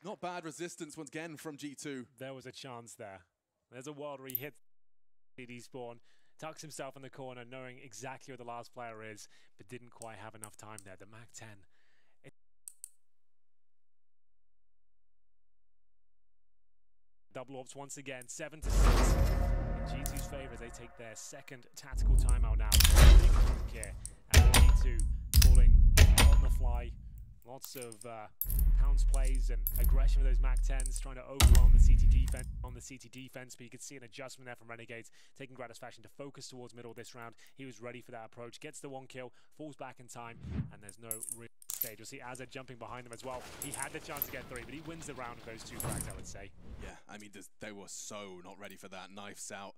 Not bad resistance once again from G2. There was a chance there. There's a world where he hits CD spawn, tucks himself in the corner, knowing exactly where the last player is, but didn't quite have enough time there. The MAC-10. Double orbs once again, 7-6 in G2's favor as they take their second tactical timeout now. Big move here, and G2 falling on the fly. Lots of pounce plays and aggression with those MAC-10s, trying to overwhelm the CT defense, but you could see an adjustment there from Renegades, taking Gratisfaction to focus towards middle this round. He was ready for that approach, gets the one kill, falls back in time, and there's no real stage. You'll see Azza jumping behind them as well. He had the chance to get 3, but he wins the round with those 2 frags, I would say. Yeah, I mean, they were so not ready for that. Knives out.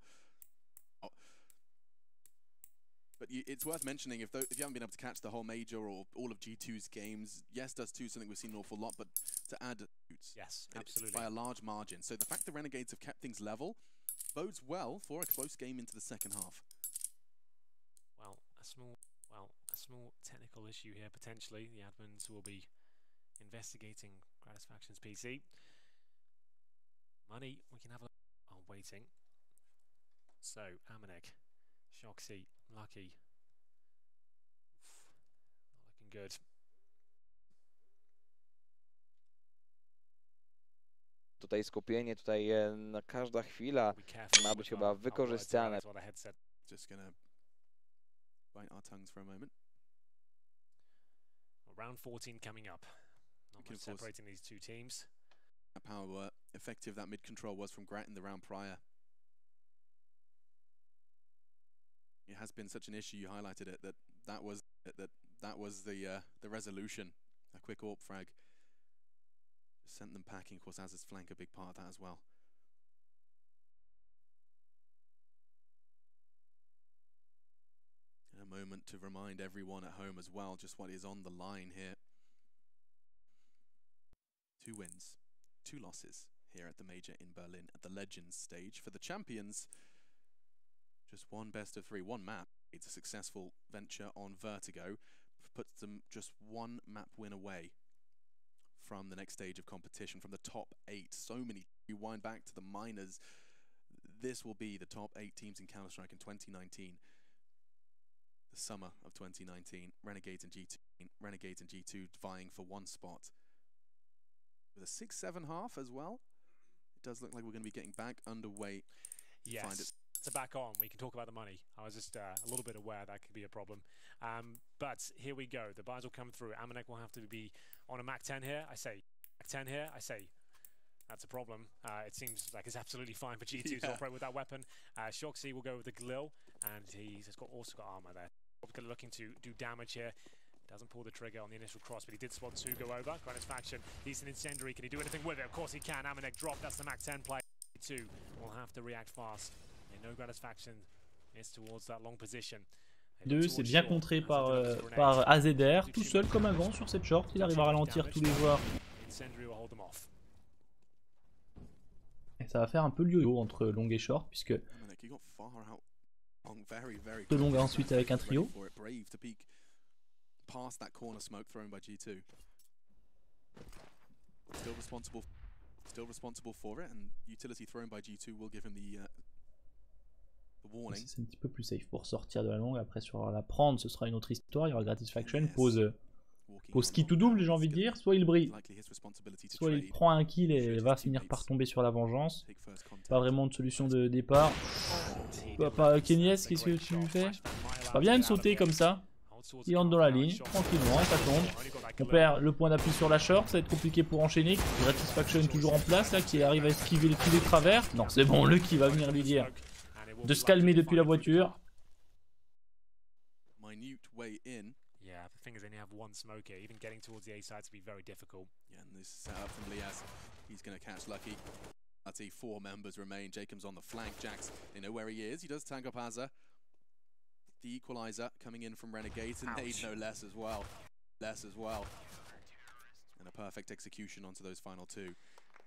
But it's worth mentioning, if you haven't been able to catch the whole major or all of G2's games, yes, does 2 something we've seen an awful lot, but to add yes, absolutely, by a large margin. So the fact the Renegades have kept things level bodes well for a close game into the second half. Well, a small technical issue here potentially. The admins will be investigating Gratisfaction's PC. Money, we can have a look. Oh, waiting. So, Amanek, Shoxy, Lucky. Not looking good. Tutaj skupienie, tutaj na każda chwila ma być chyba wykorzystane. Just gonna bite our tongues for a moment. Well, round 14 coming up. Not much separating these 2 teams. How effective that mid control was from Grat in the round prior. It has been such an issue. You highlighted it that was the resolution. A quick AWP frag just sent them packing. Of course, Az's flank a big part of that as well. And a moment to remind everyone at home as well just what is on the line here. 2 wins, 2 losses here at the major in Berlin at the Legends stage. For the champions, just 1 best-of-3, 1 map. It's a successful venture on Vertigo. Puts them just 1 map win away from the next stage of competition, from the top 8. So many. You wind back to the minors. This will be the top 8 teams in Counter-Strike in 2019. The summer of 2019. Renegades and G2 vying for 1 spot. With a 6-7 half as well. It does look like we're going to be getting back underway. Yes. To back on, we can talk about the money. I was just a little bit aware that could be a problem. But here we go. The buys will come through. Amanek will have to be on a MAC-10 here. I say MAC-10 here. I say that's a problem. It seems like it's absolutely fine for G2 to operate with that weapon. Shoxy will go with the Glil, and he's also got armor there. Looking to do damage here. Doesn't pull the trigger on the initial cross, but he did spot 2 go over. Gratisfaction, decent incendiary. Can he do anything with it? Of course he can. Amanek drop. That's the MAC-10 play. G2 will have to react fast. No Gratisfaction is towards that long position. 2, c'est bien contré par AZR, tout seul comme avant sur cette short. Il arrive à ralentir tous les joueurs. Et ça va faire un peu le yo-yo entre long et short, puisque de long ensuite avec un trio. Past that corner smoke thrown by G2. Still responsible for it, and utility thrown by G2 will give him the warning. C'est un petit peu plus safe pour sortir de la longue. Après sur la prendre, ce sera une autre histoire. Il y aura Gratisfaction, pose qui tout double, j'ai envie de dire. Soit il brille, soit il prend un kill et va finir par tomber sur la vengeance. Pas vraiment de solution de départ. Kenyes, qu'est-ce que tu fais? Pas bien de sauter comme ça. Il entre dans la ligne, tranquillement, et ça tombe. On perd le point d'appui sur la short, ça va être compliqué pour enchaîner. Gratisfaction toujours en place, là, qui arrive à esquiver tous les travers. Non, c'est bon, le qui va venir lui dire de se calmer depuis la voiture. Yeah, the thing is they only have 1 smoker. Even getting towards the A side to be very difficult. Yeah, and this setup from Liaz, he's going to catch Lucky. I'd say 4 members remain. Jacob's on the flank. Jax, they know where he is. He does tank up Azza. The equalizer coming in from Renegades, and they know less as well. And a perfect execution onto those final 2.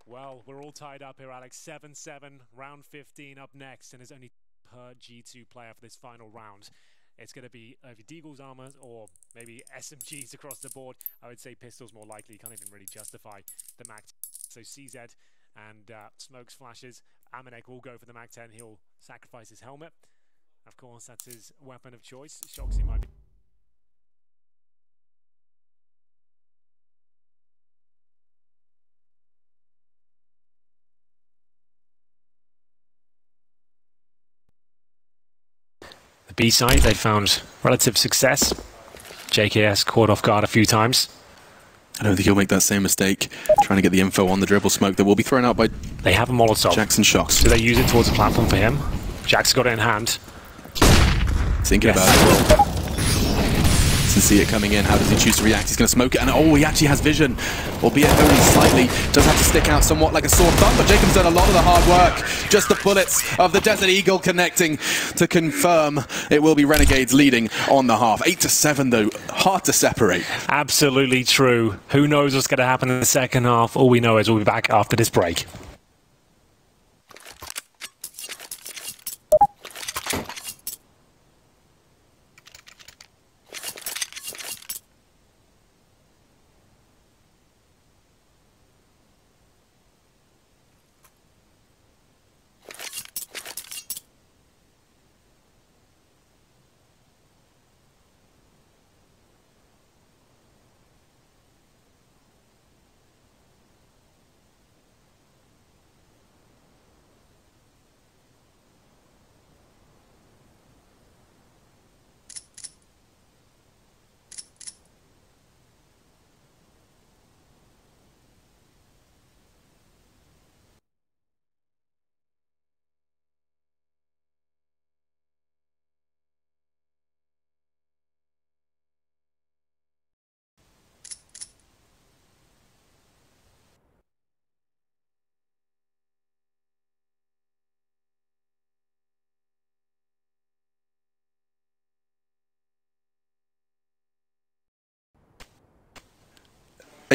Well, we're all tied up here, Alex. 7-7, round 15 up next, and there's only per G2 player for this final round. It's going to be either Deagle's armor or maybe SMGs across the board. I would say pistols more likely. You can't even really justify the max So CZ and Smokes flashes. Amanek will go for the MAC-10. He'll sacrifice his helmet. Of course, that's his weapon of choice. Shoxy might be... The B side, they found relative success. JKS caught off guard a few times. I don't think he'll make that same mistake, trying to get the info on the dribble smoke that will be thrown out by... They have a Molotov. Jackson Shox. So they use it towards the platform for him. Jack's got it in hand. Thinking about it. Doesn't see it coming in. How does he choose to react? He's going to smoke it, and oh, he actually has vision, albeit only slightly. Does have to stick out somewhat like a sore thumb, but Jacob's done a lot of the hard work. Just the bullets of the Desert Eagle connecting to confirm it will be Renegades leading on the half. 8-7 though, hard to separate. Absolutely true. Who knows what's going to happen in the second half? All we know is we'll be back after this break.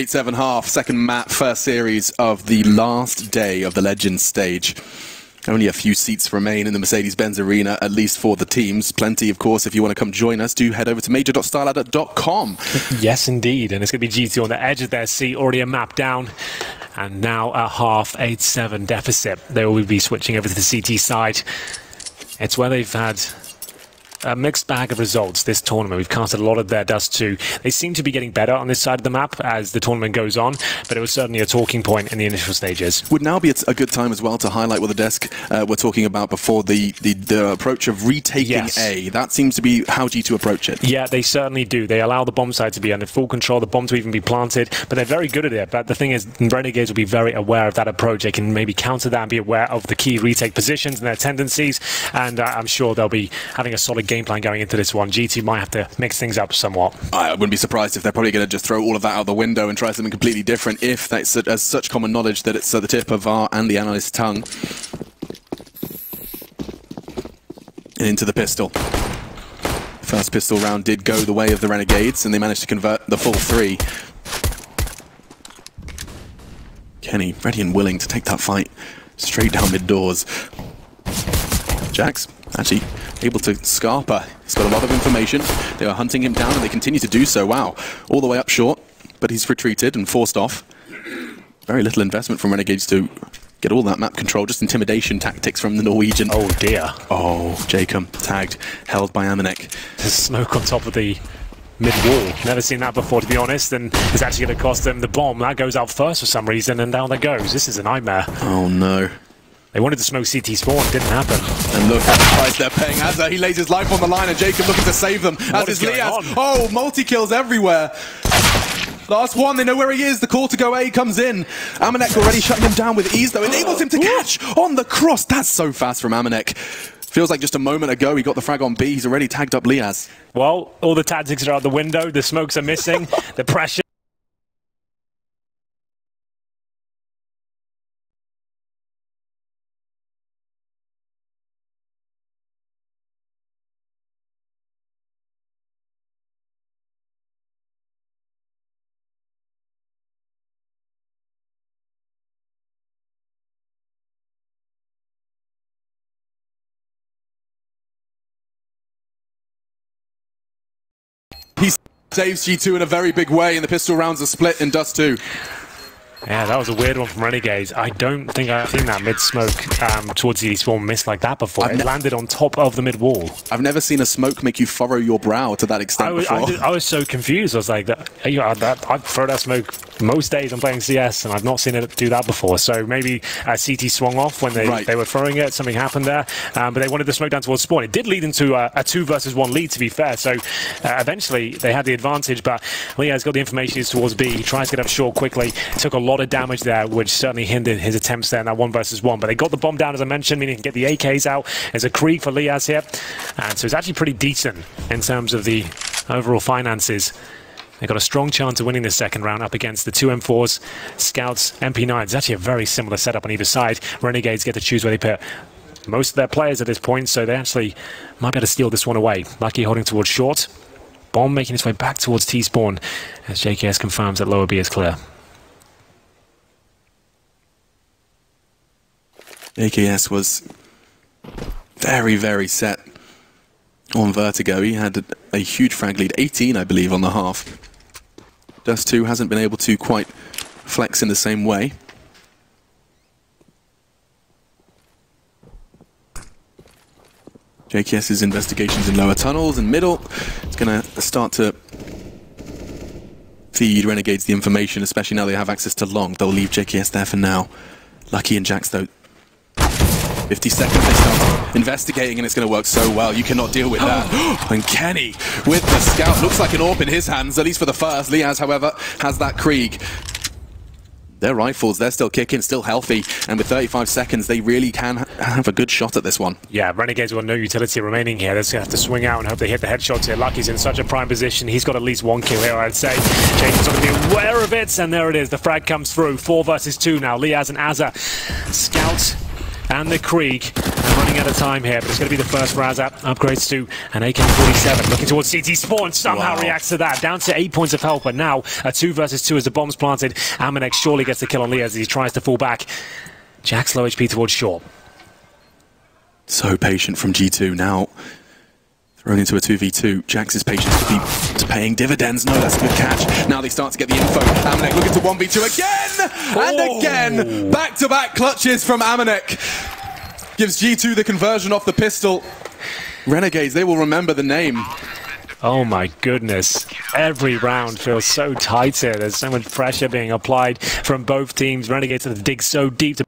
Half, second map, first series of the last day of the Legends stage. Only a few seats remain in the Mercedes-Benz Arena, at least for the teams. Plenty, of course, if you want to come join us, do head over to major.styleladder.com. Yes, indeed, and it's going to be GT on the edge of their seat, already a map down. And now a half 8-7 deficit. They will be switching over to the CT side. It's where they've had a mixed bag of results this tournament. We've casted a lot of their dust too. They seem to be getting better on this side of the map as the tournament goes on, but it was certainly a talking point in the initial stages. Would now be a good time as well to highlight what the desk were talking about before, the approach of retaking A. That seems to be how G2 approach it. Yeah, they certainly do. They allow the bomb side to be under full control, the bomb to even be planted, but they're very good at it. But the thing is, Renegades will be very aware of that approach. They can maybe counter that and be aware of the key retake positions and their tendencies, and I'm sure they'll be having a solid game plan going into this one. GT might have to mix things up somewhat. I wouldn't be surprised if they're probably going to just throw all of that out the window and try something completely different, if that's as such common knowledge that it's at the tip of our and the analyst's tongue. Into the pistol. First pistol round did go the way of the Renegades, and they managed to convert the full 3. Kenny ready and willing to take that fight straight down mid-doors. Jax actually able to Scarpa. He's got a lot of information. They are hunting him down, and they continue to do so. Wow. All the way up short, but he's retreated and forced off. Very little investment from Renegades to get all that map control, just intimidation tactics from the Norwegian. Oh dear. Oh, Jacob tagged, held by Amanek. There's smoke on top of the mid-wall. Never seen that before, to be honest, and it's actually going to cost them the bomb. That goes out first for some reason, and down that goes. This is a nightmare. Oh no. They wanted to smoke CT spawn, didn't happen. And look at the price they're paying. Azza, he lays his life on the line, and Jacob looking to save them. As is Liaz. Oh, multi-kills everywhere. Last one, they know where he is. The call to go A comes in. Amanek already shutting him down with ease, though. Enables him to catch on the cross. That's so fast from Amanek. Feels like just a moment ago he got the frag on B. He's already tagged up Liaz. Well, all the tactics are out the window. The smokes are missing. The pressure. He saves G2 in a very big way, and the pistol rounds are split in Dust 2. Yeah, that was a weird one from Renegades. I don't think I've seen that mid-smoke towards the spawn miss like that before. It landed on top of the mid-wall. I've never seen a smoke make you furrow your brow to that extent before. I was so confused. I was like, I throw that smoke most days I'm playing CS, and I've not seen it do that before. So maybe CT swung off when they were throwing it. Something happened there. But they wanted the smoke down towards spawn. It did lead into a 2 versus 1 lead, to be fair. So eventually they had the advantage, but Leah's got the information. He's towards B. He tries to get up short quickly. Took a lot of damage there, which certainly hindered his attempts there in that 1 versus 1. But they got the bomb down, as I mentioned, meaning he can get the AKs out. There's a Krieg for Liaz here. And so it's actually pretty decent in terms of the overall finances. They got a strong chance of winning the second round up against the 2 M4s, Scouts, MP9s. It's actually a very similar setup on either side. Renegades get to choose where they put most of their players at this point, so they actually might be able to steal this one away. Lucky holding towards short. Bomb making its way back towards T-spawn as JKS confirms that lower B is clear. JKS was very, very set on Vertigo. He had a huge frag lead, 18 I believe on the half. Dust 2 hasn't been able to quite flex in the same way. JKS's investigations in lower tunnels and middle. It's going to start to feed Renegades the information, especially now they have access to long. They'll leave JKS there for now. Lucky and Jax, though. 50 seconds, they start investigating, and it's going to work so well. You cannot deal with that. And Kenny with the scout. Looks like an AWP in his hands, at least for the first. Liaz, however, has that Krieg. Their rifles, they're still kicking, still healthy, and with 35 seconds, they really can have a good shot at this one. Yeah, Renegades got no utility remaining here. They're just going to have to swing out and hope they hit the headshots here. Lucky's in such a prime position. He's got at least 1 kill here, I'd say. Jason's going to be aware of it, and there it is. The frag comes through. 4 versus 2 now. Liaz and Azza. Scout and the Krieg. And running out of time here, but it's going to be the first for Azza. Upgrades to an AK-47. Looking towards CT spawn. Somehow reacts to that. Down to 8 points of health, but now a 2 versus 2 as the bomb's planted. Amanek surely gets the kill on Liaz as he tries to fall back. Jack's low HP towards short. So patient from G2 now. Thrown into a 2v2. Jax's patience is paying dividends. No, that's a good catch. Now they start to get the info. Amanek looking to 1v2 again! And again! Back-to-back clutches from Amanek. Gives G2 the conversion off the pistol. Renegades, they will remember the name. Oh my goodness. Every round feels so tight here. There's so much pressure being applied from both teams. Renegades have to dig so deep to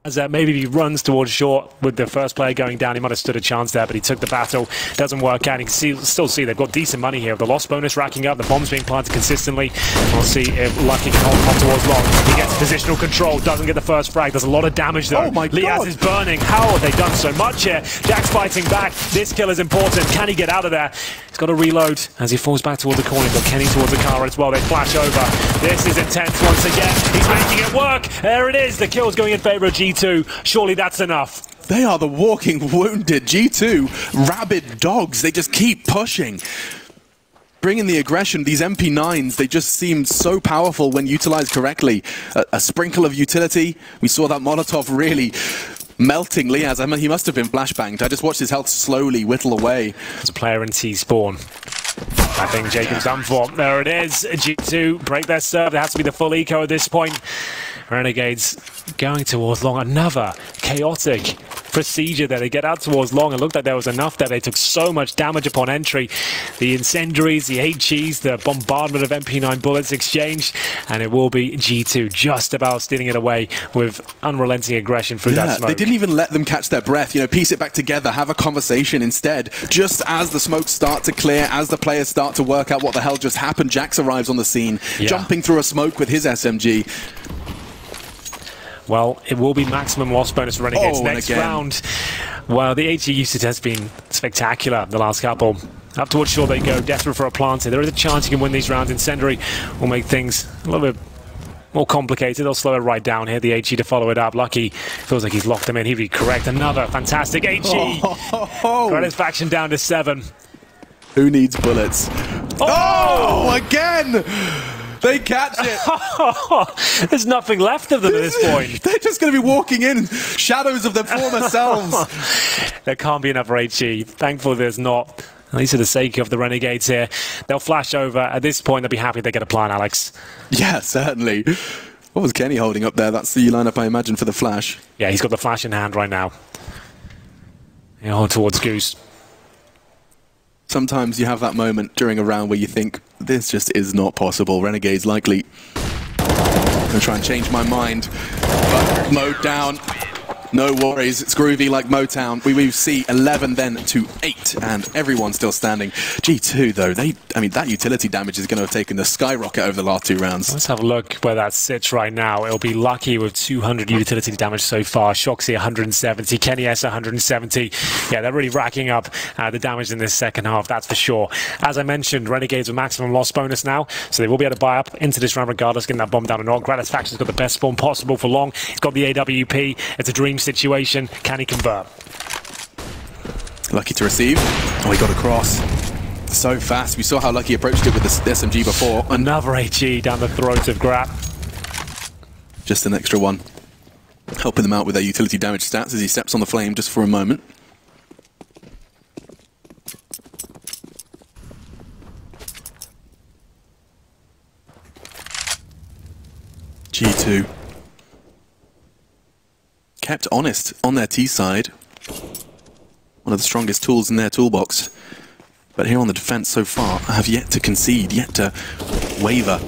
as maybe he runs towards short with the first player going down. He might have stood a chance there, but he took the battle. Doesn't work out. You can still see they've got decent money here. The loss bonus racking up, the bombs being planted consistently. We'll see if Lucky can hold on towards long. He gets positional control, doesn't get the first frag. There's a lot of damage though. Oh my God. Liaz is burning. How have they done so much here? Jack's fighting back. This kill is important. Can he get out of there? He's got to reload as he falls back towards the corner. But Kenny towards the car as well. They flash over. This is intense once again. He's making it work. There it is. The kill's going in favor of G2. Surely that's enough. They are the walking wounded. G2, rabid dogs. They just keep pushing. Bringing the aggression. These MP9s, they just seem so powerful when utilized correctly. A sprinkle of utility. We saw that Molotov really melting Liaz. I mean, he must have been flashbanged. I just watched his health slowly whittle away. There's a player in T-spawn. I think Jacob's done for. There it is. G2 break their serve. There has to be the full eco at this point. Renegades going towards long. Another chaotic procedure there. They get out towards long. It looked like there was enough there. They took so much damage upon entry. The incendiaries, the HEs, the bombardment of MP9 bullets exchanged, and it will be G2 just about stealing it away with unrelenting aggression through that smoke. They didn't even let them catch their breath, you know, piece it back together, have a conversation instead. Just as the smokes start to clear, as the players start to work out what the hell just happened, Jax arrives on the scene, jumping through a smoke with his SMG. Well, it will be maximum loss bonus for Renegades next round. Well, the HE usage has been spectacular the last couple. Up towards shore they go, desperate for a planter. There is a chance you can win these rounds. Incendiary will make things a little bit more complicated. They'll slow it right down here. The HE to follow it up. Lucky feels like he's locked them in. He'd be correct. Another fantastic HE. Satisfaction down to 7. Who needs bullets? Oh, again! They catch it. There's nothing left of them at this point. They're just going to be walking in shadows of their former selves. There can't be another HE. Thankfully, there's not. At least for the sake of the Renegades here. They'll flash over. At this point, they'll be happy they get a plan, Alex. Yeah, certainly. What was Kenny holding up there? That's the lineup, I imagine, for the flash. Yeah, he's got the flash in hand right now. Towards Goose. Sometimes you have that moment during a round where you think, this just is not possible. Renegade's likely going to try and change my mind. But mode down. No worries, it's groovy like Motown. We move C 11 then to 8, and everyone's still standing. G2 though, I mean that utility damage is going to have taken the skyrocket over the last 2 rounds. Let's have a look where that sits right now. It'll be Lucky with 200 utility damage so far. Shoxy 170, Kenny S 170. Yeah, they're really racking up the damage in this second half, that's for sure. As I mentioned, Renegades with maximum loss bonus now, so they will be able to buy up into this round regardless, getting that bomb down or not. Gratisfaction's got the best spawn possible for long. He's got the AWP. It's a dream situation. Can he convert? Lucky to receive. Oh, he got across. So fast. We saw how Lucky approached it with the SMG before. Another HE down the throat of Grap. Just an extra one. Helping them out with their utility damage stats as he steps on the flame just for a moment. G2. Kept honest on their T side. One of the strongest tools in their toolbox. But here on the defense so far, have yet to concede, yet to waver.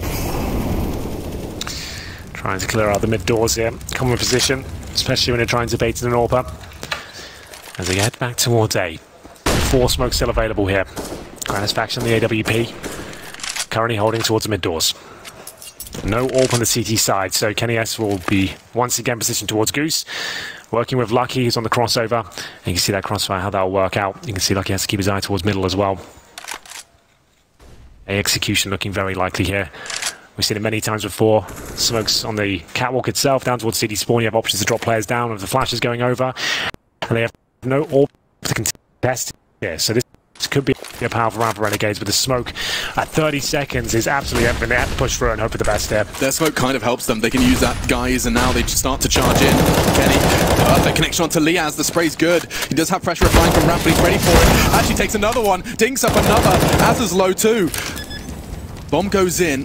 Trying to clear out the mid doors here. Common position, especially when they're trying to bait in an AWP. As they head back towards A. 4 smokes still available here. Gratisfaction, the AWP. Currently holding towards the mid doors. No AWP on the CT side, so Kenny S will be once again positioned towards Goose. Working with Lucky, who's on the crossover. And you can see that crossfire, how that'll work out. You can see Lucky has to keep his eye towards middle as well. A execution looking very likely here. We've seen it many times before. Smokes on the catwalk itself, down towards CD spawn. You have options to drop players down with the flashes going over. And they have no AWP to contest here. So this could be a powerful round for Renegades, but the smoke at 30 seconds is absolutely everything. They have to push through and hope for the best there. Their smoke kind of helps them. They can use that, guys, and now they start to charge in. Kenny, perfect connection onto Liaz. The spray's good. He does have pressure applying from Ramp, but he's ready for it. Actually takes another one. Dinks up another. Az's low too. Bomb goes in.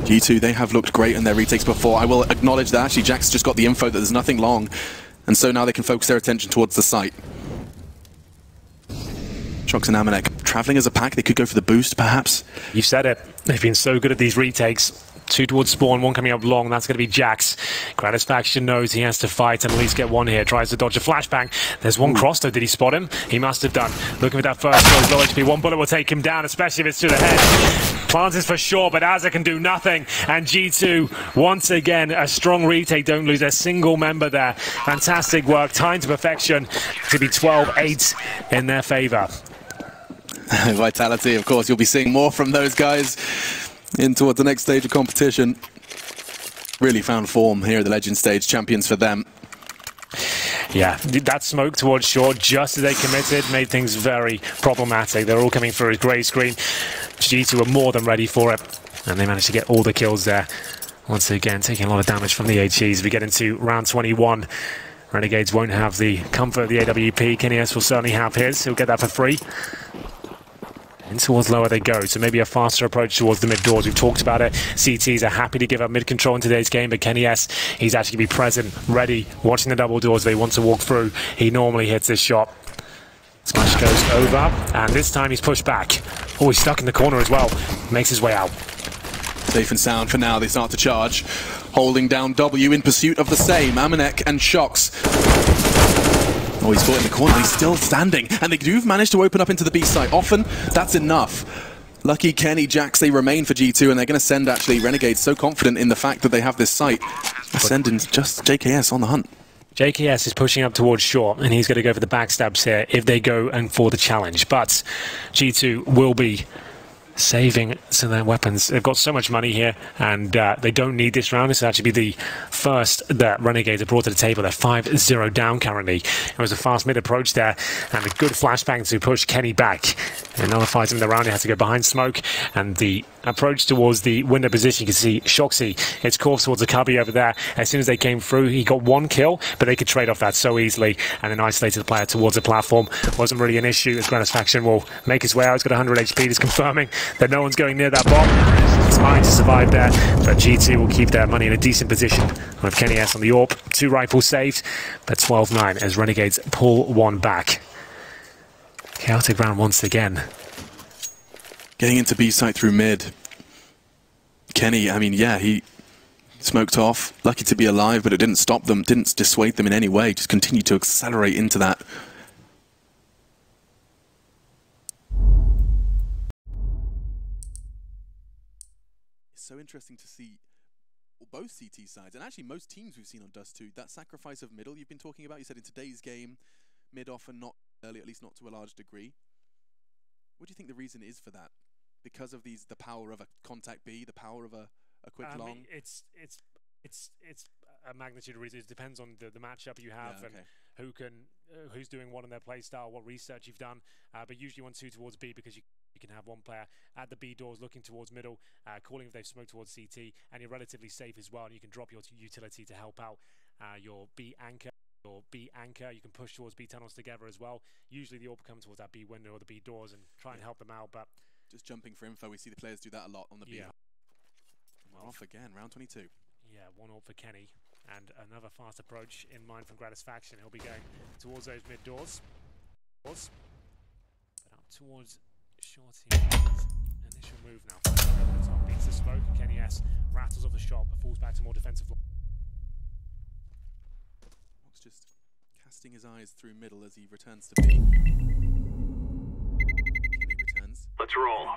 G2, they have looked great in their retakes before. I will acknowledge that. Actually, Jack's just got the info that there's nothing long. And so now they can focus their attention towards the site. Shox and Amanek traveling as a pack. They could go for the boost, perhaps. You've said it. They've been so good at these retakes. 2 towards spawn, 1 coming up long. That's going to be Jax. Gratisfaction knows he has to fight and at least get 1 here. Tries to dodge a flashbang. There's 1 cross though. Did he spot him? He must have done. Looking for that first kill. He's low HP. 1 bullet will take him down, especially if it's to the head. Plants is for sure, but Azza can do nothing. And G2, once again, a strong retake. Don't lose a single member there. Fantastic work. Time to perfection. To be 12-8 in their favor. Vitality, of course, you'll be seeing more from those guys in towards the next stage of competition. Really found form here at the Legend stage, champions for them. Yeah, that smoke towards short just as they committed made things very problematic. They're all coming through a grey screen. G2 were more than ready for it, and they managed to get all the kills there. Once again, taking a lot of damage from the HEs. We get into round 21. Renegades won't have the comfort of the AWP. Kenny S will certainly have his. He'll get that for free. And towards lower they go, so maybe a faster approach towards the mid doors. We've talked about it. CTs are happy to give up mid control in today's game, but Kenny S, he's actually going to be present, ready, watching the double doors they want to walk through. He normally hits his shot. Smash goes over, and this time he's pushed back. Oh, he's stuck in the corner as well. Makes his way out. Safe and sound for now. They start to charge. Holding down W in pursuit of the same. Amanek and Shox. Oh, he's caught in the corner. He's still standing. And they do manage to open up into the B site. Often, that's enough. Lucky, Kenny, Jax, they remain for G2, and they're going to send, actually, Renegades so confident in the fact that they have this site. They're sending just JKS on the hunt. JKS is pushing up towards short, and he's going to go for the backstabs here if they go and for the challenge. But G2 will be saving some of their weapons. They've got so much money here, and they don't need this round. This will actually be the first that Renegades have brought to the table. They're 5-0 down currently. It was a fast mid approach there, and a good flashbang to push Kenny back. Another fight in the round. He has to go behind smoke, and the approach towards the window position. You can see Shoxy, it's course towards the cubby over there. As soon as they came through, he got one kill, but they could trade off that so easily, and then isolated the player towards the platform. Wasn't really an issue, as Gratisfaction will make his way out. He's got 100 HP, just confirming that no one's going near that bomb. It's fine to survive there, but G2 will keep their money in a decent position. With Kenny S on the AWP, 2 rifles saved, but 12-9 as Renegades pull one back. Chaotic round once again. Getting into B site through mid. Kenny, I mean, yeah, he smoked off. Lucky to be alive, but it didn't stop them, didn't dissuade them in any way. Just continued to accelerate into that. It's so interesting to see both CT sides, and actually most teams we've seen on Dust 2, that sacrifice of middle you've been talking about. You said in today's game, mid often not early, at least not to a large degree. What do you think the reason is for that? Because of the power of a contact B, the power of a quick long? It's a magnitude of reason. It depends on the matchup you have, yeah, okay. and who's doing what in their play style, what research you've done. But usually 1-2 towards B, because you can have one player at the B doors looking towards middle, calling if they've smoked towards CT, and you're relatively safe as well, and you can drop your utility to help out your B anchor. You can push towards B tunnels together as well. Usually the AWP come towards that B window or the B doors and try and help them out, but just jumping for info, we see the players do that a lot on the B. Yeah. Well, off again, round 22. Yeah, 1 AWP for Kenny, and another fast approach in mind from Gratisfaction. He'll be going towards those mid doors. But out towards Shorty. Initial move now. Top beats the smoke. Kenny S rattles off the shot, but falls back to more defensive. Just casting his eyes through middle as he returns to B. Kenny returns. Let's roll.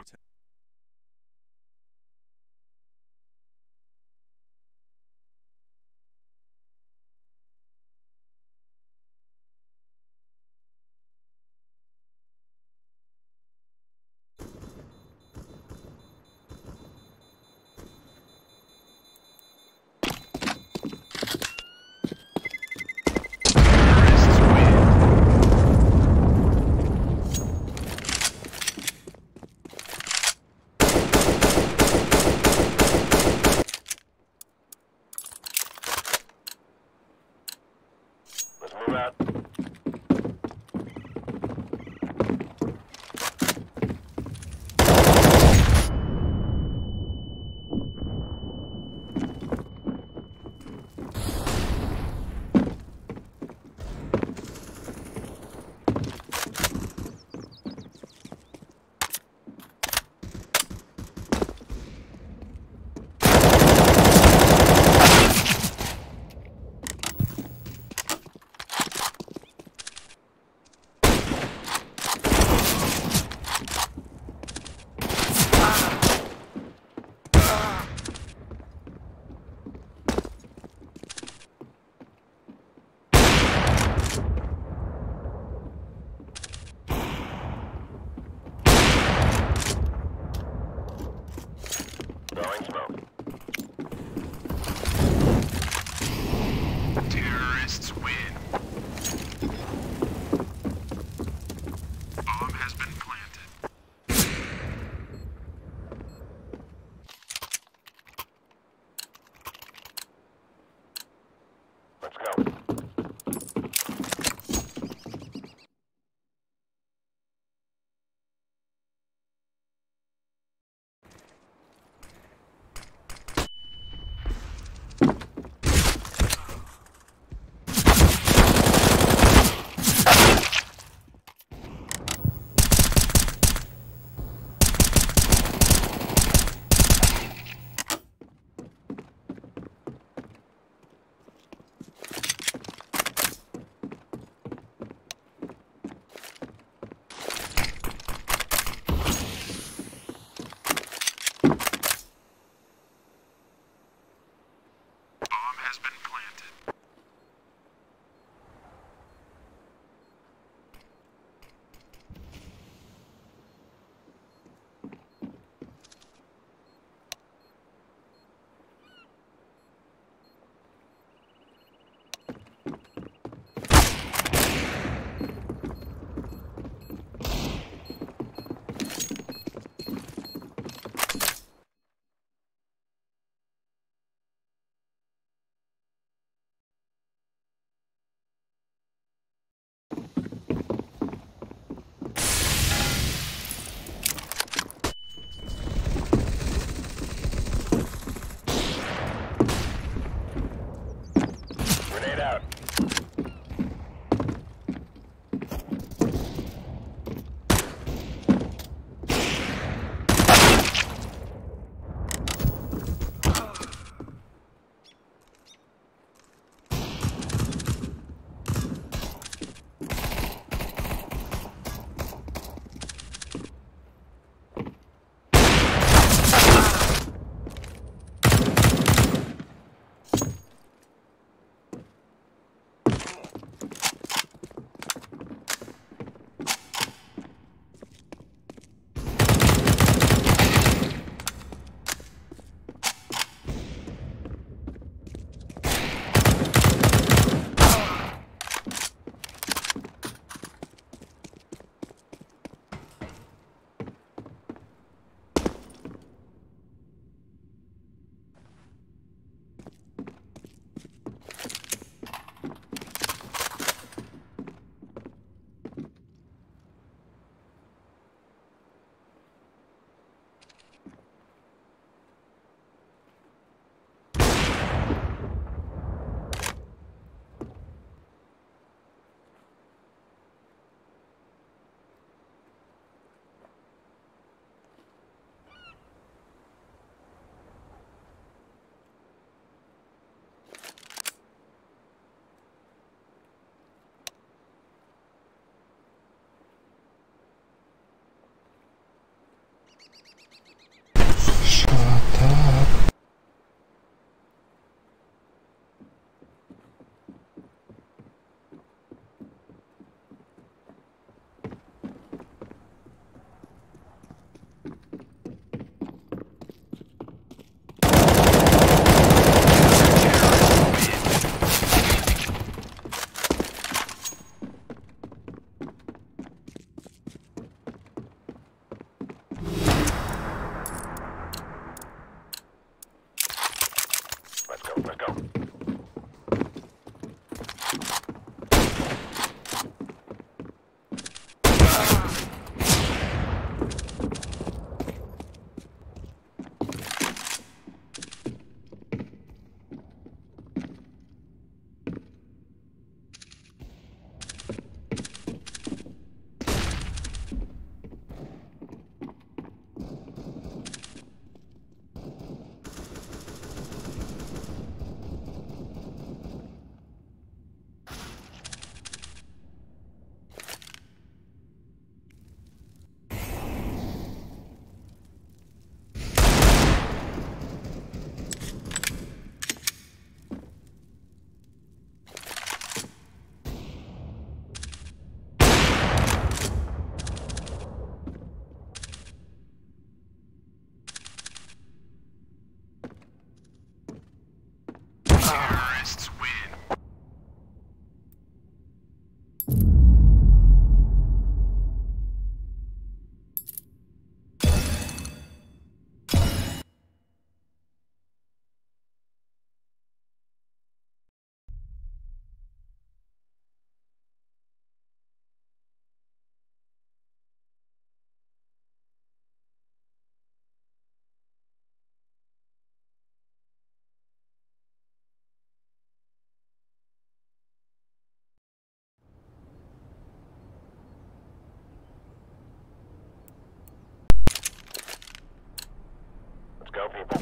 people.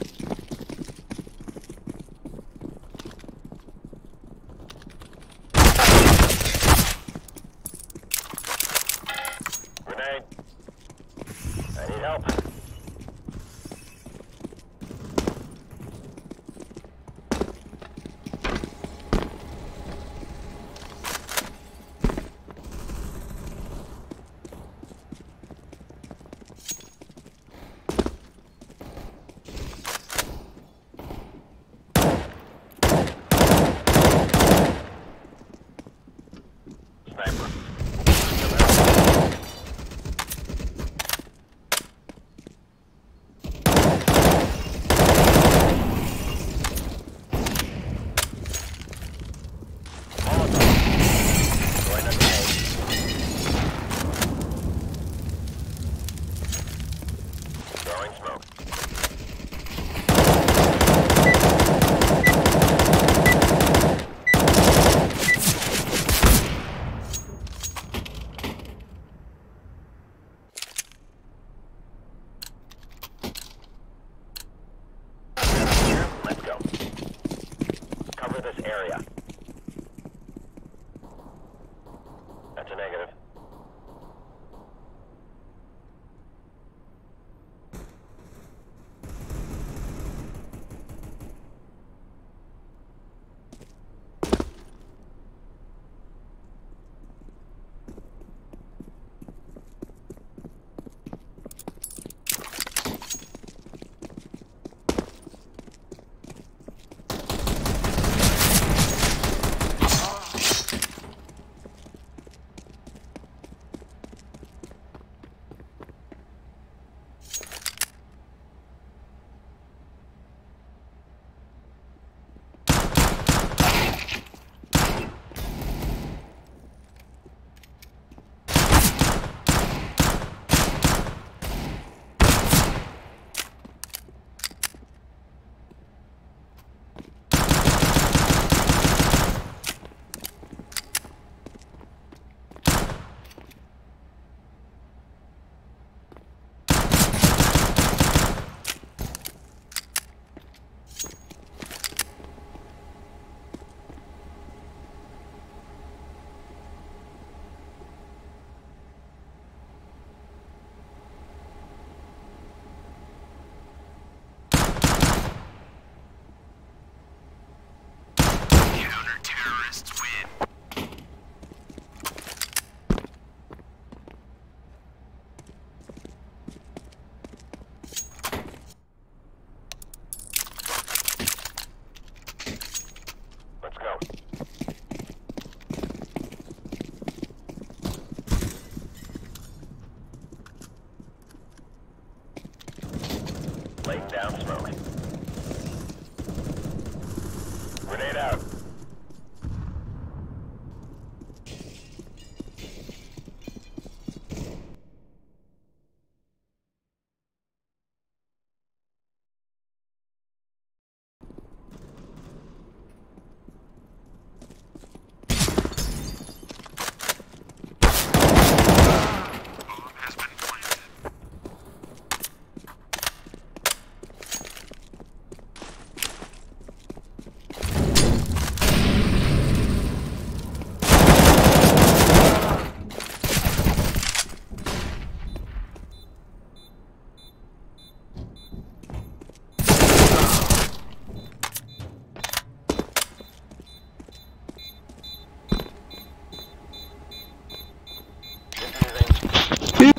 Grenade. I need help. Sniper. Throwing smoke. Let's go. Cover this area. That's a negative. Let's go. Laying down smoke. Grenade out.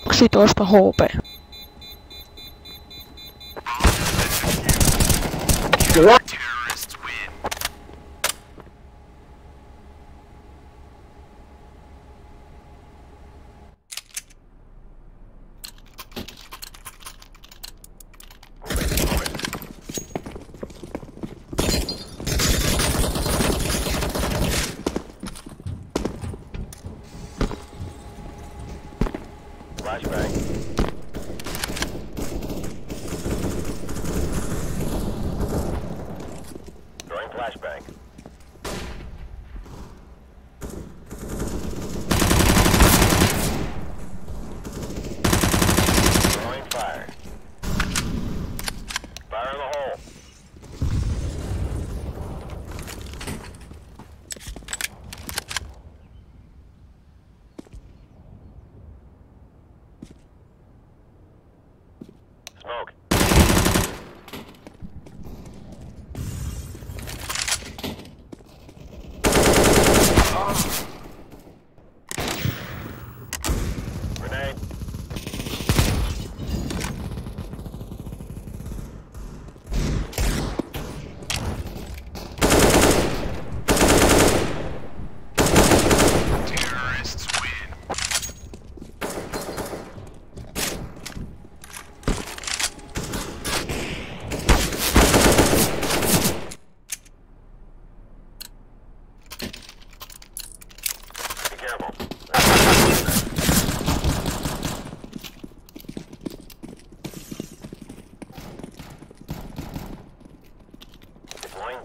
Yksitoista HP. Flashbang.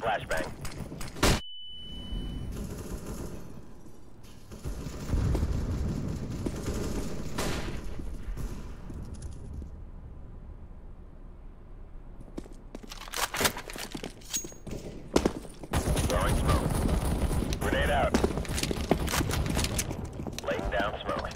flashbang. Throwing smoke. Grenade out. Laying down smoke.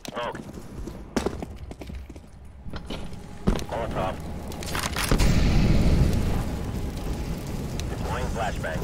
Smoke. Molotov. Deploying flashbang.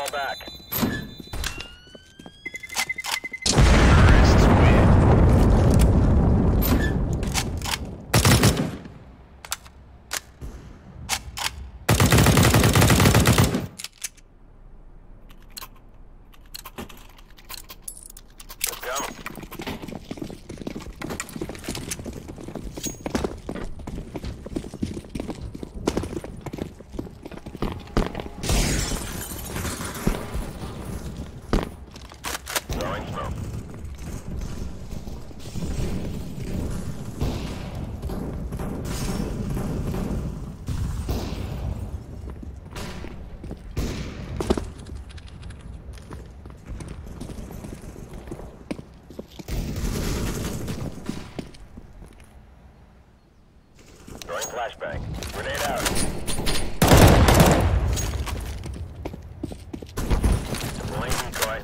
fall back. Let's go. Throwing smoke. Throwing flashbang. Grenade out. Deploying decoy.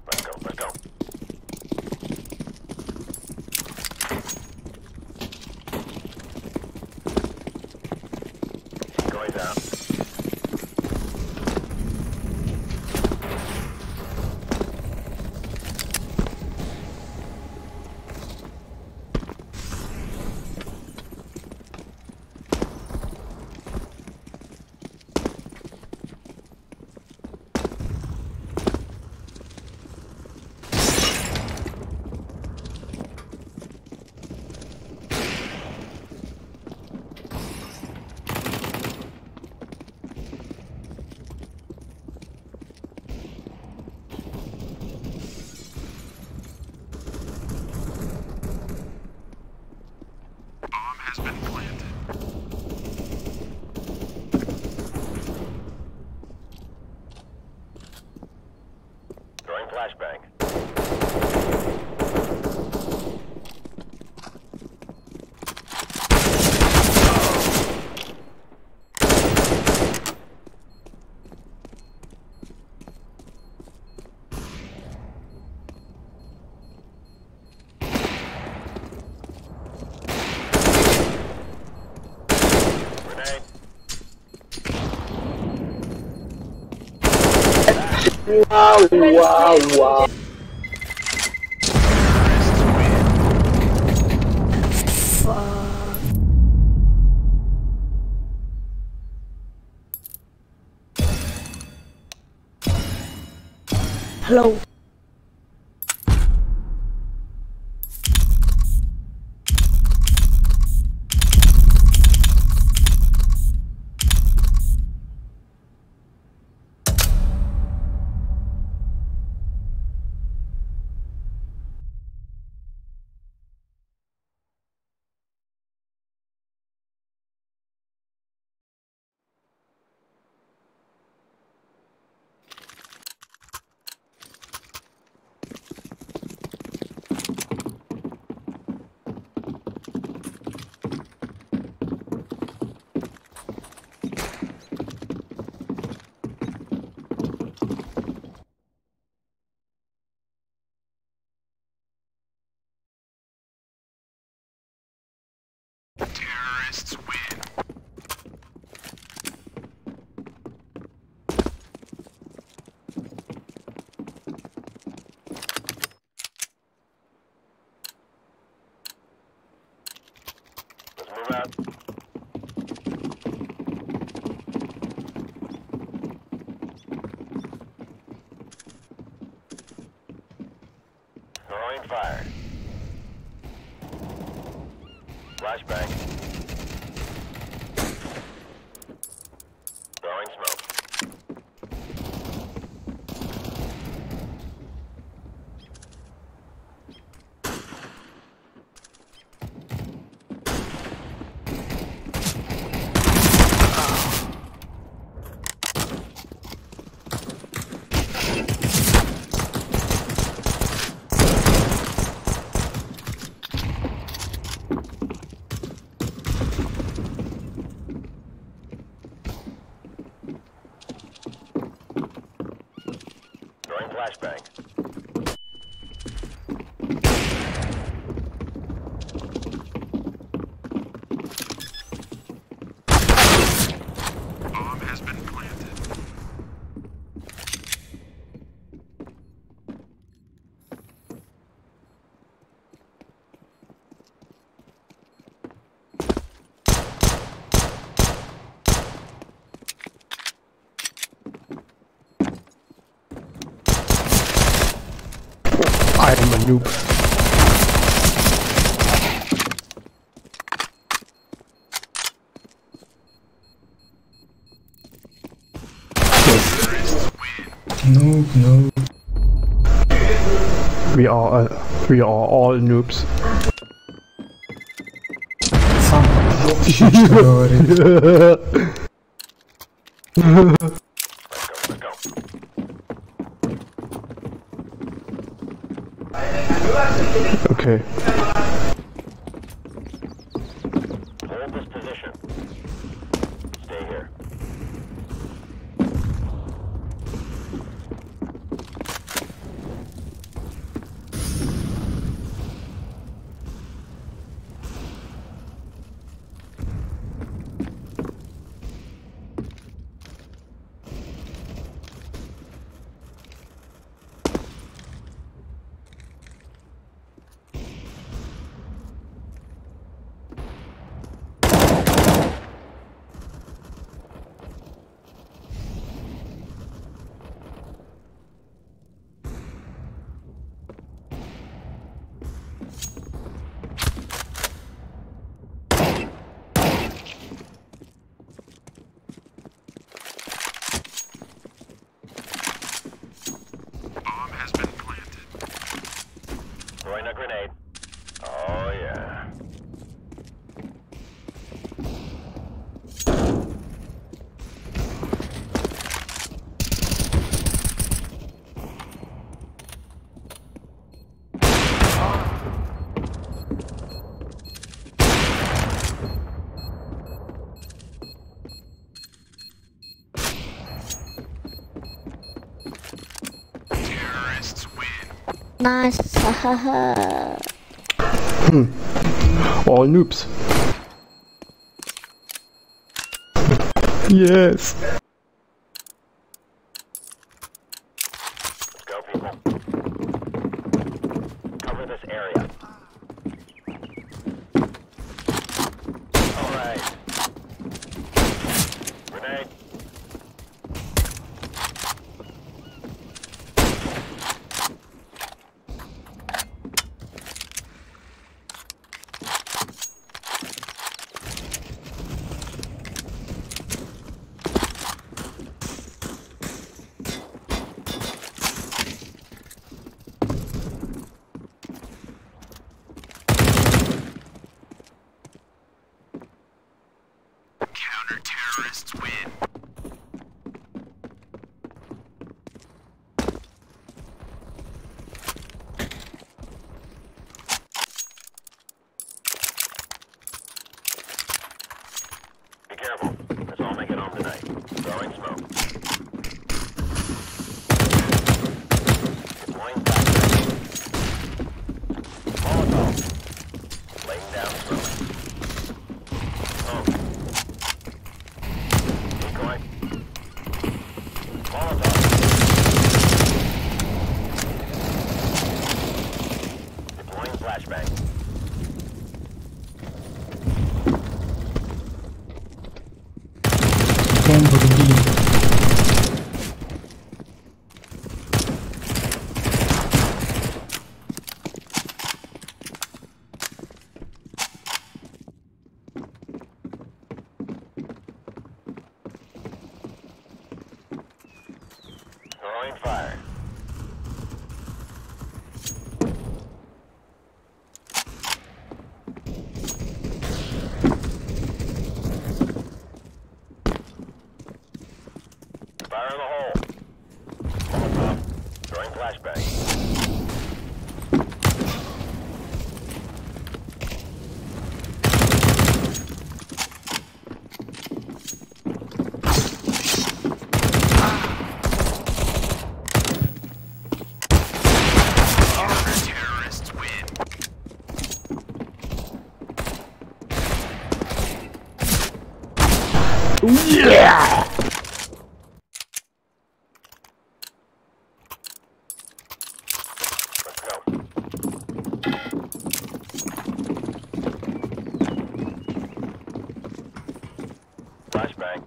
Let's go, let's go. Going down. Throwing flashbang. Grenade. Wow, wow, wow. Hello. Let's move out. Throwing fire. Flashbang. Throwing smoke. Throwing flashbang. Bomb has been planted. I am a noob. No. We are all noobs. Let's go. Okay. Hold this position. Stay here. Bomb has been planted. Throwing a grenade. Oh yeah. Terrorists win. Nice. All noobs. Yes. Let's go, people. Cover this area. All right. Grenade. fucking kill him. Throwing fire. Fire in the hole. Molotov. Throwing flashbang. Terrorists win. Yeah! Let's go. Flashbang.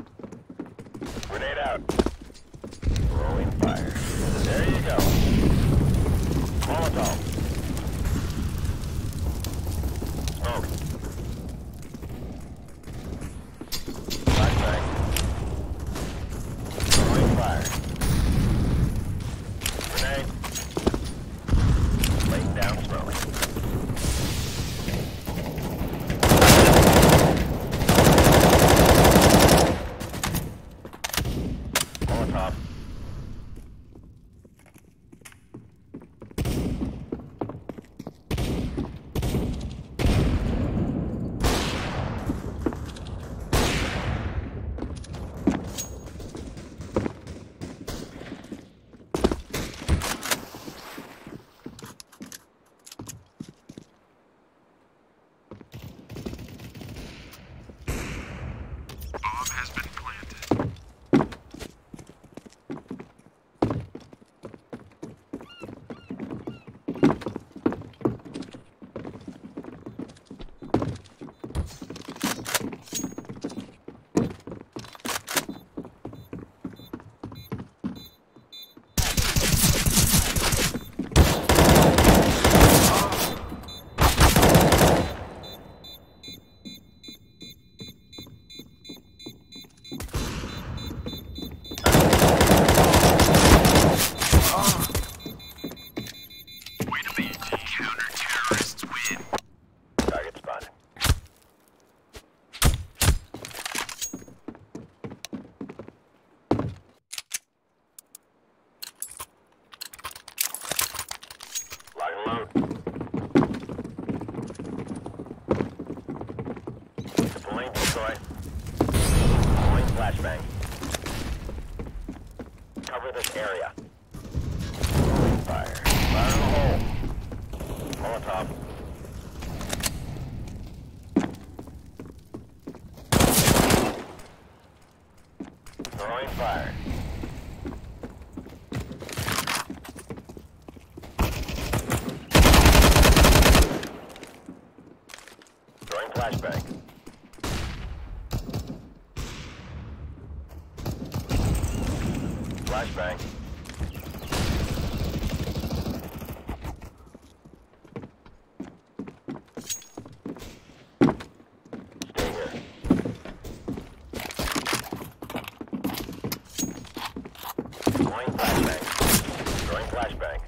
Grenade out. Throwing fire. There you go. Molotov. Smoke. Flashbang. Throwing fire. Grenade. Laying down slowly. Molotov. Bomb has been planted. Wait a minute. Counter-terrorists win. Target spotted. Lock and load. Deploying decoy. Deploying flashbang. Cover this area. Fire. Fire in the hole. Molotov. Throwing fire. Throwing flashbang. Flashbang. Stay here. Throwing flashbang. Throwing flashbang.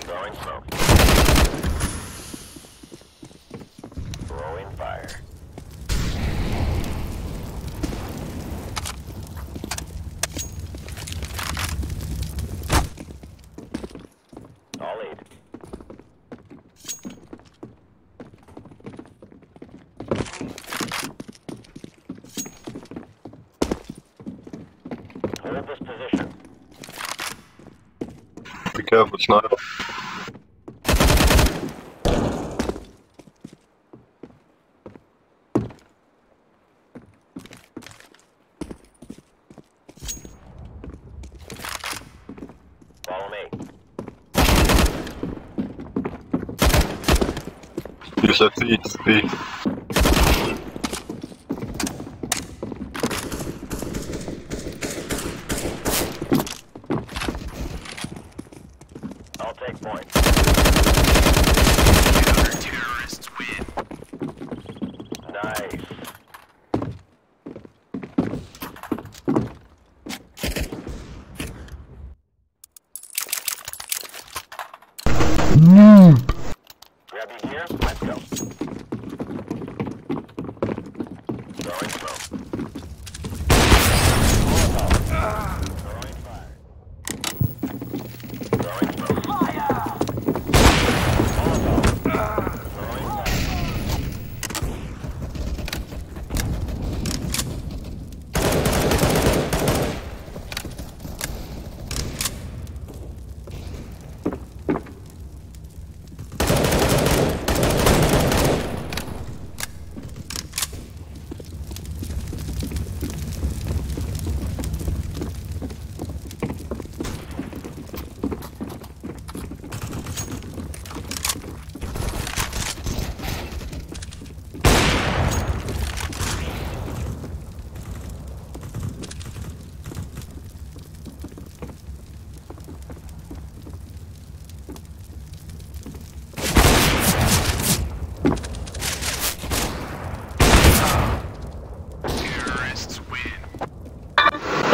Throwing smoke. Throwing fire. All lead. Hold this position. Be careful, it's not. Follow me. Use a feet, feet. Noob. Grab your gear. Let's go. Throwing smoke. Throwing fire. Throwing smoke. Fire! Throwing fire.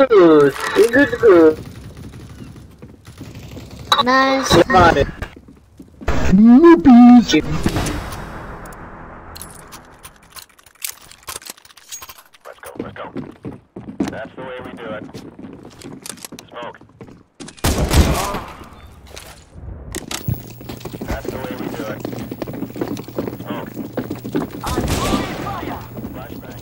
Good. Good. Nice. Noobies. Let's go. Let's go. That's the way we do it. Smoke. That's the way we do it. Smoke. Flashbang.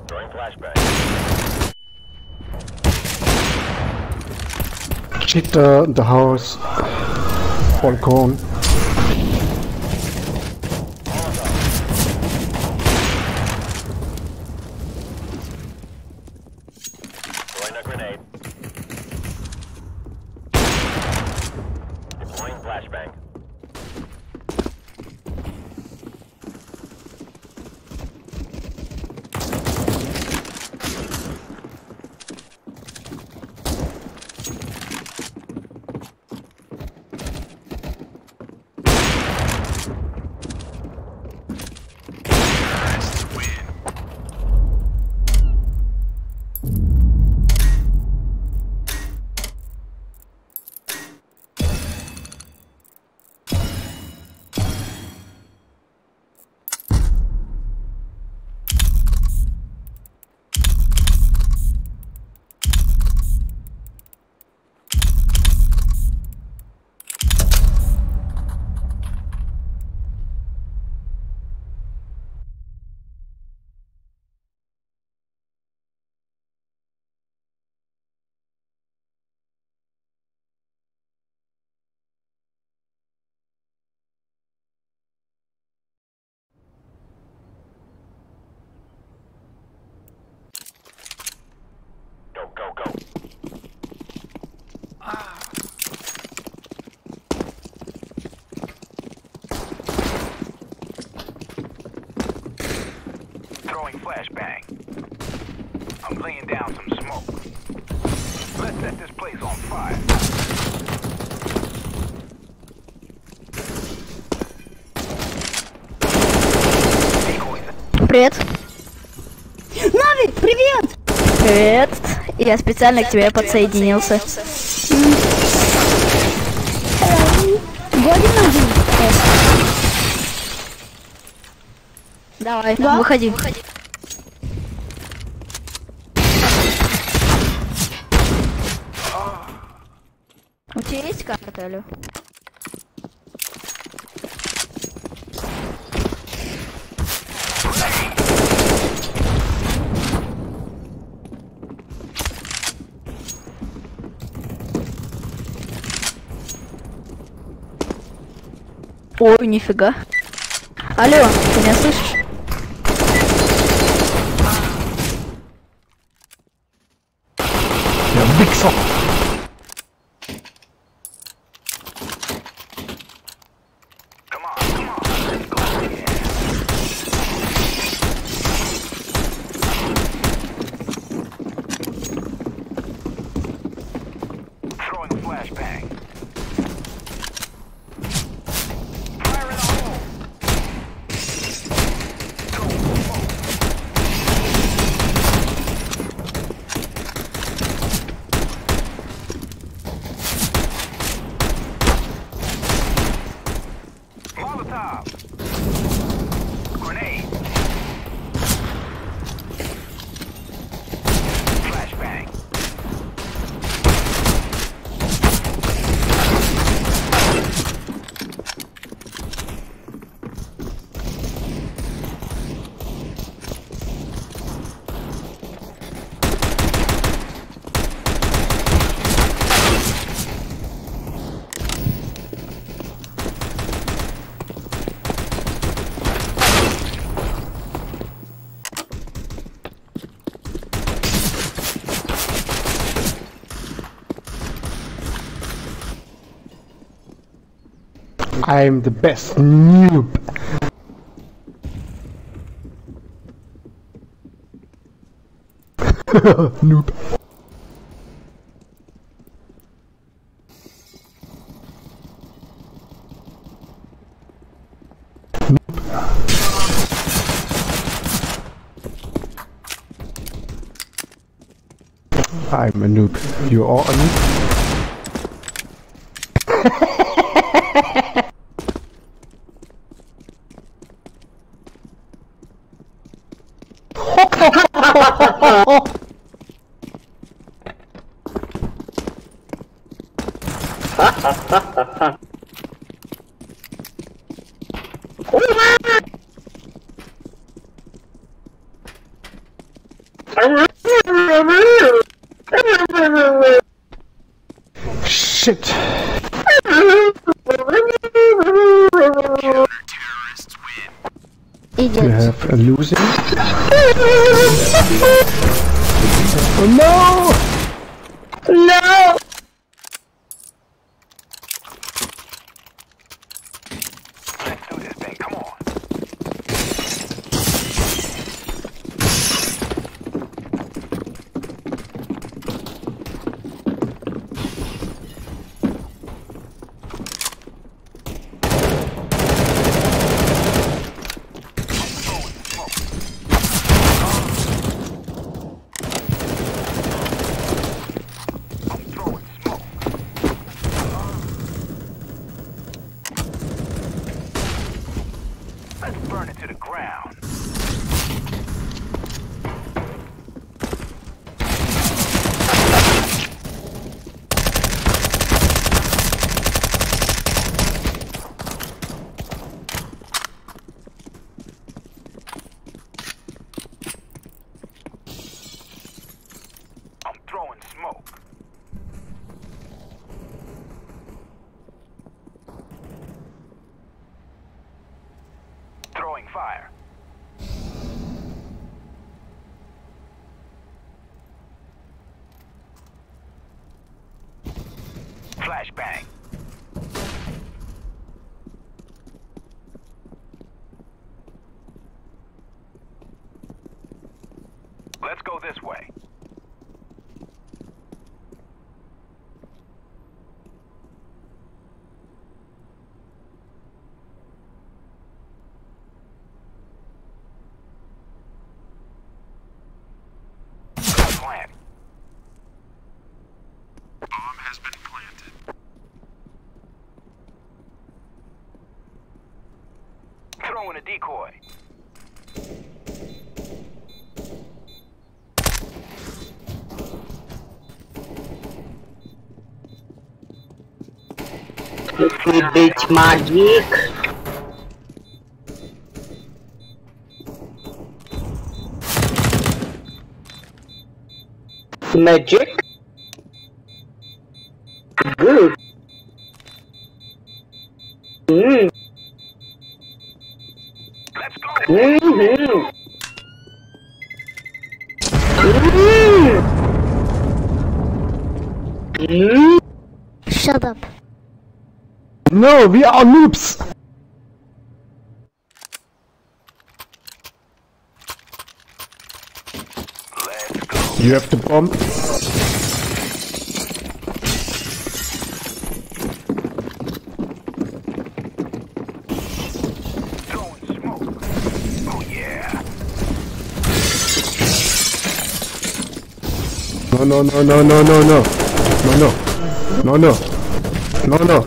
Throwing flashbang. Check the house. Balkon. Throwing a grenade. Deploying flashbang. Go, go. Throwing flashbang. I'm laying down some smoke. Let's set this place on fire. Привет. Нави, привет! Привет. Я специально к тебе подсоединился. Годин один. Давай, да? Выходи. У тебя есть карта, Алё? Ой, нифига. Алло, ты меня слышишь? Ja, Wichser. I'm the best noob. Noob. I'm a noob. You are a noob? Shit. Idiot. We have a losing. Oh no! No! Let's do this thing, come on. Let's burn it to the ground. I'm throwing smoke. Throwing fire. Flashbang. Let's go this way. Plant. Bomb has been planted. Throwing a decoy. Liquidate magic. Magic. Good. Let's go. Shut up. No, we are noobs. Let's go. You have the bomb. Throwing smoke. Oh yeah. No, no, no, no, no, no, no. No, no. No, no. No, no.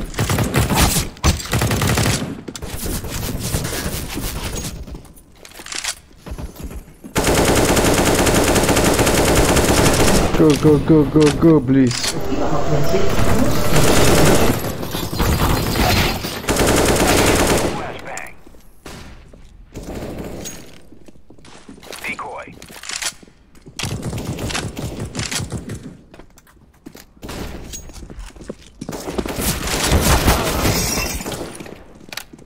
Go, go, go, go, go, please. Flashbang. Decoy.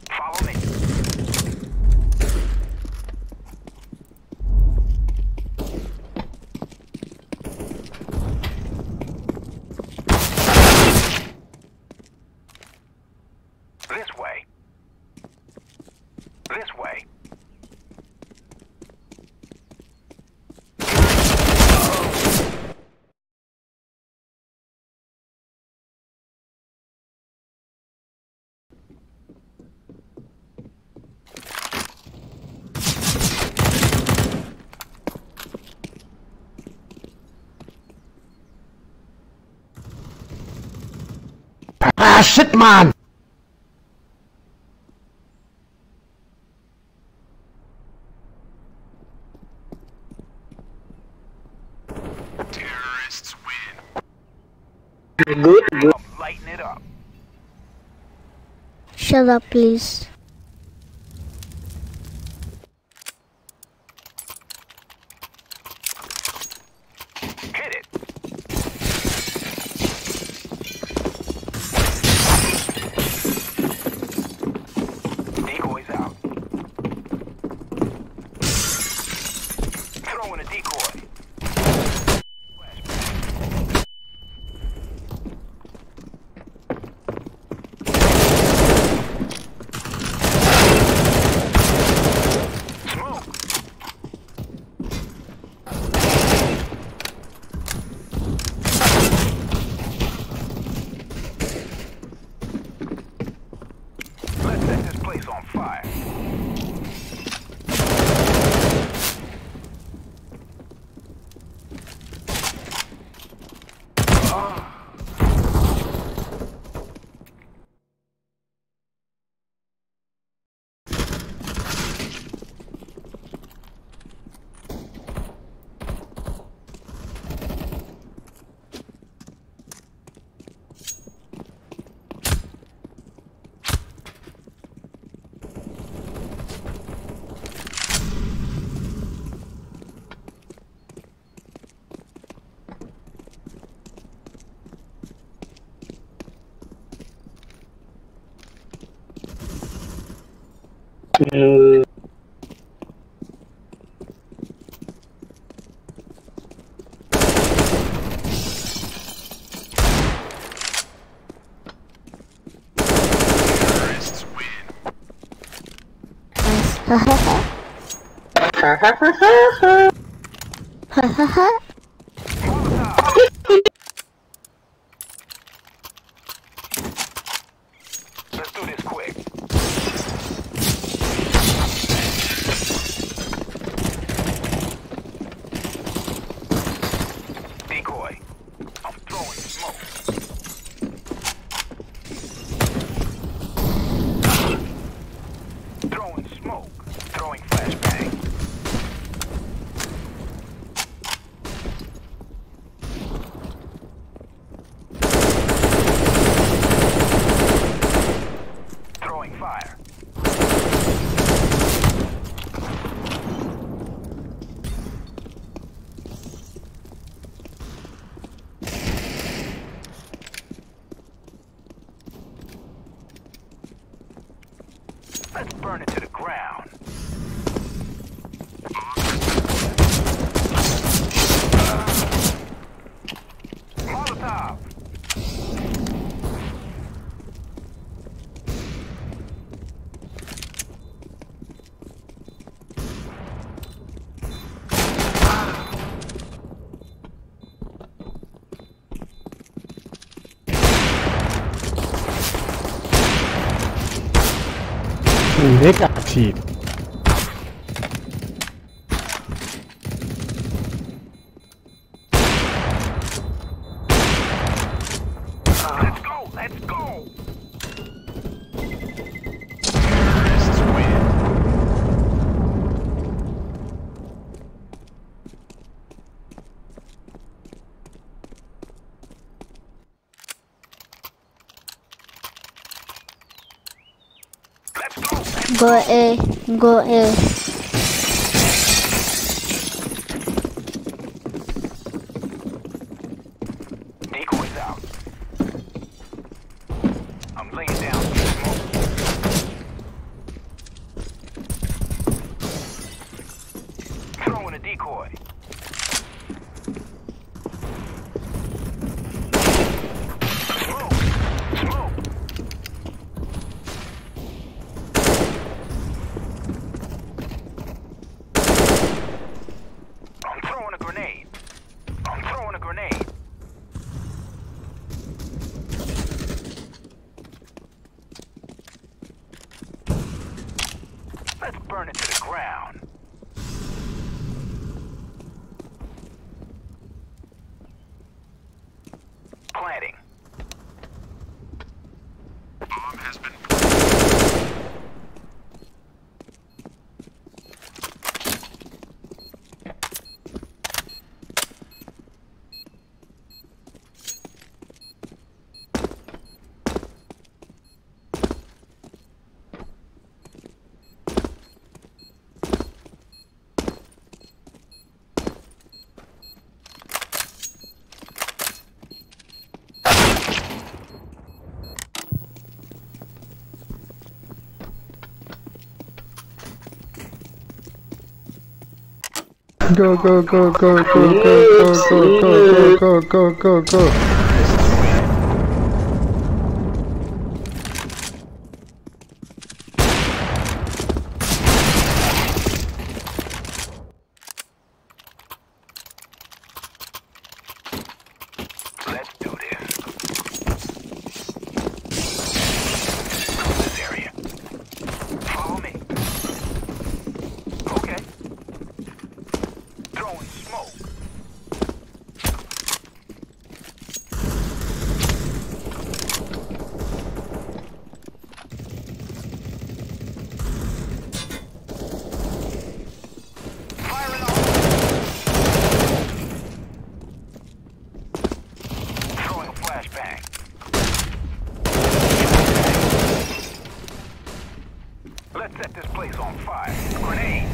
Follow me. This way. Ah, shit, man! Terrorists win. Good, good. Lighten it up. Shut up, please. Hit it. Decoys out. Throwing a decoy. Smoke. Let's set this place on fire. Terrorists win. Ha ha ha. Ha ha ha ha ha. Ha ha ha. Let's do this quick. Decoy. I'm throwing smoke. Throwing smoke. Throwing flashbang. Throwing fire. Let's burn it to the ground. Molotov. Negativ. Let's go, let's go. Terrorists win. Let's go, let's Go A. Go A. Decoys out. I'm laying down some smoke. Throwing a decoy. Smoke. Smoke. Let's burn it to the ground. Planting. Bomb has been Go, go, go, go, go, go, go, go, go, go, go, go, go. Let's do this. This area. Follow me. Okay. Throwing smoke. Firing off. Throwing a flashbang. Let's set this place on fire. Grenade.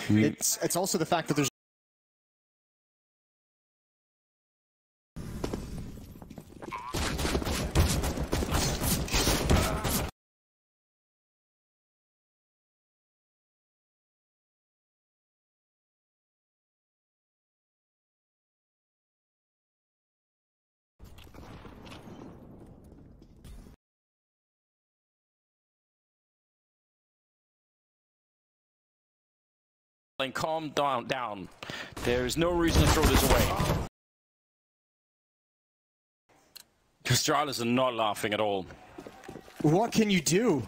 It's also the fact that there's calm down. There is no reason to throw this away. Australis are not laughing at all. what can you do?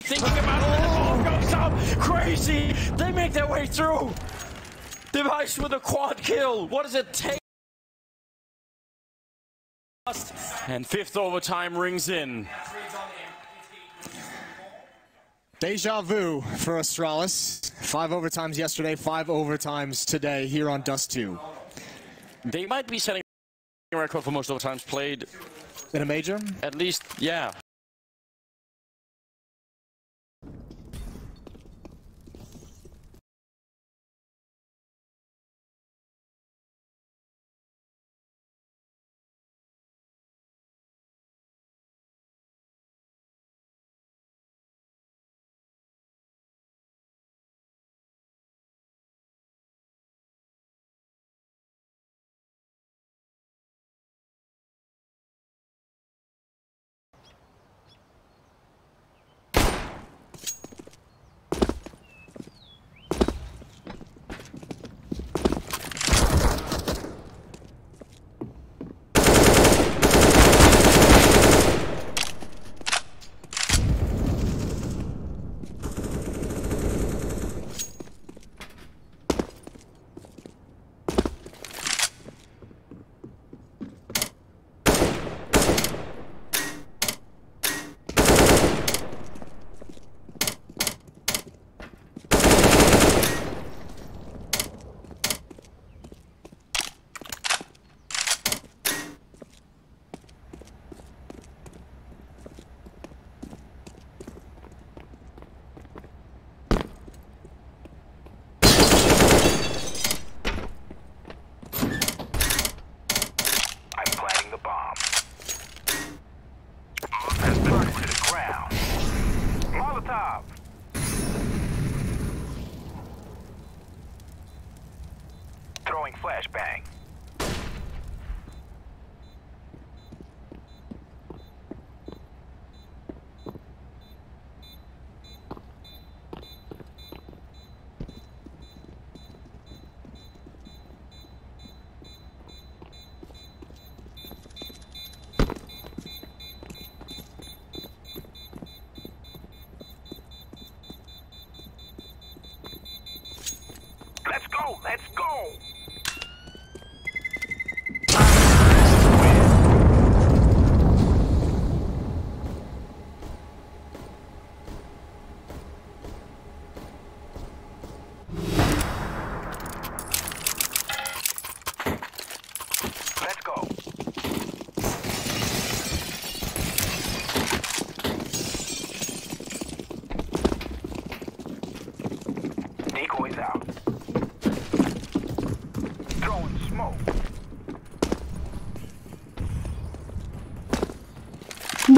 Thinking about it, the bomb goes up! Crazy! They make their way through! Device with a quad kill! What does it take? And fifth overtime rings in. Deja vu for Australis. 5 overtimes yesterday, 5 overtimes today here on Dust 2. They might be setting a record for most overtimes played. In a major? At least, yeah.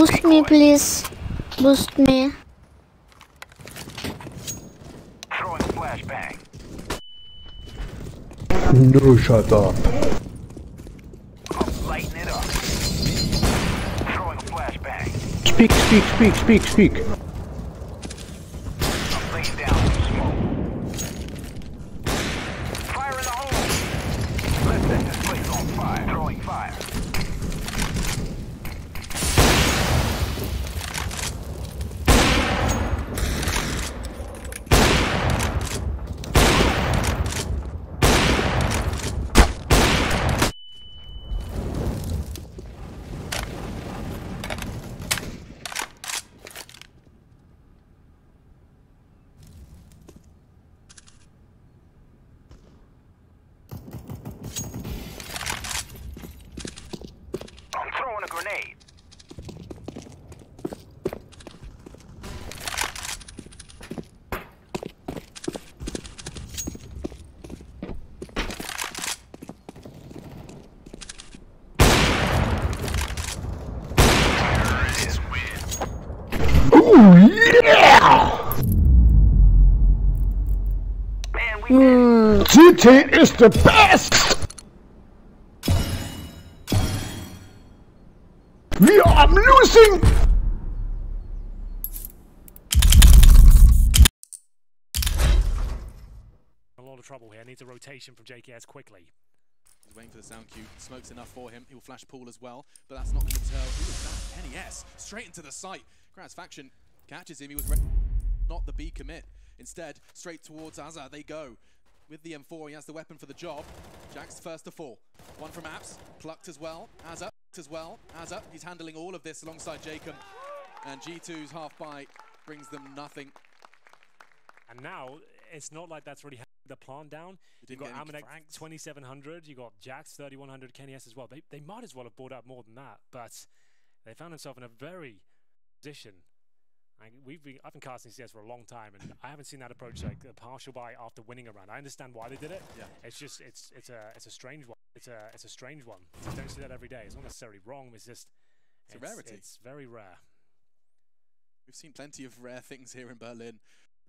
Boost me, please. Boost me. Throwing a flashbang. No, shut up. I'm lighting it up. Throwing a flashbang. Speak. I'm laying down some smoke. Fire in the hole. Let's set this place on fire. Throwing fire. I'm throwing a grenade. Ooh, yeah! Man, we did it. GT is the best! I'm losing! A lot of trouble here. Needs a rotation from JKS quickly. He's waiting for the sound cue. Smoke's enough for him. He will flash pool as well, but that's not going to deter. Who was that? Kenny S. Straight into the sight. Kraz Faction catches him. He was not the B commit. Instead, straight towards Azza they go. With the M4, he has the weapon for the job. Jack's first to fall. One from Apps, plucked as well. Azza as well. Azza, he's handling all of this alongside Jacob. And G2's half buy brings them nothing. And now, it's not like that's really the plant down. You've got Amanek 2700, you got Jax 3100, Kenny S as well. They might as well have bought up more than that, but they found themselves in a very position. I've been casting CS for a long time, and I haven't seen that approach, like a partial buy after winning a round. I understand why they did it. Yeah. It's just it's a strange one. It's a strange one. You don't see that every day. It's not necessarily wrong. It's just it's a rarity. It's very rare. We've seen plenty of rare things here in Berlin.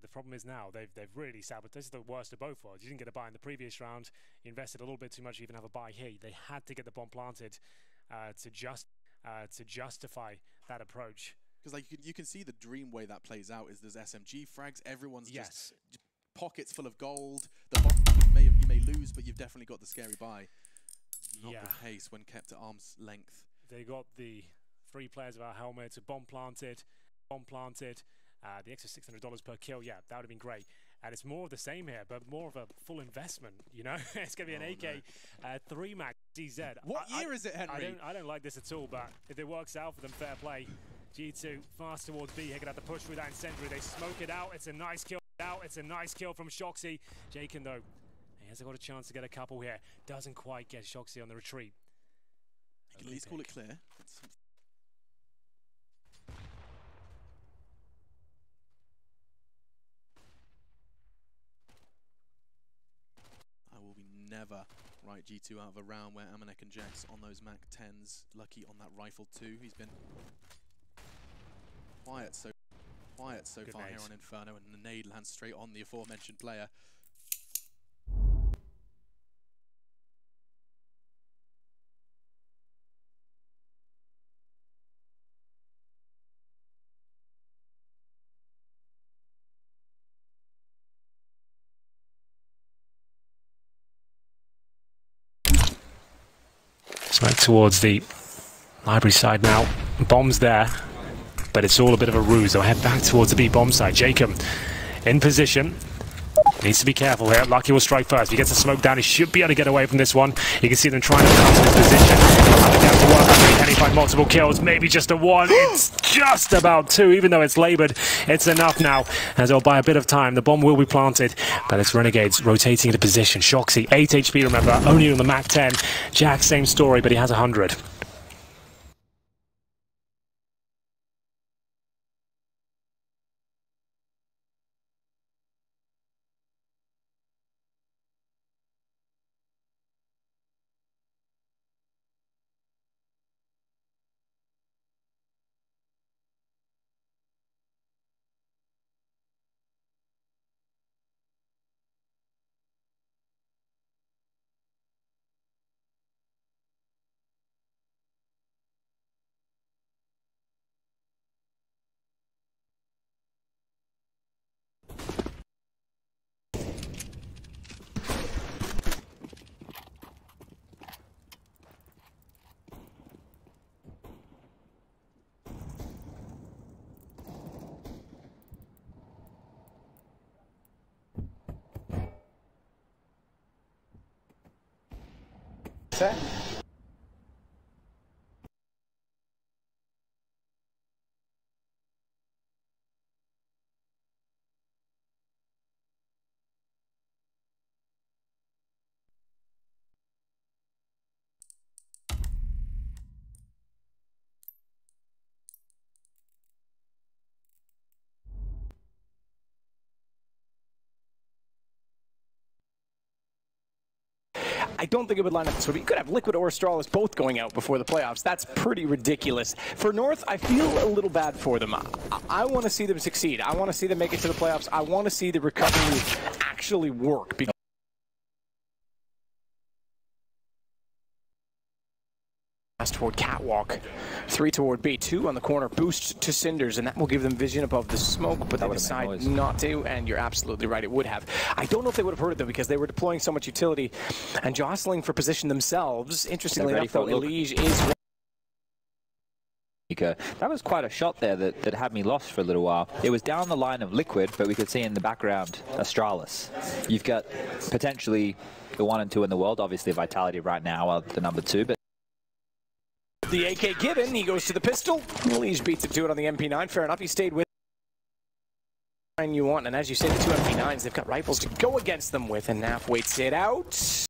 The problem is now they've really sabotaged. This is the worst of both worlds. You didn't get a buy in the previous round. You invested a little bit too much to even have a buy here. They had to get the bomb planted to justify that approach. Because like you can see the dream way that plays out is there's SMG frags. Everyone's just pockets full of gold. The you may lose, but you've definitely got the scary buy. Not the case when kept at arm's length. They got the 3 players of our helmets, bomb planted. The extra $600 per kill, yeah, that would have been great. And it's more of the same here, but more of a full investment, you know? It's going to be an AK 3 Max DZ. What year is it, Henry? I don't like this at all, but if it works out for them, fair play. G2 fast towards B. They're going to have to push through that incendiary. They smoke it out. It's a nice kill. It's a nice kill from Shoxy. Jaken, though, he hasn't got a chance to get a couple here. Doesn't quite get Shoxy on the retreat. You can at least call it clear. Never write G2 out of a round where Amanek and Jax on those Mac 10s. Lucky on that rifle too. He's been quiet so far here on Inferno, and the nade lands straight on the aforementioned player. Smoke towards the library side now. Bombs there, but it's all a bit of a ruse. They'll head back towards the B bomb side. Jacob in position. Needs to be careful here. Lucky will strike first. If he gets the smoke down, he should be able to get away from this one. You can see them trying to come to his position. Down to work. Can he find multiple kills? Maybe just a one. It's just about 2, even though it's laboured. It's enough now, as they'll buy a bit of time. The bomb will be planted, but it's Renegades rotating into position. Shoxy, 8 HP, remember, only on the Mac 10. Jack, same story, but he has 100. set. I don't think it would line up this way. You could have Liquid or Astralis both going out before the playoffs. That's pretty ridiculous. For North, I feel a little bad for them. I want to see them succeed. I want to see them make it to the playoffs. I want to see the recovery actually work. Toward Catwalk, 3 toward B, 2 on the corner, boost to Cinders, and that will give them vision above the smoke, but they decide not to, and you're absolutely right, it would have. I don't know if they would have heard it, though, because they were deploying so much utility and jostling for position themselves. Interestingly enough, though, Elige is... That was quite a shot there that had me lost for a little while. It was down the line of Liquid, but we could see in the background Astralis. You've got potentially the 1 and 2 in the world, obviously Vitality right now are the number 2, but the AK given, he goes to the pistol. Elige beats him to it on the MP9. Fair enough, he stayed with you want, and as you say, the 2 MP9s, they've got rifles to go against them with, and Naf waits it out.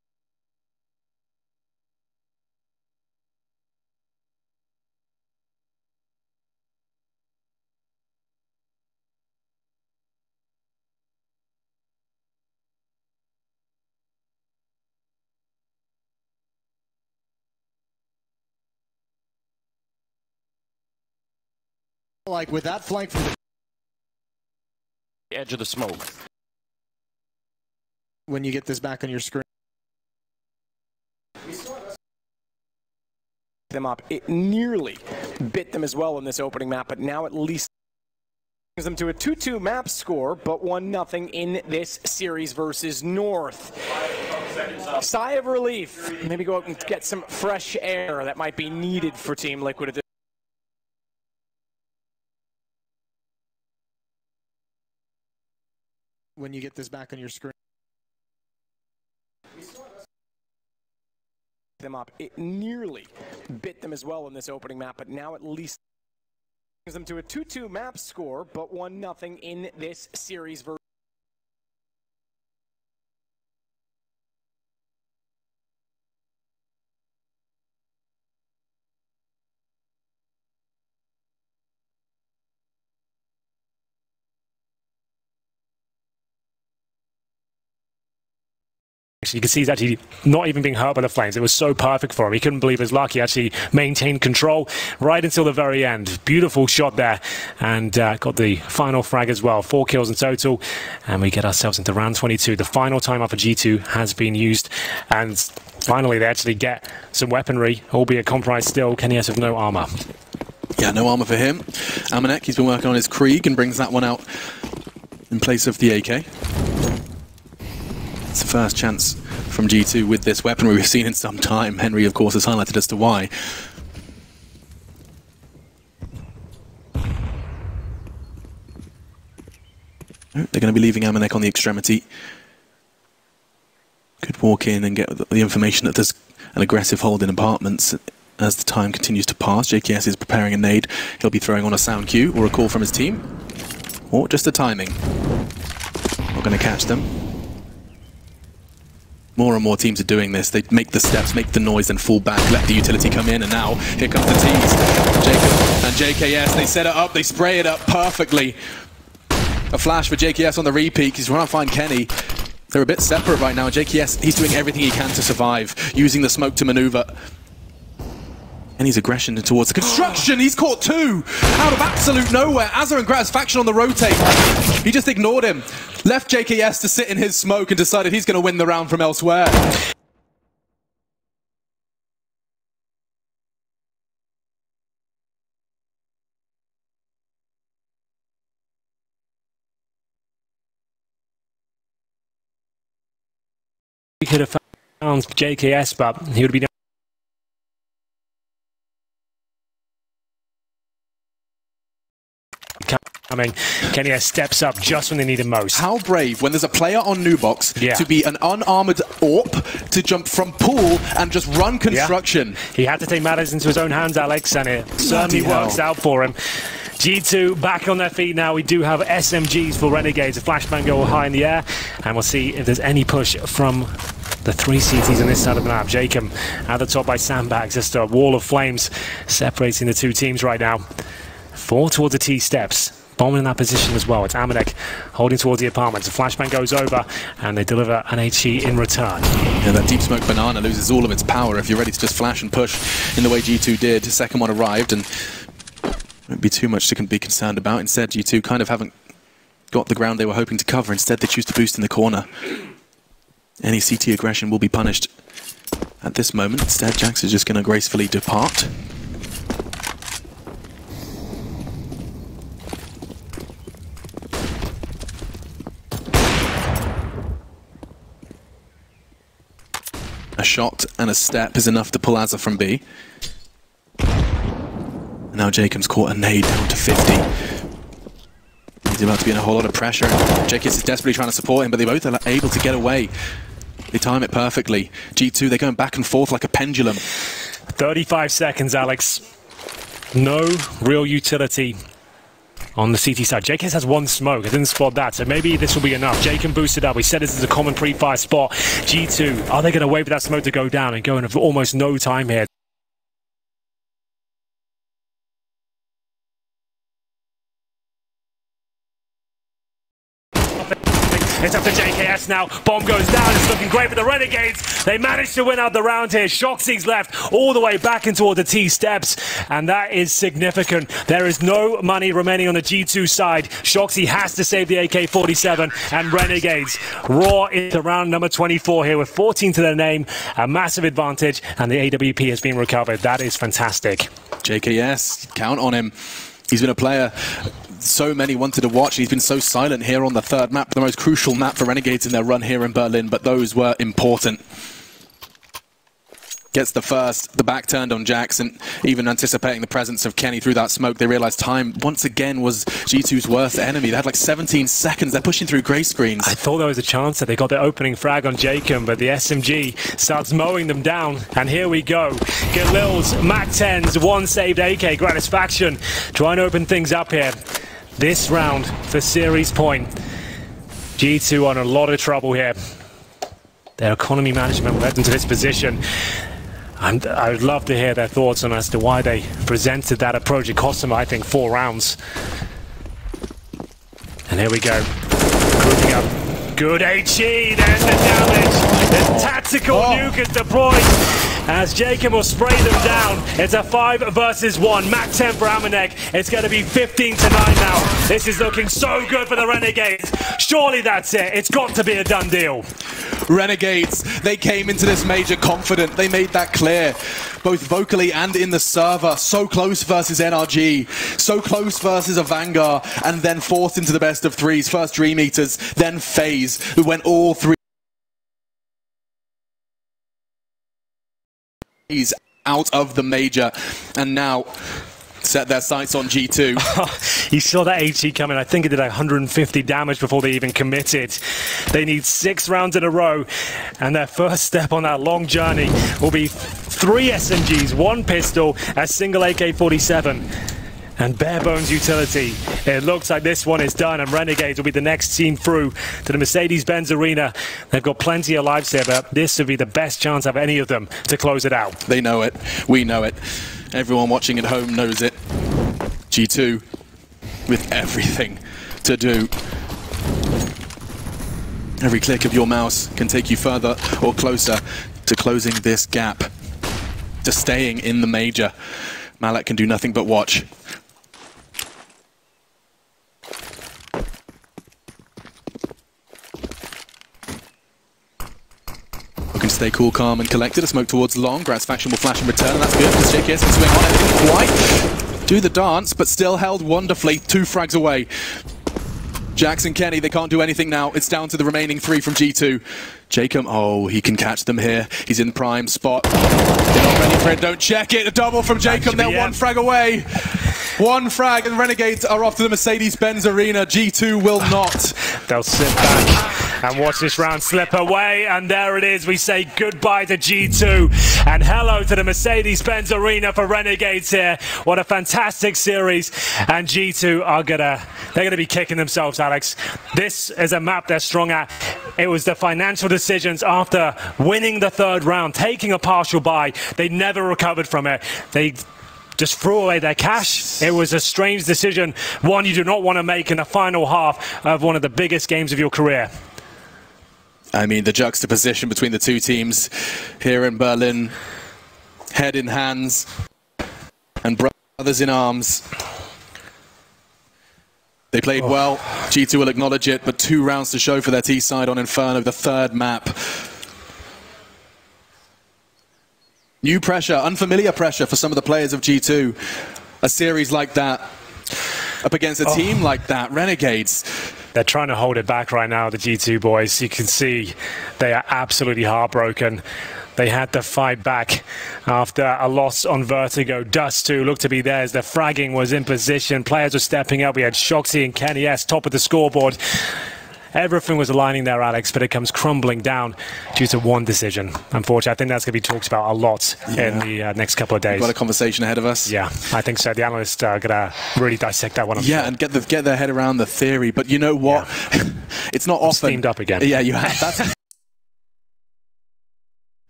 Like with that flank from the edge of the smoke. When you get this back on your screen. Them up. It nearly bit them as well in this opening map, but now at least brings them to a 2-2 map score, but 1-0 in this series versus North. Sigh of relief. Maybe go out and get some fresh air that might be needed for Team Liquid at this. When you get this back on your screen. Them up. It nearly bit them as well in this opening map, but now at least brings them to a 2-2 map score, but 1-0 in this series versus You can see he's actually not even being hurt by the flames. It was so perfect for him. He couldn't believe his luck. He actually maintained control right until the very end. Beautiful shot there, and got the final frag as well. 4 kills in total, and we get ourselves into round 22. The final timeout for G2 has been used, and finally they actually get some weaponry, albeit compromised still. KennyS with no armor. Yeah, no armor for him. Amanek, he's been working on his Krieg and brings that one out in place of the AK. It's the first chance from G2 with this weaponry we've seen in some time. Henry, of course, has highlighted as to why. They're going to be leaving Amanek on the extremity. Could walk in and get the information that there's an aggressive hold in apartments. As the time continues to pass, JKS is preparing a nade. He'll be throwing on a sound cue or a call from his team. Or just the timing. Not going to catch them. More and more teams are doing this. They make the steps, make the noise, and fall back, let the utility come in, and now here comes the tease. Jacob and JKS, they set it up, they spray it up perfectly. A flash for JKS on the repeat. He's trying to find Kenny. They're a bit separate right now. JKS, he's doing everything he can to survive, using the smoke to maneuver. And his aggression towards the construction. He's caught 2 out of absolute nowhere. Azar and Graz faction on the rotate. He just ignored him. Left JKS to sit in his smoke and decided he's going to win the round from elsewhere. He could have found JKS, but he would be coming. Kenny steps up just when they need him most. How brave when there's a player on Nubox to be an unarmored AWP to jump from pool and just run construction. Yeah. He had to take matters into his own hands, Alex, and it certainly works out for him. G2 back on their feet now. We do have SMGs for Renegades. A flashbang go high in the air, and we'll see if there's any push from the 3 CTs on this side of the map. Jacob at the top by sandbags. Just a wall of flames separating the two teams right now. 4 towards the T steps. Bomb in that position as well. It's Amanek holding towards the apartment. The flashbang goes over, and they deliver an HE in return. Yeah, that deep smoke banana loses all of its power if you're ready to just flash and push in the way G2 did. The second one arrived, and won't be too much to be concerned about. Instead, G2 kind of haven't got the ground they were hoping to cover. Instead, they choose to boost in the corner. Any CT aggression will be punished at this moment. Instead, Jax is just going to gracefully depart. A shot and a step is enough to pull Azza from B. And now Jacob's caught a nade down to 50. He's about to be in a whole lot of pressure. Jacob is desperately trying to support him, but they both are able to get away. They time it perfectly. G2, they're going back and forth like a pendulum. 35 seconds, Alex. No real utility on the CT side. Jacob has 1 smoke. I didn't spot that, so maybe this will be enough. Jacob boosted up. We said this is a common pre-fire spot. G2, are they going to wait for that smoke to go down and go in for almost no time here? It's up to JKS now. Bomb goes down. It's looking great for the Renegades. They managed to win out the round here. Shoxy's left all the way back in toward the T steps, and that is significant. There is no money remaining on the G2 side. Shoxy has to save the AK-47, and Renegades raw into round number 24 here with 14 to their name. A massive advantage, and the AWP has been recovered. That is fantastic. JKS, count on him. He's been a player so many wanted to watch. He's been so silent here on the 3rd map, the most crucial map for Renegades in their run here in Berlin, but those were important. Gets the first, the back turned on Jackson, even anticipating the presence of Kenny through that smoke. They realized time once again was G2's worst enemy. They had like 17 seconds. They're pushing through grey screens. I thought there was a chance that they got their opening frag on Jacob, but the SMG starts mowing them down. And here we go. Galil's MAC-10's 1 saved AK Gratisfaction. Trying to open things up here. This round for series point. G2 on a lot of trouble here. Their economy management led them to this position. And I would love to hear their thoughts on as to why they presented that approach. It cost them, I think, 4 rounds. And here we go. Grouping up. Good HE. There's the damage. The tactical nuke is deployed as Jacob will spray them down. It's a 5 versus 1. MAC-10 for Amanek. It's going to be 15 to 9 now. This is looking so good for the Renegades. Surely that's it. It's got to be a done deal. Renegades, they came into this major confident. They made that clear, both vocally and in the server. So close versus NRG, so close versus a Vanguard, and then forced into the best of 3s. First Dream Eaters, then FaZe, who went all 3 out of the major, and now set their sights on G2. You saw that HE coming. I think it did 150 damage before they even committed. They need 6 rounds in a row, and their first step on that long journey will be 3 SMGs, 1 pistol, a single AK-47, and bare bones utility. It looks like this one is done, and Renegades will be the next team through to the Mercedes-Benz Arena. They've got plenty of lives here, but this would be the best chance of any of them to close it out. They know it. We know it. Everyone watching at home knows it. G2 with everything to do. Every click of your mouse can take you further or closer to closing this gap, to staying in the major. Malak can do nothing but watch. Can stay cool, calm, and collected. A smoke towards long. Gratisfaction will flash in return, and that's good because JKS can swing on it. Didn't quite do the dance, but still held wonderfully. 2 frags away. Jackson, Kenny, they can't do anything now. It's down to the remaining 3 from G2. Jacob, oh, he can catch them here. He's in prime spot. They're not ready for it. Don't check it. A double from Jacob. They're 1 frag away. One frag and Renegades are off to the Mercedes-Benz Arena. G2 will not. They'll sit back and watch this round slip away, and there it is. We say goodbye to G2 and hello to the Mercedes-Benz Arena for Renegades here. What a fantastic series, and G2 are they're gonna be kicking themselves, Alex. This is a map they're strong at. It was the financial decisions after winning the third round, taking a partial bye. They never recovered from it. They just threw away their cash. It was a strange decision, one you do not want to make in the final half of one of the biggest games of your career. I mean, the juxtaposition between the two teams here in Berlin, head in hands and brothers in arms. They played well. G2 will acknowledge it, but 2 rounds to show for their T-side on Inferno, the third map. New pressure, unfamiliar pressure for some of the players of G2. A series like that, up against a team like that, Renegades. They're trying to hold it back right now, the G2 boys. You can see they are absolutely heartbroken. They had to fight back after a loss on Vertigo. Dust 2 looked to be theirs. The fragging was in position. Players were stepping up. We had Shoxy and Kenny S top of the scoreboard. Everything was aligning there, Alex, but it comes crumbling down due to one decision. Unfortunately, I think that's going to be talked about a lot in the next couple of days. We've got a conversation ahead of us. Yeah, I think so. The analysts are going to really dissect that one. I'm sure. And get their head around the theory. But you know what? Yeah. It's not often. Steamed up again. Yeah, you have. That's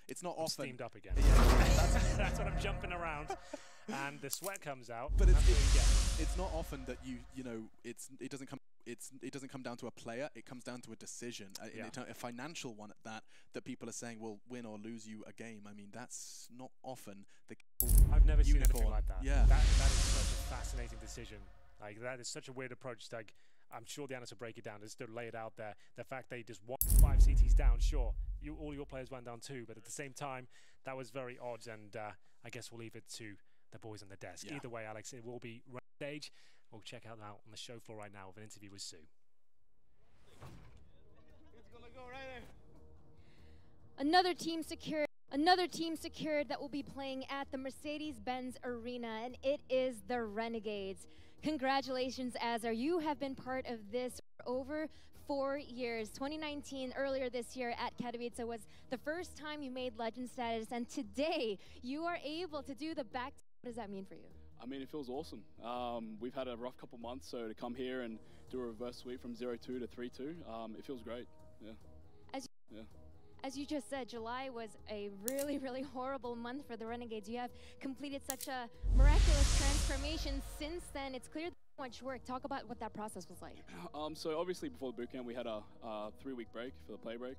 it's not often. Steamed up again. Yeah. That's what I'm jumping around. And the sweat comes out. But it's not often that you know it doesn't come down to a player. It comes down to a decision, a financial one at that people are saying will win or lose you a game. I mean, that's not often the I've never seen anything like that. Yeah, that is such a fascinating decision. Like, that is such a weird approach. Like, I'm sure the analysts will break it down. Just to lay it out there, the fact they just won 5 CTs down. Sure, all your players went down 2, but at the same time, that was very odd. And I guess we'll leave it to the boys on the desk. Yeah. Either way, Alex, it will be right stage. We'll check out now on the show floor right now with an interview with Sue. It's gonna go right there. Another team secured that will be playing at the Mercedes-Benz Arena, and it is the Renegades. Congratulations, Azar. You have been part of this for over 4 years. 2019, earlier this year at Katowice, was the first time you made legend status, and today you are able to do the back. What does that mean for you? I mean, it feels awesome. We've had a rough couple months, so to come here and do a reverse sweep from 0-2 to 3-2, it feels great. Yeah. As you just said, July was a really, really horrible month for the Renegades. You have completed such a miraculous transformation since then. It's clear that much work. Talk about what that process was like. So obviously before the bootcamp, we had a 3-week break for the play break,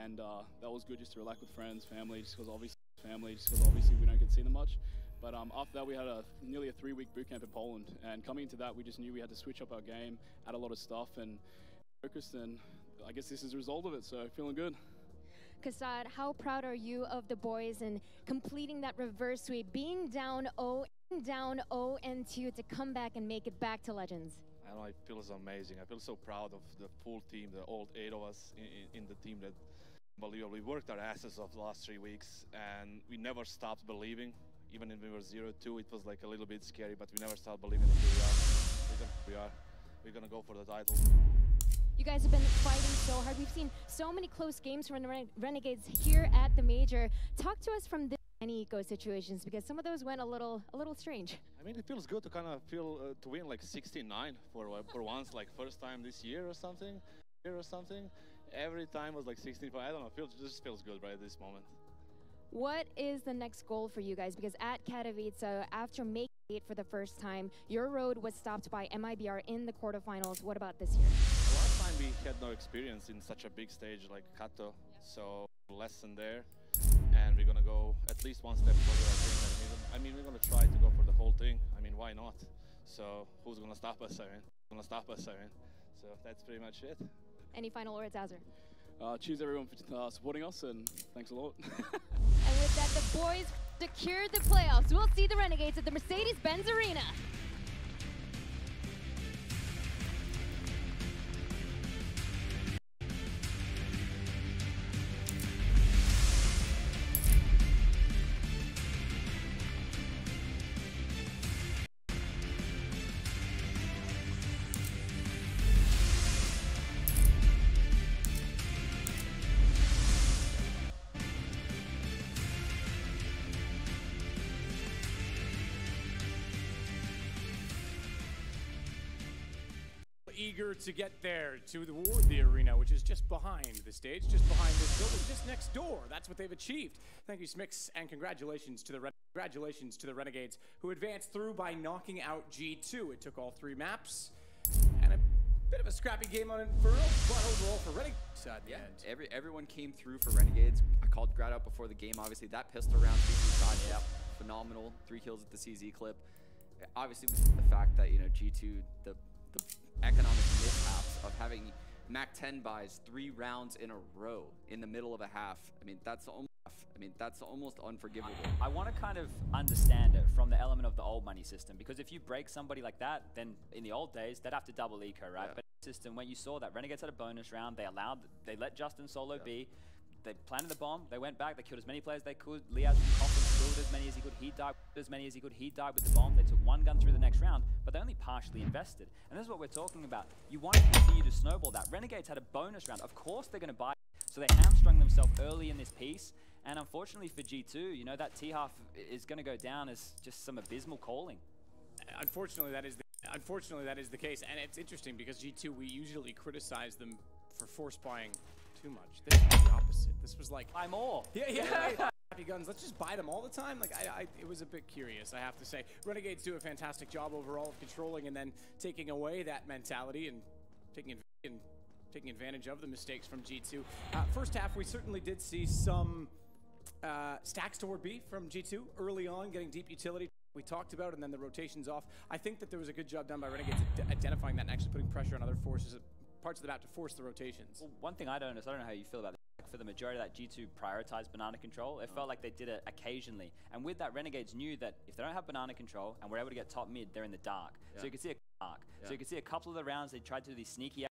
and that was good just to relax with friends, family, just because obviously we don't get to see them much. But after that, we had nearly a 3-week bootcamp in Poland, and coming into that, we just knew we had to switch up our game, add a lot of stuff, and focused. And I guess this is a result of it. So feeling good. Kassad, how proud are you of the boys and completing that reverse sweep, being down 0-2 to come back and make it back to Legends? I know, it feels amazing. I feel so proud of the full team, the all 8 of us in the team. That unbelievable. We worked our asses off the last 3 weeks, and we never stopped believing. Even if we were 0-2, it was like a little bit scary, but we never stopped believing that we're gonna go for the title. You guys have been fighting so hard. We've seen so many close games from the Renegades here at the Major. Talk to us from this many eco situations, because some of those went a little strange. I mean, it feels good to kind of to win like 16-9 for once, like first time this year or something. Every time was like 16-5. I don't know. Just feels good right at this moment. What is the next goal for you guys? Because at Katowice, after making it for the first time, your road was stopped by MIBR in the quarterfinals. What about this year? Last time we had no experience in such a big stage like Kato, so lesson there. And we're gonna go at least one step further, I think. I mean, we're gonna try to go for the whole thing. I mean, why not? So who's gonna stop us? So that's pretty much it. Any final words, Azar? Cheers everyone for supporting us, and thanks a lot. And with that, the boys secured the playoffs. We'll see the Renegades at the Mercedes-Benz Arena. eager to get there toward the arena, which is just behind the stage, just behind this building, just next door. That's what they've achieved. Thank you, Smix, and congratulations to the Renegades, who advanced through by knocking out G2. It took all 3 maps, and a bit of a scrappy game on Inferno, but overall for Renegades at the end. Everyone came through for Renegades. I called Grad out before the game. Obviously, that pistol round shot, phenomenal. 3 kills at the CZ clip. Obviously, the fact that G2, the economic mishaps of having Mac 10 buys 3 rounds in a row in the middle of a half. I mean, that's almost unforgivable. I want to kind of understand it from the element of the old money system, because if you break somebody like that, then in the old days they'd have to double eco, right? Yeah. But system, when you saw that Renegades had a bonus round, they let Justin solo be. They planted the bomb, they went back, they killed as many players as they could. Liaz from Coffin killed as many as he could, he died as many as he could, he died with the bomb. They took 1 gun through the next round, but they only partially invested. And this is what we're talking about. You want to continue to snowball that. Renegades had a bonus round. Of course they're going to buy, so they hamstrung themselves early in this piece. And unfortunately for G2, that T-half is going to go down as just some abysmal calling. Unfortunately, that is the case. And it's interesting because G2, we usually criticize them for force buying too much. This was the opposite. This was like, buy more. Yeah. Happy guns. Let's just buy them all the time. Like, it was a bit curious, I have to say. Renegades do a fantastic job overall of controlling and then taking away that mentality and taking advantage of the mistakes from G2. First half, we certainly did see some stacks toward B from G2 early on, getting deep utility we talked about, and then the rotations off. I think that there was a good job done by Renegades identifying that and actually putting pressure on other forces, parts of the map to force the rotations. Well, one thing I don't know how you feel about this. For the majority of that, G2 prioritized banana control. It felt like they did it occasionally. And with that, Renegades knew that if they don't have banana control and we're able to get top mid, they're in the dark. So you can see So you can see a couple of the rounds they tried to do these sneaky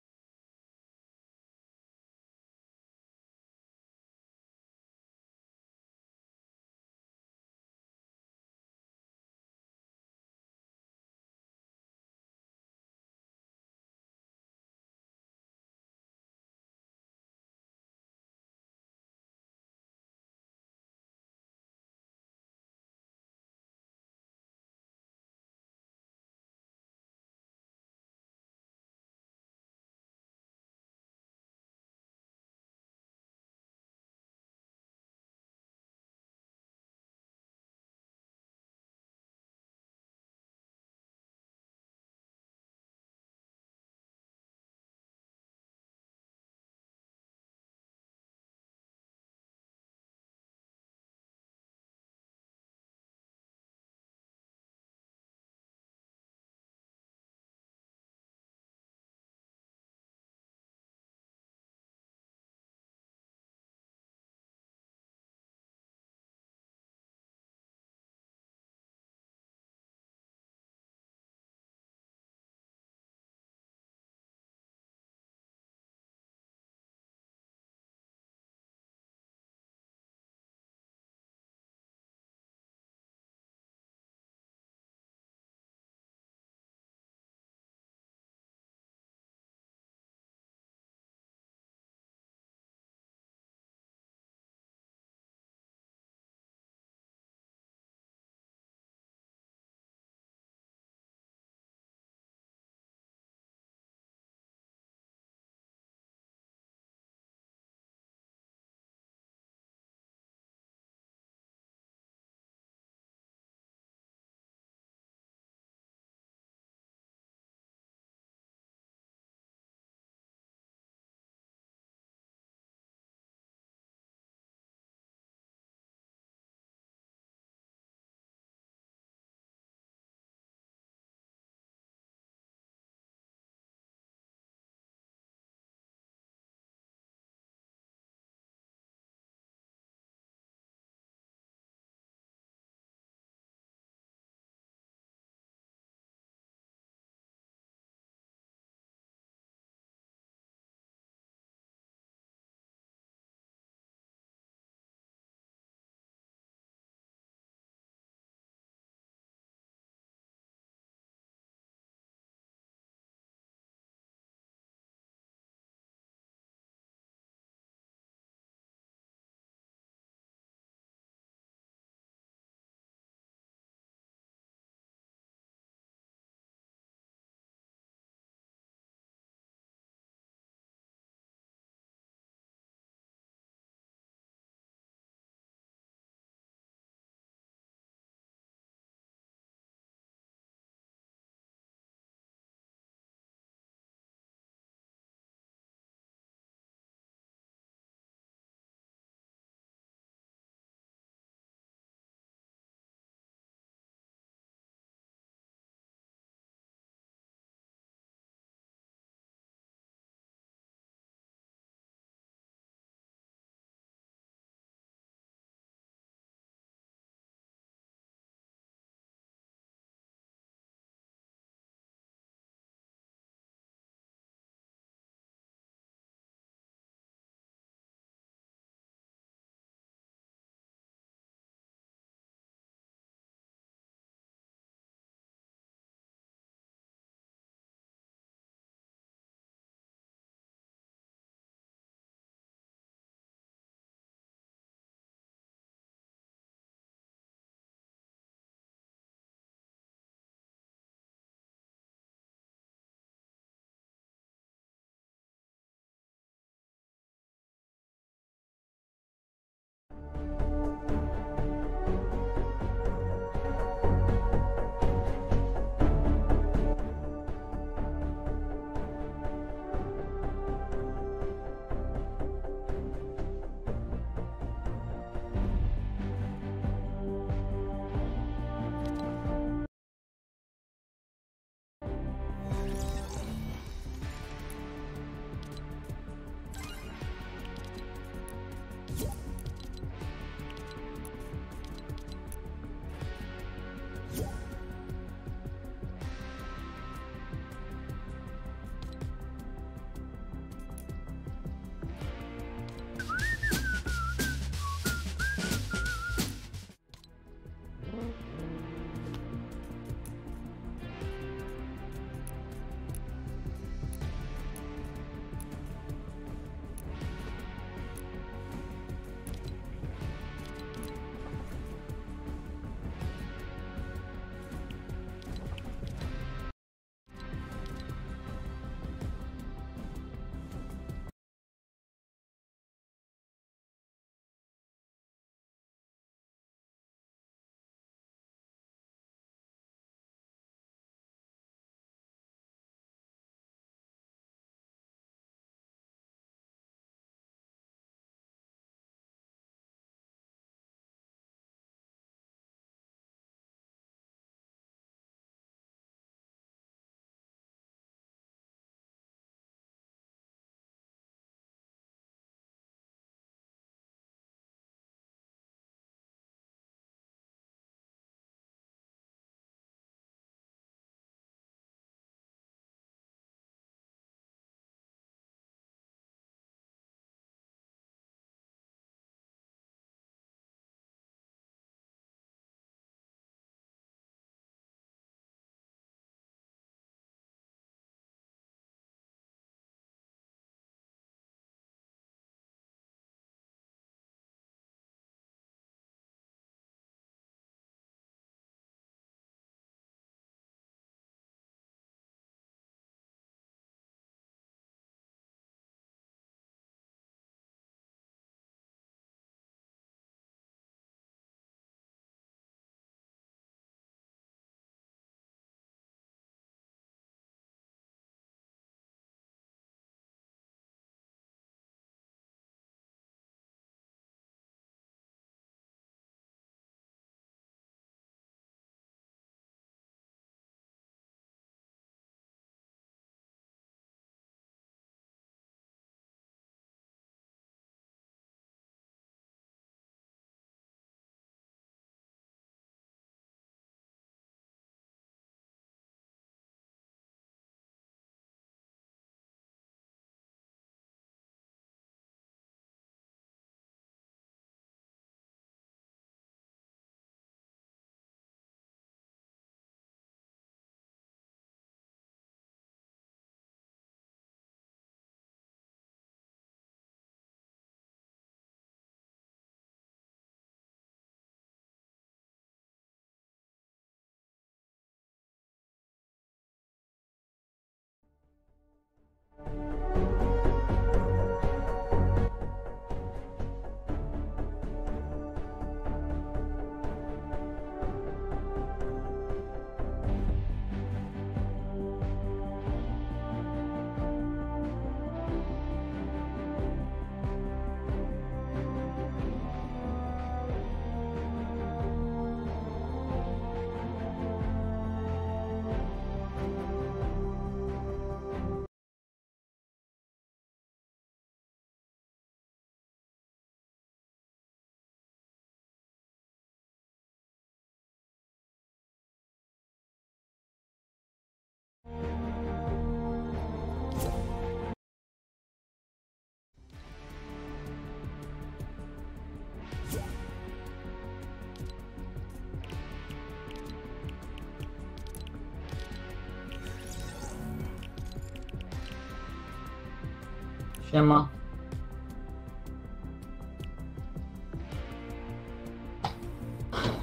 Siema.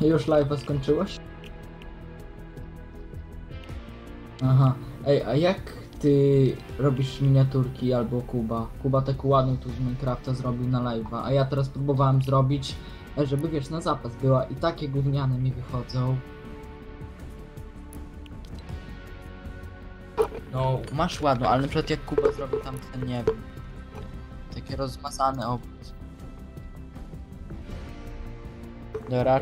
Już live'a skończyłeś? Aha. Ej, a jak ty robisz miniaturki albo Kuba? Kuba taką ładną tu z Minecrafta zrobił na live'a, a ja teraz próbowałem zrobić, żeby wiesz, na zapas była i takie gówniane mi wychodzą. No, masz ładną, ale na przykład jak Kuba zrobił tam ten, nie wiem, takie rozmazane obraz. Dobra,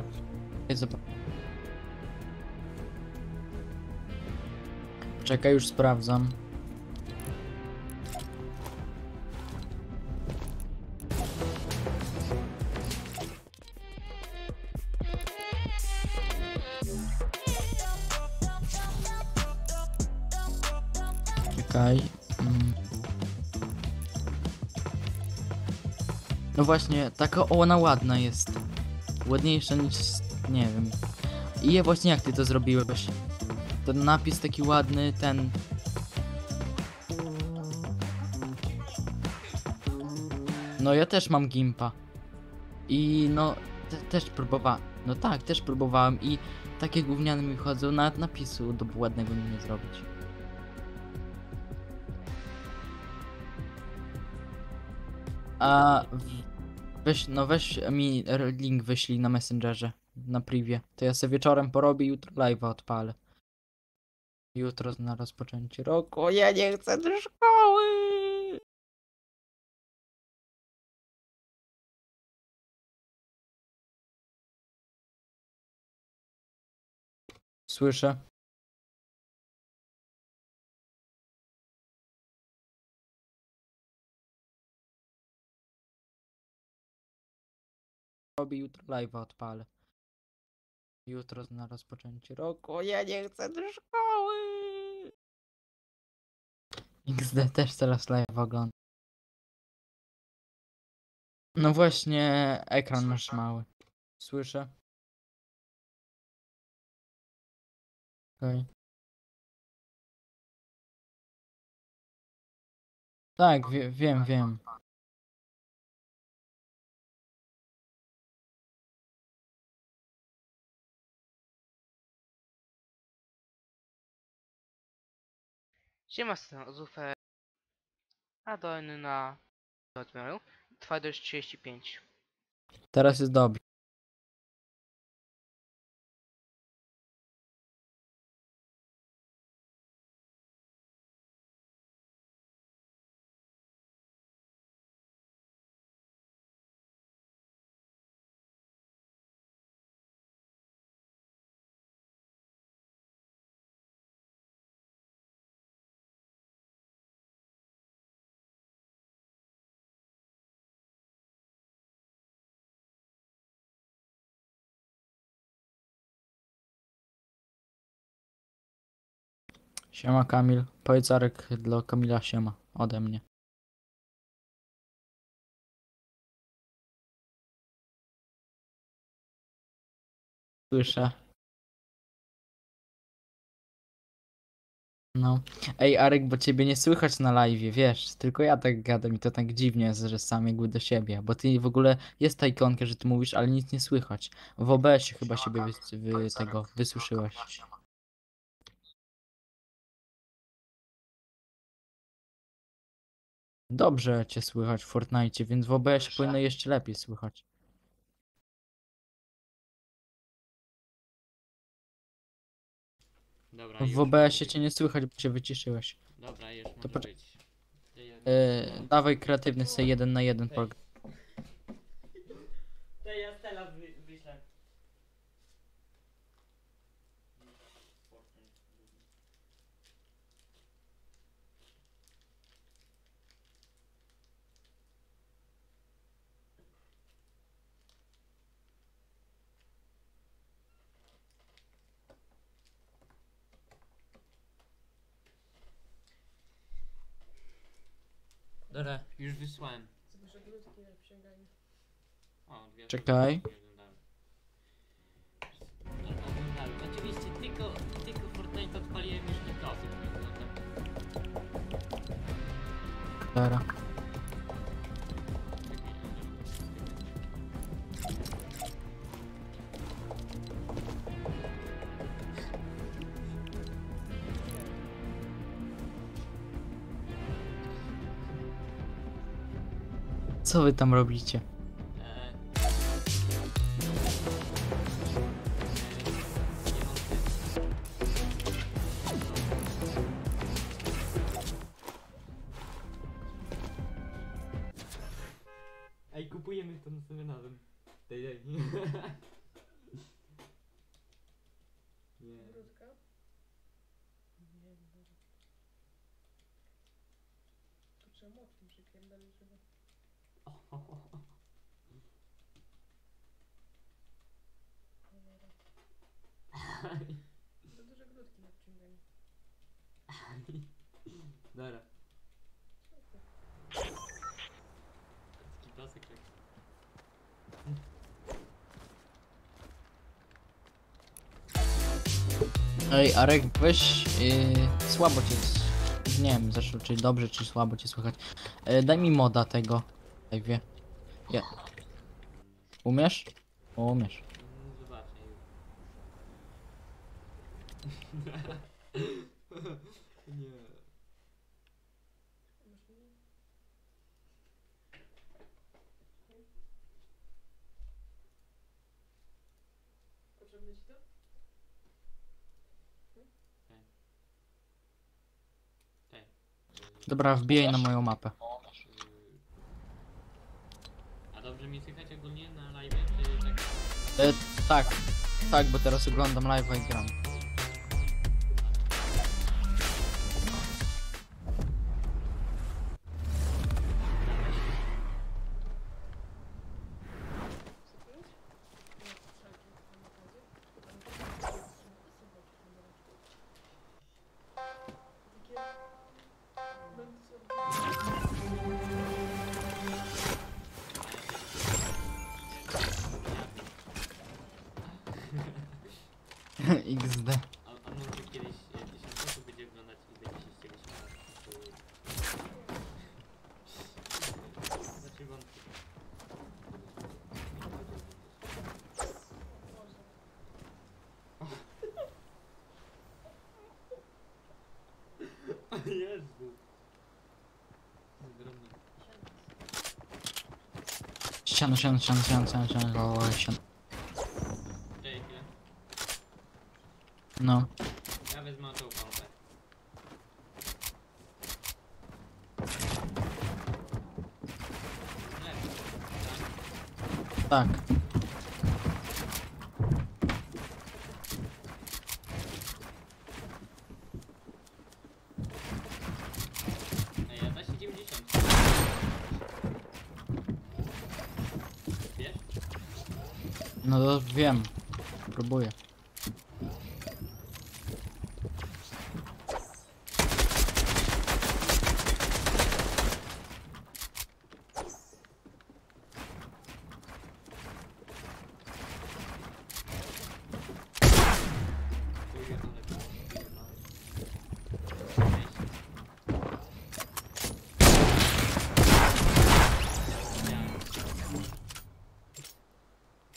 czekaj, już sprawdzam. Czekaj. No właśnie, taka ona ładna jest. Ładniejsza niż, nie wiem. I właśnie jak ty to zrobiłeś? Ten napis taki ładny, ten... No ja też mam gimpa. I no, też próbowałem. No tak, też próbowałem i takie gówniane mi wychodzą, nawet napisu do ładnego nie zrobić. A weź mi link wyślij na Messengerze, na privie. To ja sobie wieczorem porobię i jutro live'a odpalę. Jutro na rozpoczęcie roku. Ja nie chcę do szkoły! Słyszę. Robię jutro live'a odpalę. Jutro na rozpoczęcie roku. Ja nie chcę do szkoły! XD też teraz live oglądam. No właśnie, ekran masz mały. Słyszę. Okej. Tak, wiem. Siema, Zufę. A dolny na odmiaru. Twardość 35. Teraz jest dobrze. Siema Kamil. Powiedz Arek dla Kamila siema. Ode mnie. Słyszę. No. Ej Arek, bo ciebie nie słychać na live, wiesz. Tylko ja tak gadam i to tak dziwnie jest, że sam jakby do siebie. Bo ty w ogóle jest ta ikonka, że ty mówisz, ale nic nie słychać. W OBS-ie chyba siebie wysłyszałeś. Dobrze cię słychać w Fortnite, więc w OBS-ie powinno jeszcze lepiej słychać. Dobra, W OBS-ie cię nie słychać, bo się wyciszyłeś. Dobra, już to może być. Dawaj kreatywny sobie 1 na 1 program. To ja Stella wyślę. Dobra, już wysłałem. O, Czekaj. Oczywiście tylko Fortnite odpaliłem już kilka osób. Dobra. Co wy tam robicie? Ej, kupujemy to następnym razem. Dej. Nie. To trzeba młotkiem przypierdolić chyba. To duże grudki nadciąganie. Dobra. Skipasek tak. Ej, Arek, weź... słabo cię... Nie wiem, zresztą czy dobrze, czy słabo cię słychać. Daj mi moda tego. Tak wie. Ja. Umiesz? Umiesz. Zobaczę już. Nie. Potrzebne ci to? Dobra, wbijaj na moją mapę. A dobrze mi słychać ogólnie na live, czy tak? Tak. Tak, bo teraz oglądam live'a i gram. XD. A może kiedyś 1000 osób będzie oglądać i będzie się z ciebie śmiać. Znaczy wątpię. Jezu. Siano. Czekaj chwilę. No. Ja wezmę tą pompę. Tak. Ej, ja da się 90. Wiesz? No to wiem. Próbuję.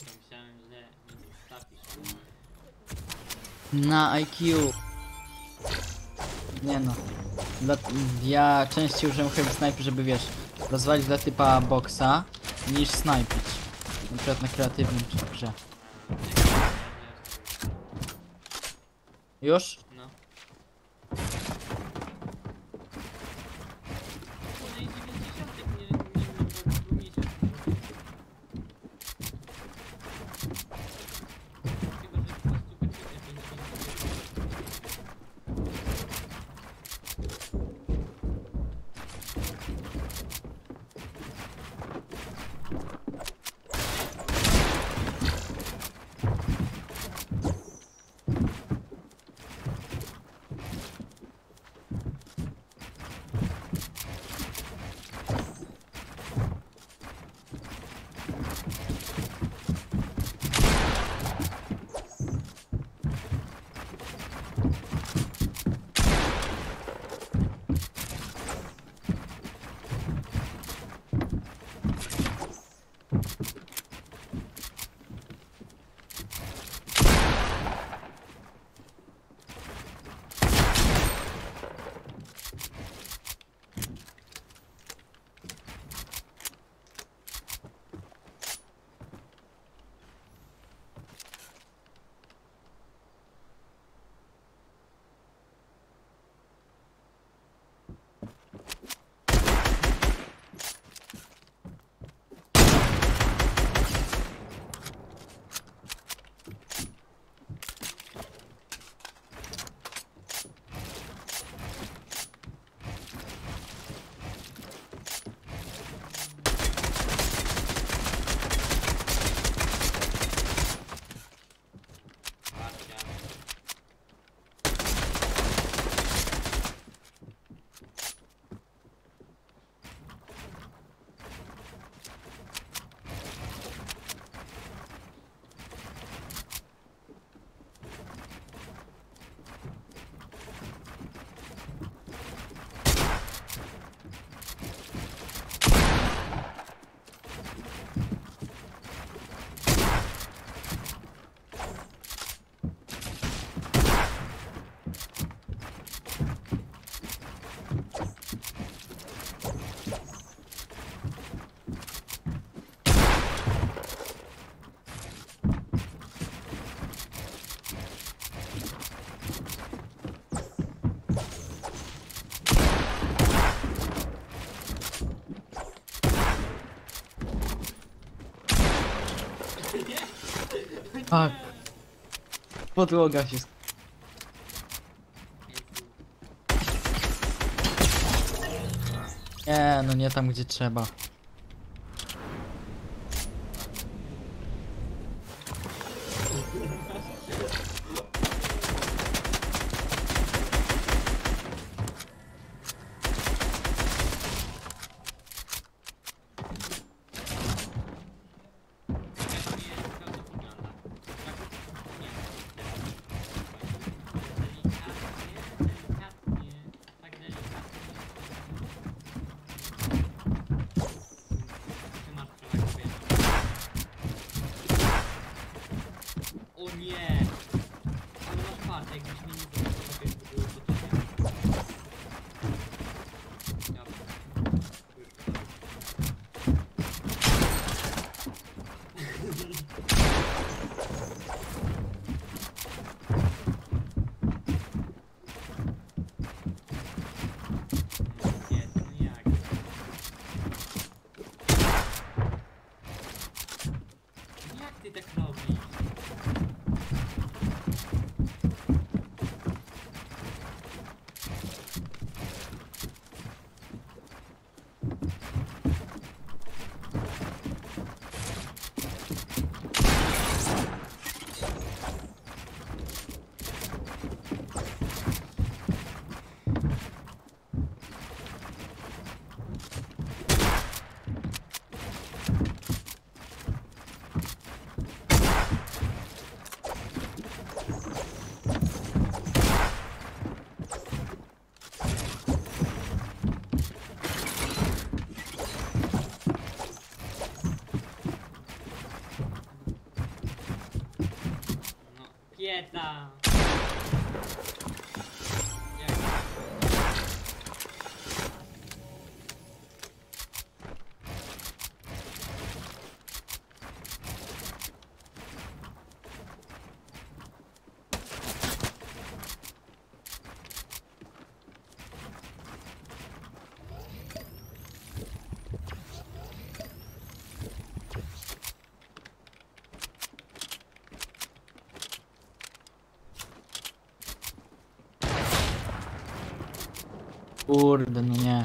Myślałem, że nie zostawisz. Na IQ. Nie no. Ja częściej użyłem heavy sniper, żeby wiesz, rozwalić dla typa boksa, niż snajpić. Na przykład na kreatywnym czy w grze. Już? No. Tak. Podłoga się... Nie, no nie tam gdzie trzeba. O nie! Ale masz farta, jakbyś mi nie zrobił, to było to nie. Jak ty tak robisz? Pieta! Kurde, no nie.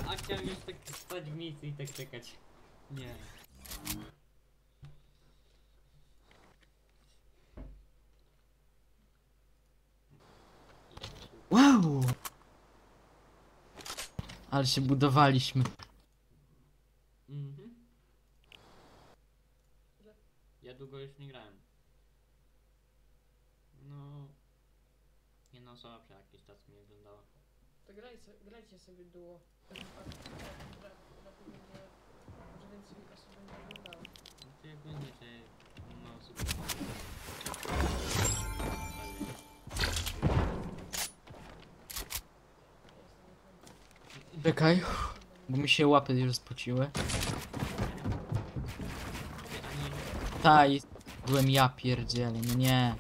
A chciałem już tak stać w miejscu i tak czekać. Nie. Wow! Ale się budowaliśmy. Mhm. Ja długo już nie grałem. No... Jedna osoba przez jakiś czas mnie oglądała. To grajcie sobie duo. Na pewno może więcej osób będzie oglądało. No to jak będzie, że no osób... Czekaj, bo mi się łapy już spociły. Taj, byłem ja pierdzielę, no nie.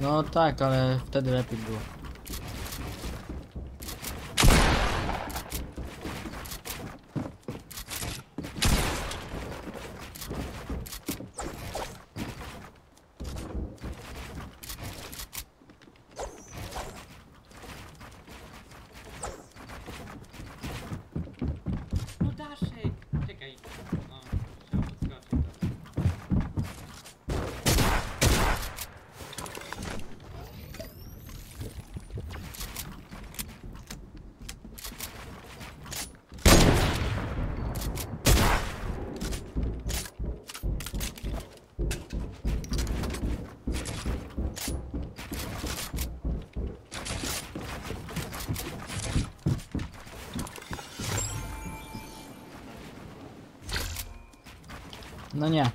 No tak, ale wtedy lepiej było. No Daszek! Czekaj. O, trzeba podskoczyć. No nie.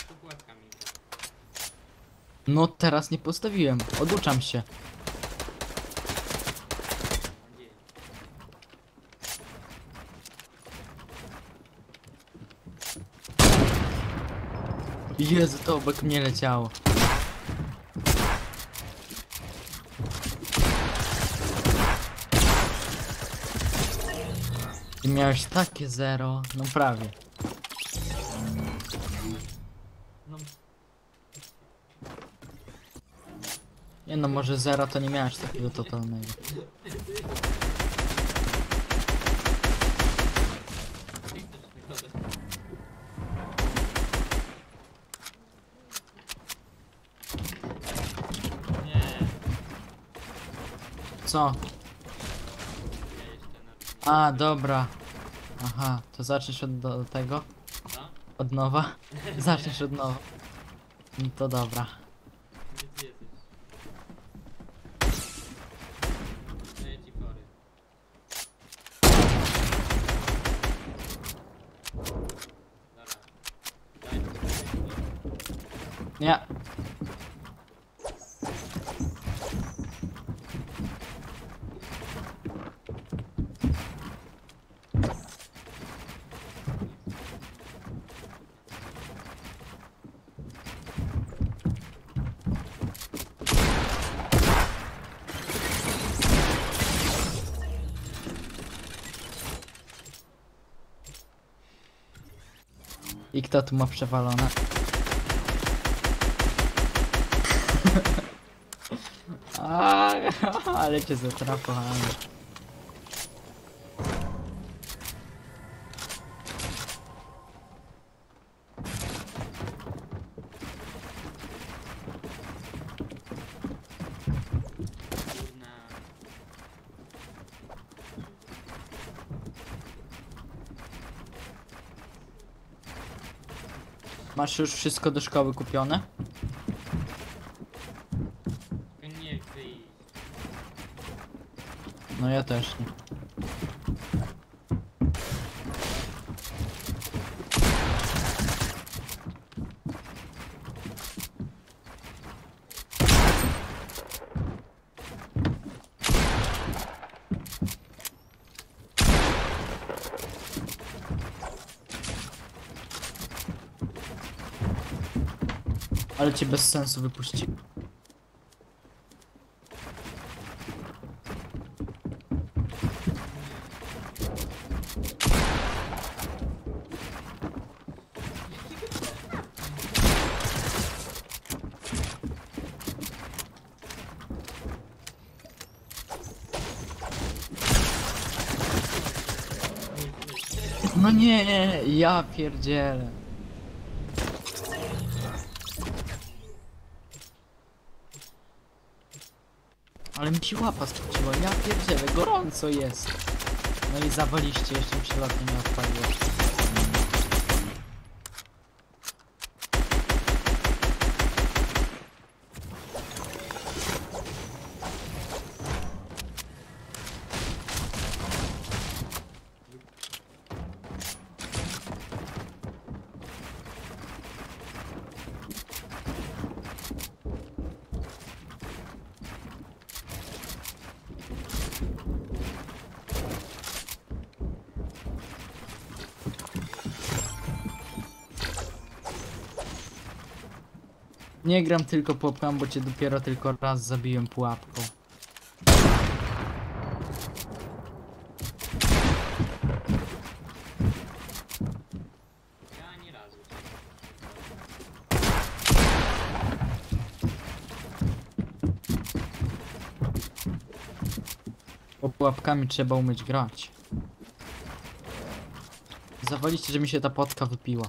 Tu pułapkami. No teraz nie postawiłem. Oduczam się. Jezu, to obok mnie leciało. Ty miałeś takie zero, no prawie. No. Nie no, może zero to nie miałeś takiego totalnego. Co? A, dobra. Aha, to zaczniesz od tego? Od nowa? Zaczniesz od nowa. No to dobra. Gdzie ty jesteś? Daję ci fory. Dobra. Daj mi spokój. Nie. I kto tu ma przewalone? Ale cię zatrapowałem. Masz już wszystko do szkoły kupione? Nie chcę iść. No ja też nie. Ale cię bez sensu wypuści. No nie, ja pierdzielę. Ale mi się łapa spociła, ja pierdzielę, gorąco jest. No i zawaliście, jeszcze mi się lotnie nie odpaliło. Nie gram tylko pułapką, bo cię dopiero tylko raz zabiłem pułapką. Ja ani razu. Bo pułapkami trzeba umieć grać. Zawaliście, że mi się ta potka wypiła.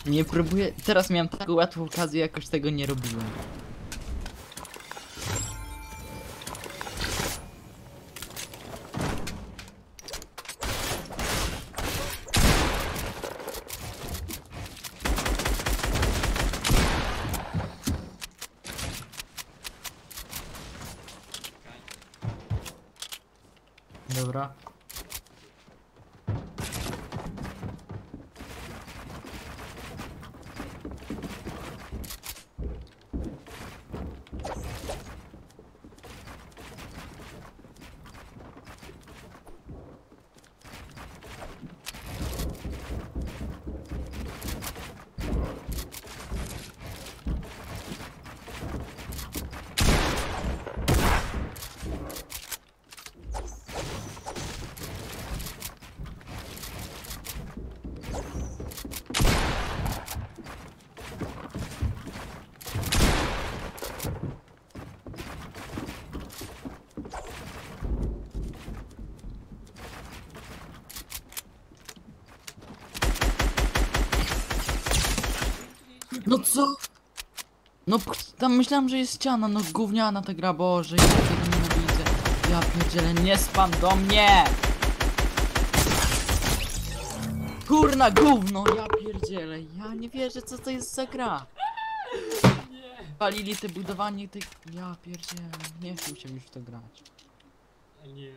Nie próbuję. Teraz miałem taką łatwą okazję, jakoś tego nie robiłem. Dobra. No co? No tam myślałem, że jest ściana, no gówniana ta gra, Boże, ja tego nienawidzę. Ja pierdzielę, nie spam do mnie! Kurna gówno, ja pierdzielę, ja nie wierzę, co to jest za gra. Palili te budowanie tych... Ja pierdzielę, nie chcę się już w to grać. Nie.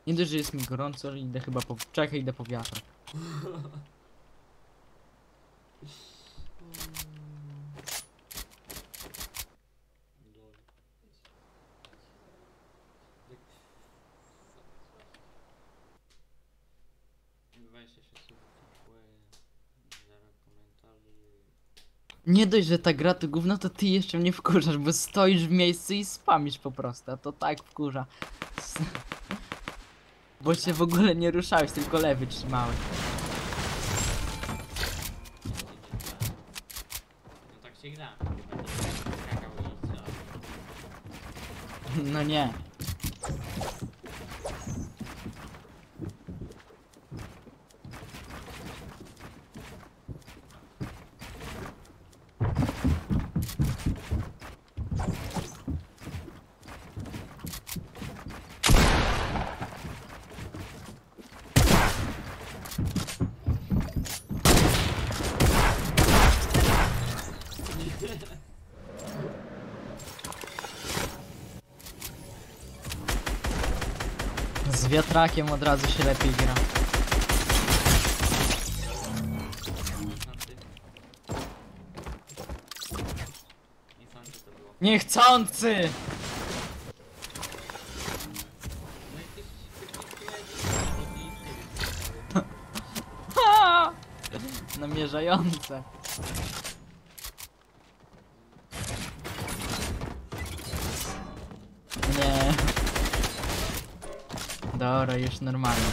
Nie dość, że jest mi gorąco, ale idę chyba po... Czekaj, idę po wiatr. Nie dość, że ta gra to gówno, to ty jeszcze mnie wkurzasz, bo stoisz w miejscu i spamisz po prostu, a to tak wkurza. Bo się w ogóle nie ruszałeś, tylko lewy trzymałeś. No tak się gra. No nie. Z wiatrakiem od razu się lepiej gra. Niechcący! Namierzające. Nie. Dobra, już normalnie.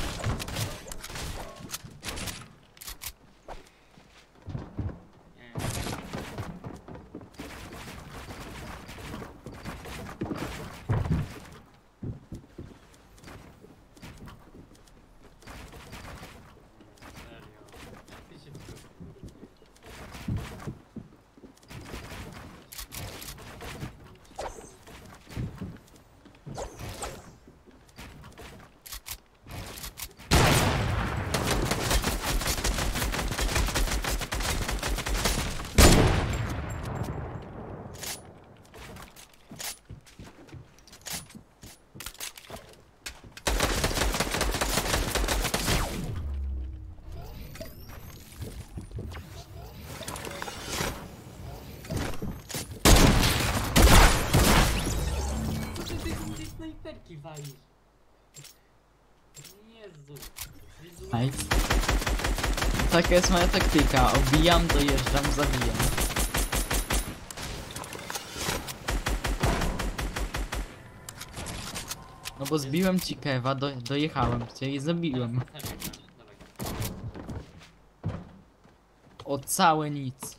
Snajperki walisz. Jezu. Nice. Taka jest moja taktyka. Obijam, dojeżdżam, zabijam. No bo zbiłem ci kewa, dojechałem cię i zabiłem. O całe nic.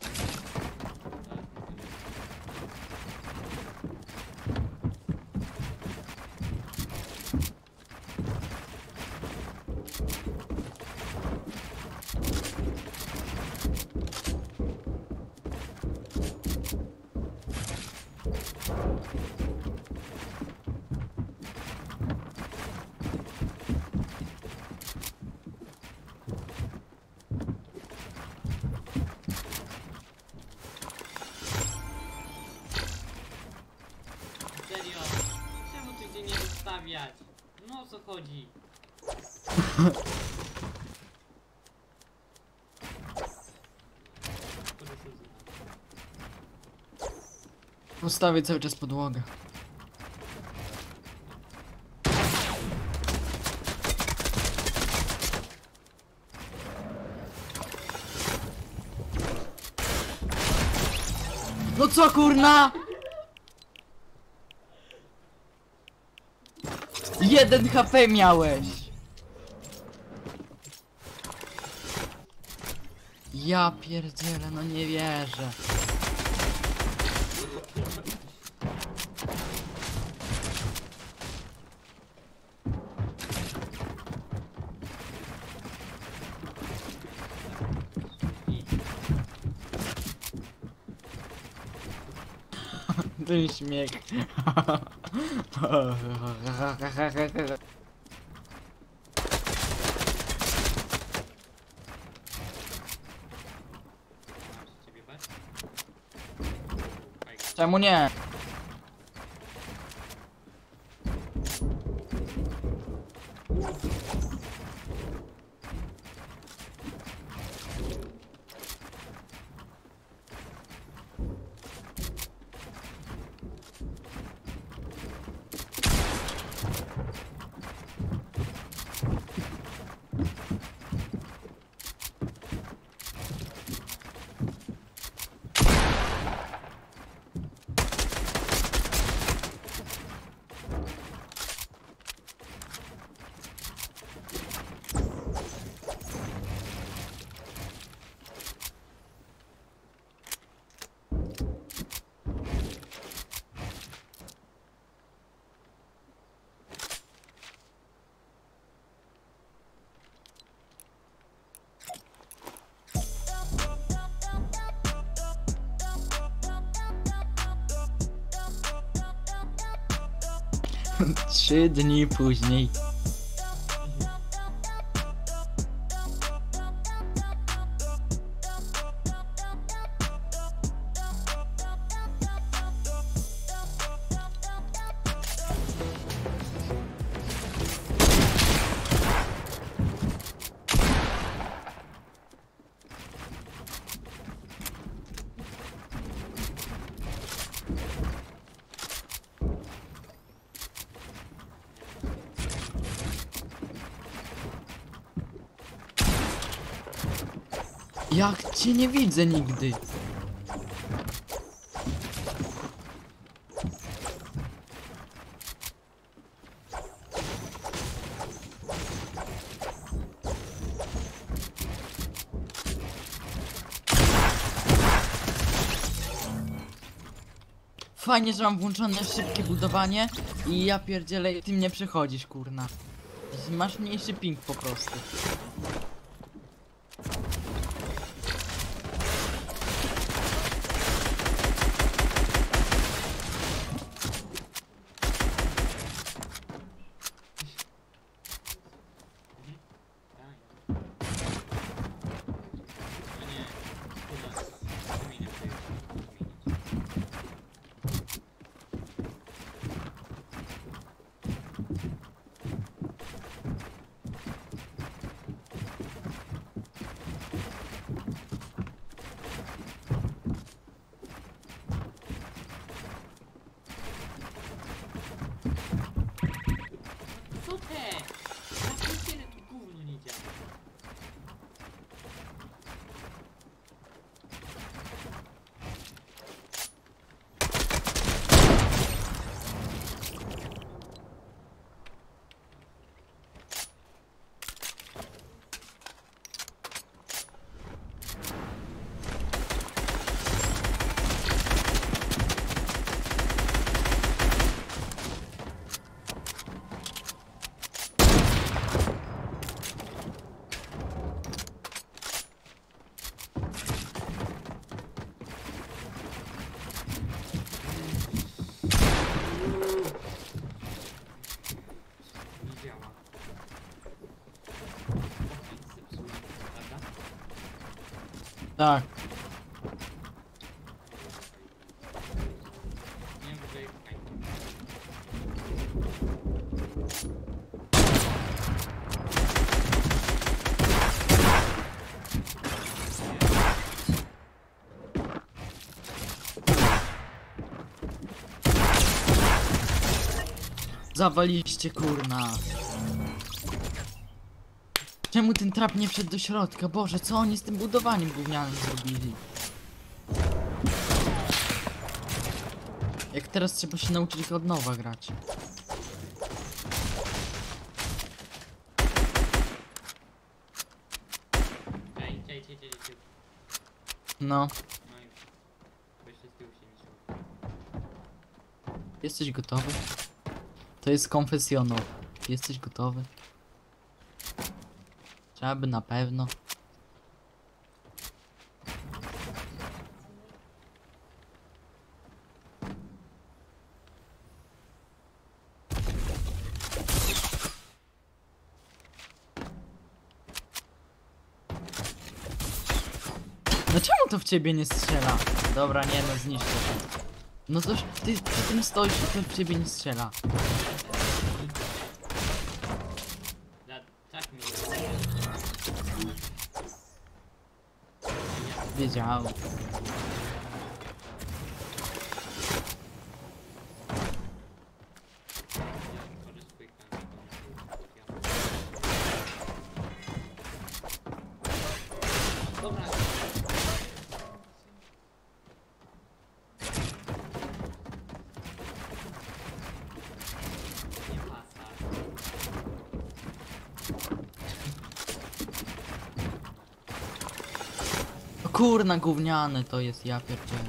stawiać. No o co chodzi? Postawię cały czas podłogę. No co kurna? 1 HP miałeś. Ja pierdzielę, no nie wierzę. Ten śmiech. Czemu nie? Trzy dni później. Jak cię nie widzę nigdy. Fajnie, że mam włączone szybkie budowanie i ja pierdzielę, ty mnie przechodzisz, kurna. Masz mniejszy ping po prostu. Co te? Ja pierdzielę, tu gówno nie działa. Nie działa. Zepsułem, prawda? Tak. Nie wiem, że zawaliście, kurna. Czemu ten trap nie wszedł do środka? Boże, co oni z tym budowaniem gównianym zrobili? Jak teraz trzeba się nauczyć od nowa grać. No. Jesteś gotowy? To jest konfesjonał. Jesteś gotowy? Trzeba by na pewno. No czemu to w ciebie nie strzela? Dobra, nie no, zniszczę to. No to ty przy tym stoisz i to w ciebie nie strzela. Wiedział. Kurna, gówniane to jest, ja pierdzielę.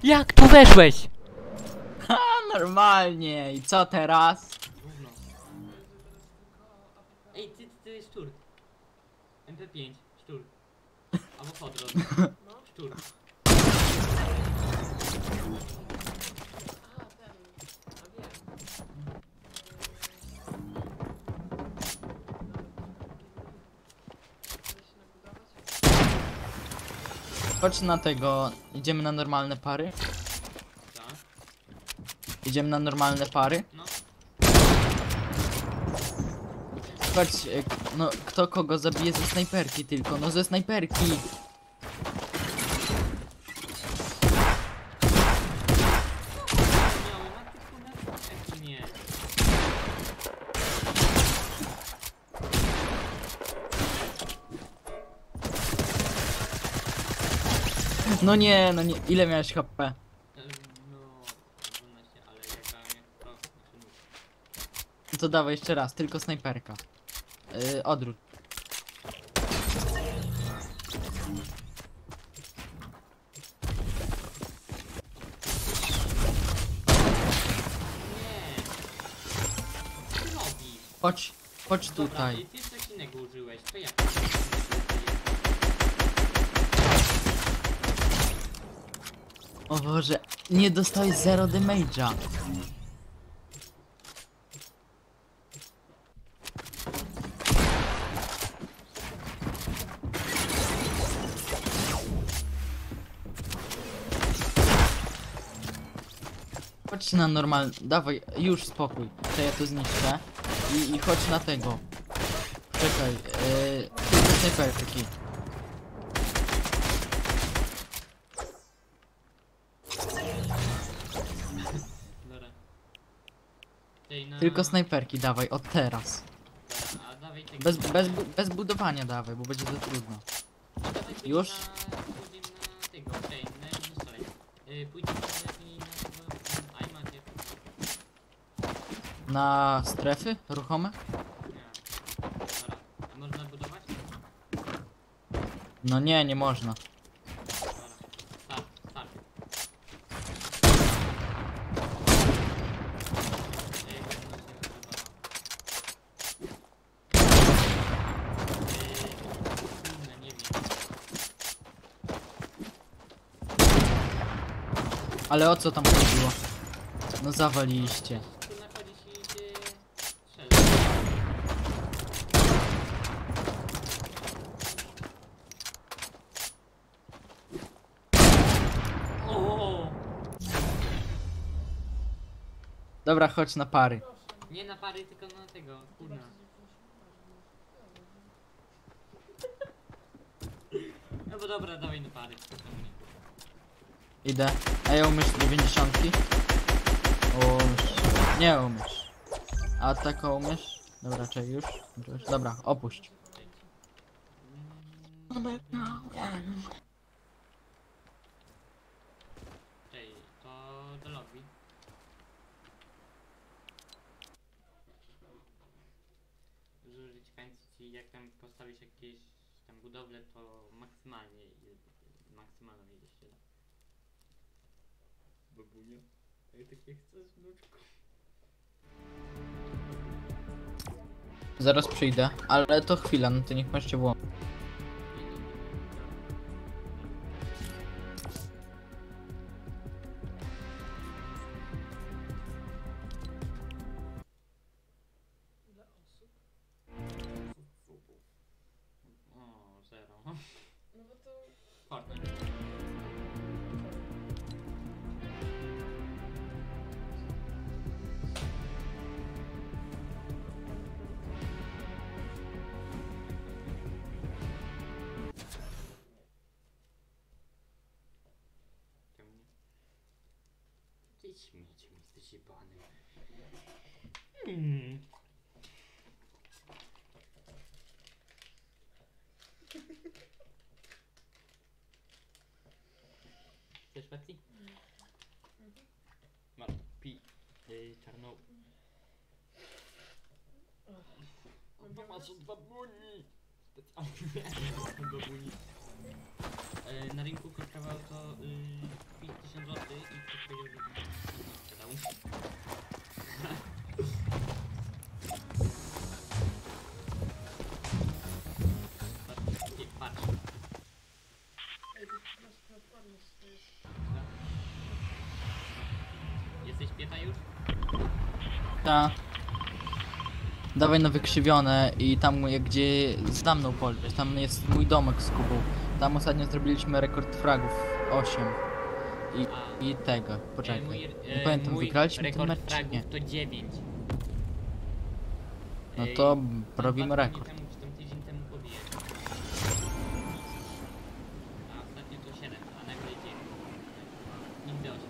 Jak tu weszłeś? Ha, normalnie. I co teraz? Ej, ty szczur. MP5, szczur. Albo podrot. Szczur. Chodź na tego. Idziemy na normalne pary? Idziemy na normalne pary? No. Chodź, no kto kogo zabije ze snajperki tylko, no ze snajperki. Nie. No nie, no nie. Ile miałeś HP? To dawaj jeszcze raz, tylko snajperka. Odwrót. Chodź tutaj. Dobra, ty coś innego użyłeś, to ja. O Boże. Nie dostałeś 0 damage'a. Chodź na normalny. Dawaj, już spokój. To ja to zniszczę. I chodź na tego. Czekaj, tylko snajperki. Dobra. Ej, na... Tylko snajperki dawaj, od teraz. Dobra, a dawaj tego. Bez budowania dawaj, bo będzie za trudno. Dawaj Już? pójdziemy na tego, okej, nie strzelaj. Pójdziemy lepiej na tego iMacie. Na strefy ruchome? Dobra. A można budować? No nie, nie można. Start, start. Nie wiem. Ale o co tam chodziło? No zawaliliście. Tu nachodzisz i się strzela. O! Dobra, chodź na pary. Nie na pary, tylko na tego, kurna. No bo dobra, dawaj na pary. Idę. A ja umiesz 90? Umiesz. Nie umiesz. A taką umiesz? Dobra, czekaj już. Dobra, opuść. Ej, to do lobby. Zużyć ci jak tam postawić jakieś tam budowle, to maksymalnie ileś się da. Babunia, a ja takie chcesz, wnuczku. Zaraz przyjdę, ale to chwila, no to niech pan się włączy. O, 0. No bo to... Fortnite. Ty śmieciu, jesteś jebany. Chcesz Patsy? Masz, pij czarną. Masz od babuni! Specjalnie od babuni. Na rynku kosztowało to 5000 zł i ktoś powiedział, że nie sprzedał. Patrz. Ej, to nas podnieść to jest. Jesteś pieta już? Ta. Dawaj na wykrzywione i tam gdzie za mną polecieć, tam jest mój domek z Kubą. Tam ostatnio zrobiliśmy rekord fragów 8. I tego, poczekaj. Nie pamiętam, wygraliśmy ten mecz czy nie? To 9. No to robimy rekord. Temu, czy tam tydzień temu pobiję. A ostatnio to 7, a nagle 9. Nigdy 8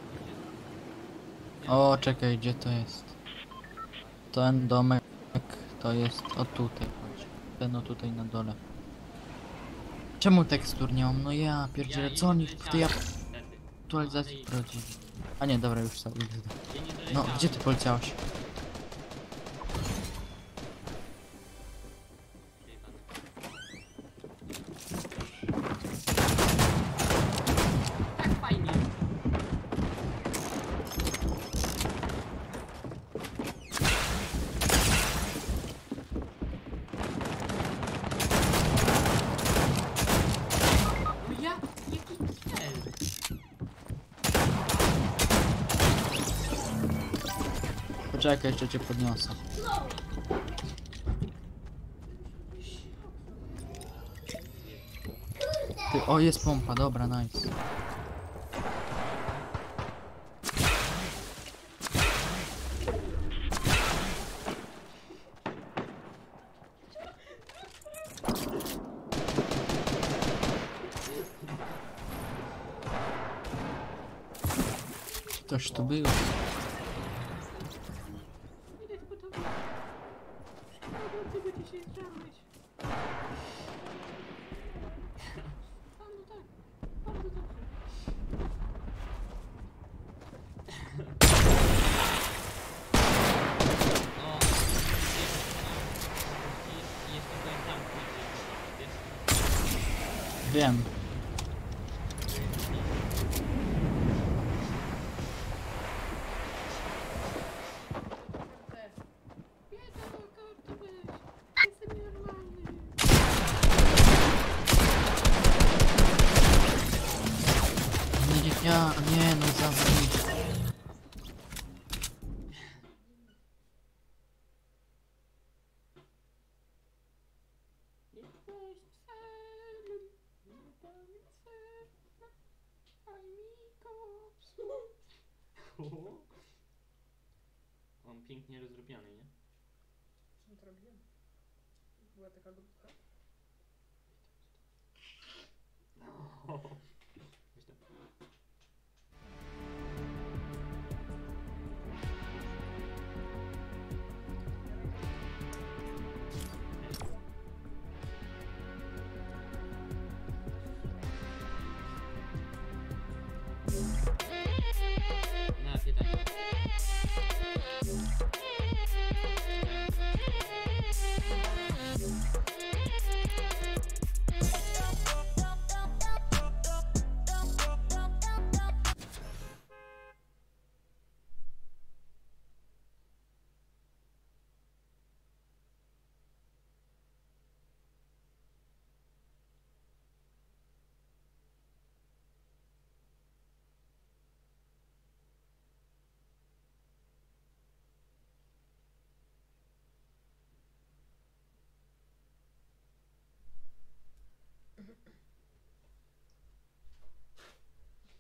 nie. O, czekaj, gdzie to jest? Ten domek to jest o tutaj, chodź. Ten o tutaj na dole. Czemu tekstur nie mam? No ja pierdzielę, co oni w tej aktualizacji wprowadzili? A nie, dobra, już są. No, gdzie ty poleciałeś? Tak fajnie. No ja, jaki cel? Czekaj, jeszcze cię podniosę. Ty, o, jest pompa, dobra, nice. Ktoś tu był. Wiem. Nie, no zawodnik. On pięknie rozrobiony, nie? Czym to robiłem? Była taka grupka? No. Na pytanie.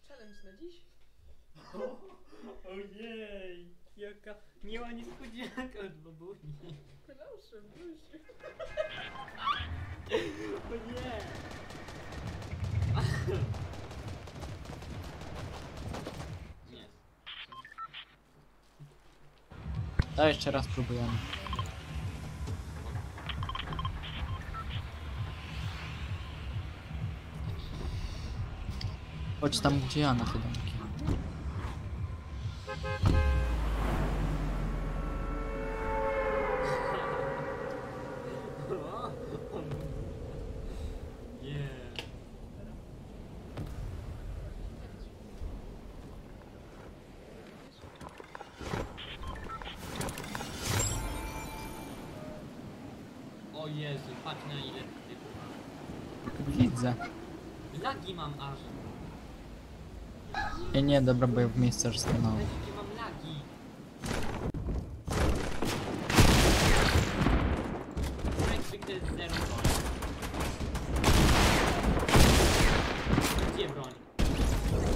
Challenge na dziś? Ojej, jaka miła niespodzianka od babuni. Proszę, proszę. O nie. Nie. To jeszcze raz próbujemy. Chodź tam, gdzie ja na te domki. O Jezu, patrz na ile typów. Widzę. Lagi mam aż. Nie, dobra, bo ja w miejscu aż stanąłem. Jakie mam lagi. Jak zwykle zero broń. Gdzie broń?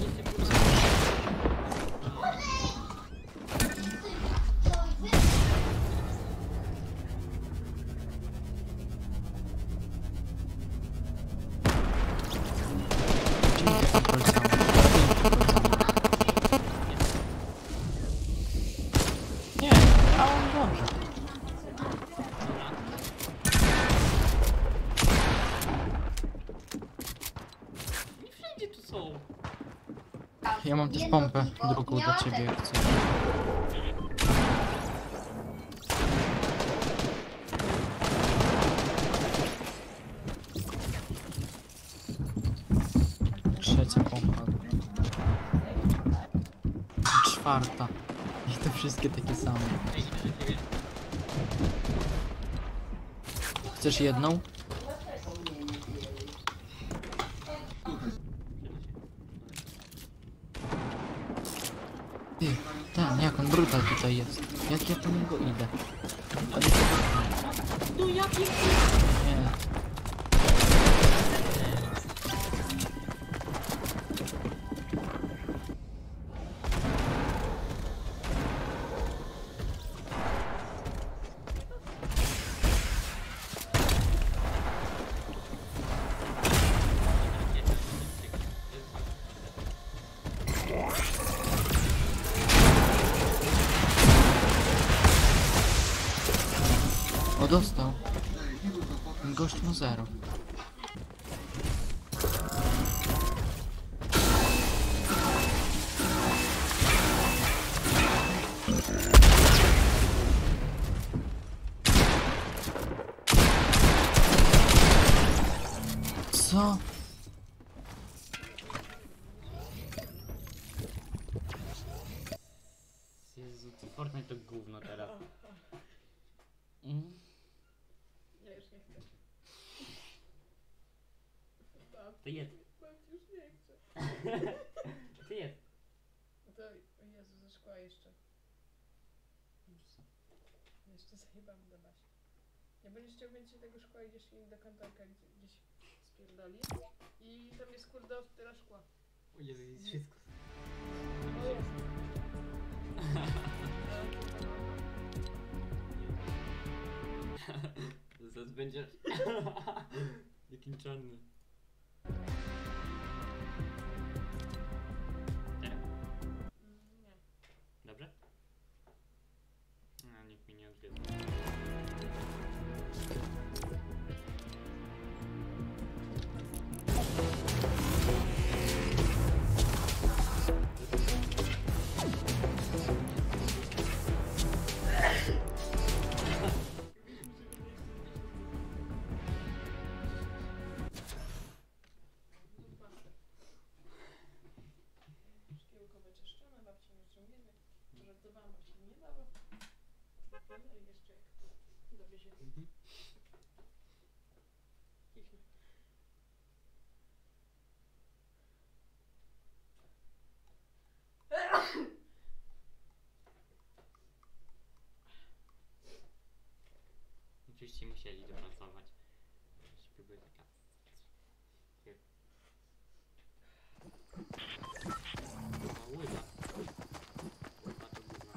Jeszcze kurwa. Nie, grałem dobrze. Nie wszędzie tu są. Ja mam też pompę drugą do ciebie, jak chcesz. Trzecia pompa. Czwarta. I to wszystkie takie same. Chcesz jedną? Ty, ten, jak on Brutal tutaj jest. Jak ja po niego idę? No jaki... Nie. O, dostał. Ten gość ma 0. Co? Jezu, Fortnite to gówno teraz. Ja już nie chcę. To jedz. Już nie chcę. Ty jedz. No to, o Jezu, ze szkła jeszcze. Jeszcze zajebam do Basi. Nie będziesz chciał więcej tego szkła, idziesz do kantorka, gdzieś spierdoli. I tam jest kurde od tyle szkła. O Jezu, jest wszystko. O jest. Zaraz będzie... Jaki czarny. Teraz? Nie. Dobrze? No, nikt mi nie odwiedza. Szkiełko wyczyszczone, babci nie ciągniemy. Żartowałam, babci nie dało. No i jeszcze jak dowiezie. Kichnę. Oczywiście musieli dopracować. Spróbuję taka... O, łyba. Łyba to gówno.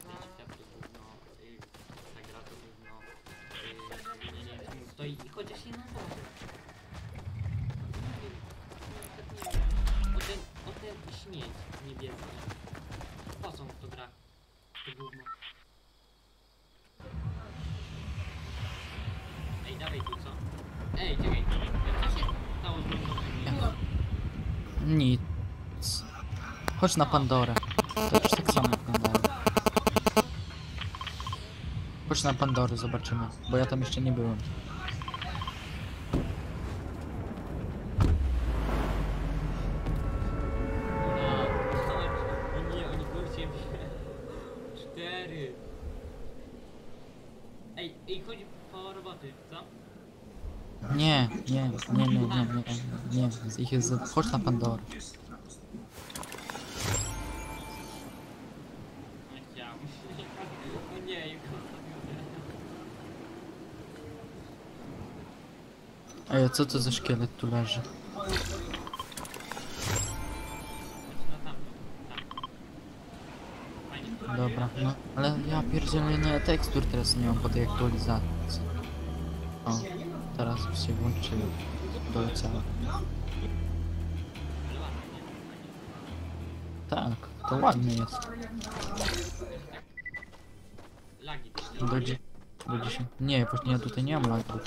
Fortnite to gówno. Świat to gówno. Ta gra to gówno. Nie wiem, czemu stoi i chociaż nie nazywa. O ten śmieć niebieski. Po co to gra? To gówno. Ej, dawaj tu, co? Ej, czekaj. Co się stało z tym? Nic. Chodź na Pandorę. To już tak samo jak Pandora. Chodź na Pandorę, zobaczymy. Bo ja tam jeszcze nie byłem. O nie, oni kurczę mnie. 4. Ej, chodź po roboty, co? Nie. Ich jest... Chodź na Pandorę. Nie chciałem. O nie, Ej, co to za szkielet tu leży? Dobra, no. Ale ja pierdzielę, no ja tekstur teraz nie mam po tej aktualizacji. O, teraz się włączyło. Doleciało. Tak, to ładnie jest. Lagi. Do 10. Nie, właśnie ja tutaj nie mam lagów.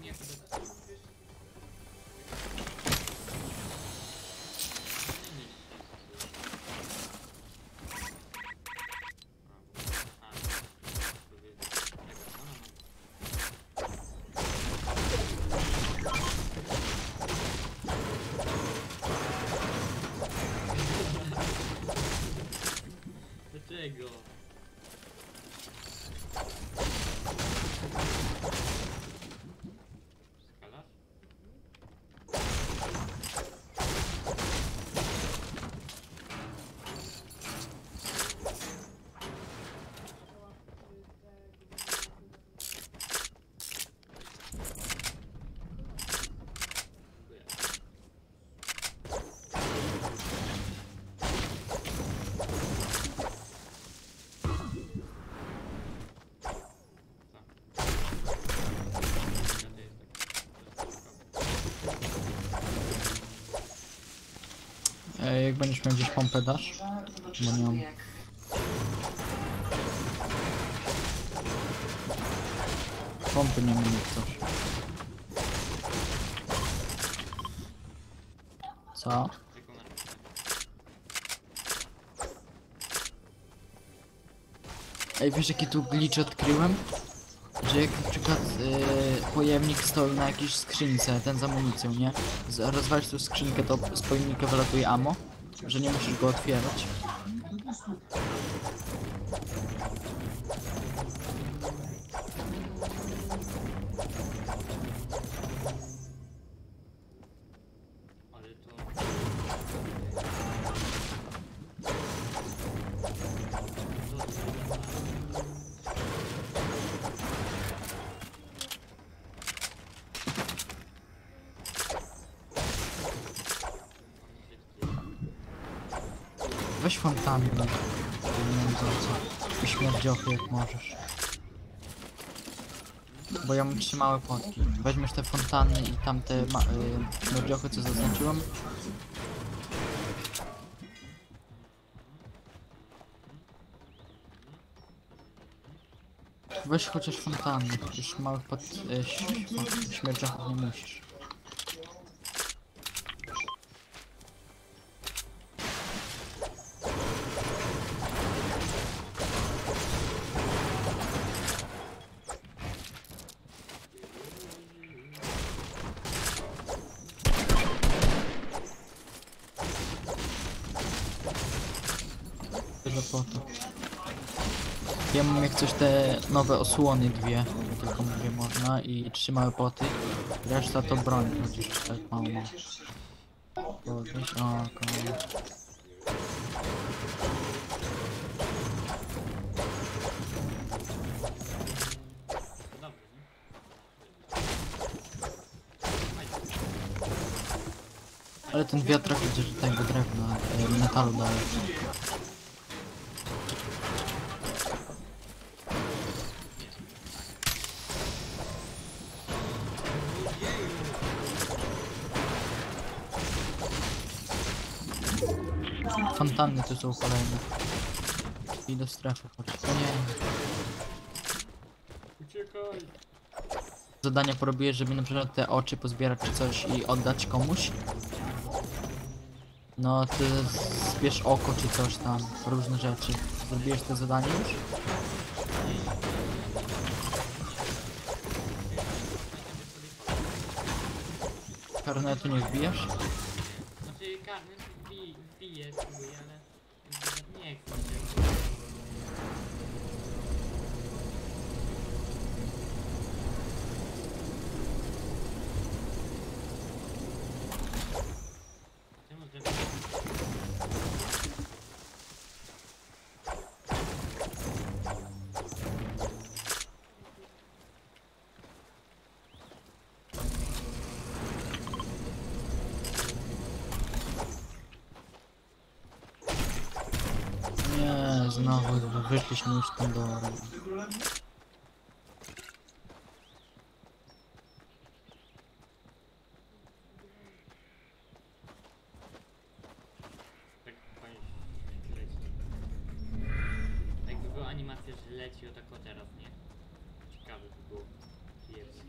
Nie, to Dlaczego? Jak będziesz miał gdzieś pompę dasz? Bo nie mam. Pompy nie mam coś. Co? Ej, wiesz jaki tu glitch odkryłem? Że jak na przykład pojemnik stoi na jakiejś skrzynce, ten z amunicją, nie? Rozwalisz tu skrzynkę, to z pojemnika wylatuje ammo, że nie musisz go otwierać. Weź fontannę, nie wiem za co. I śmierdziochy jak możesz. Bo ja mam 3 małe potki. Weźmiesz te fontanny i tamte śmierdziochy co zaznaczyłem. Weź chociaż fontanny, już małych śmierdziochy nie musisz. Po to. Ja mam jak coś te nowe osłony dwie, tylko mówię można i 3 małe poty. Reszta to broń, chociaż tak mało mam. Podnieś, ale ten wiatrak idzie do tego drewna, metalu dalej. Fontanny tu są kolejne. I do strefy chodź. O nie. Uciekaj. Zadania porobię, żeby na przykład te oczy pozbierać czy coś i oddać komuś. No ty zbierz oko czy coś tam, różne rzeczy. Zrobiłeś te zadanie już? Karnetu nie wbijasz? Znaczy karnet wbije, ale nie chcę. Nie, znowu wyszliśmy już tam do... Jakby była animacja, że leci o tak o teraz, nie? Ciekawe by było. Czy jest?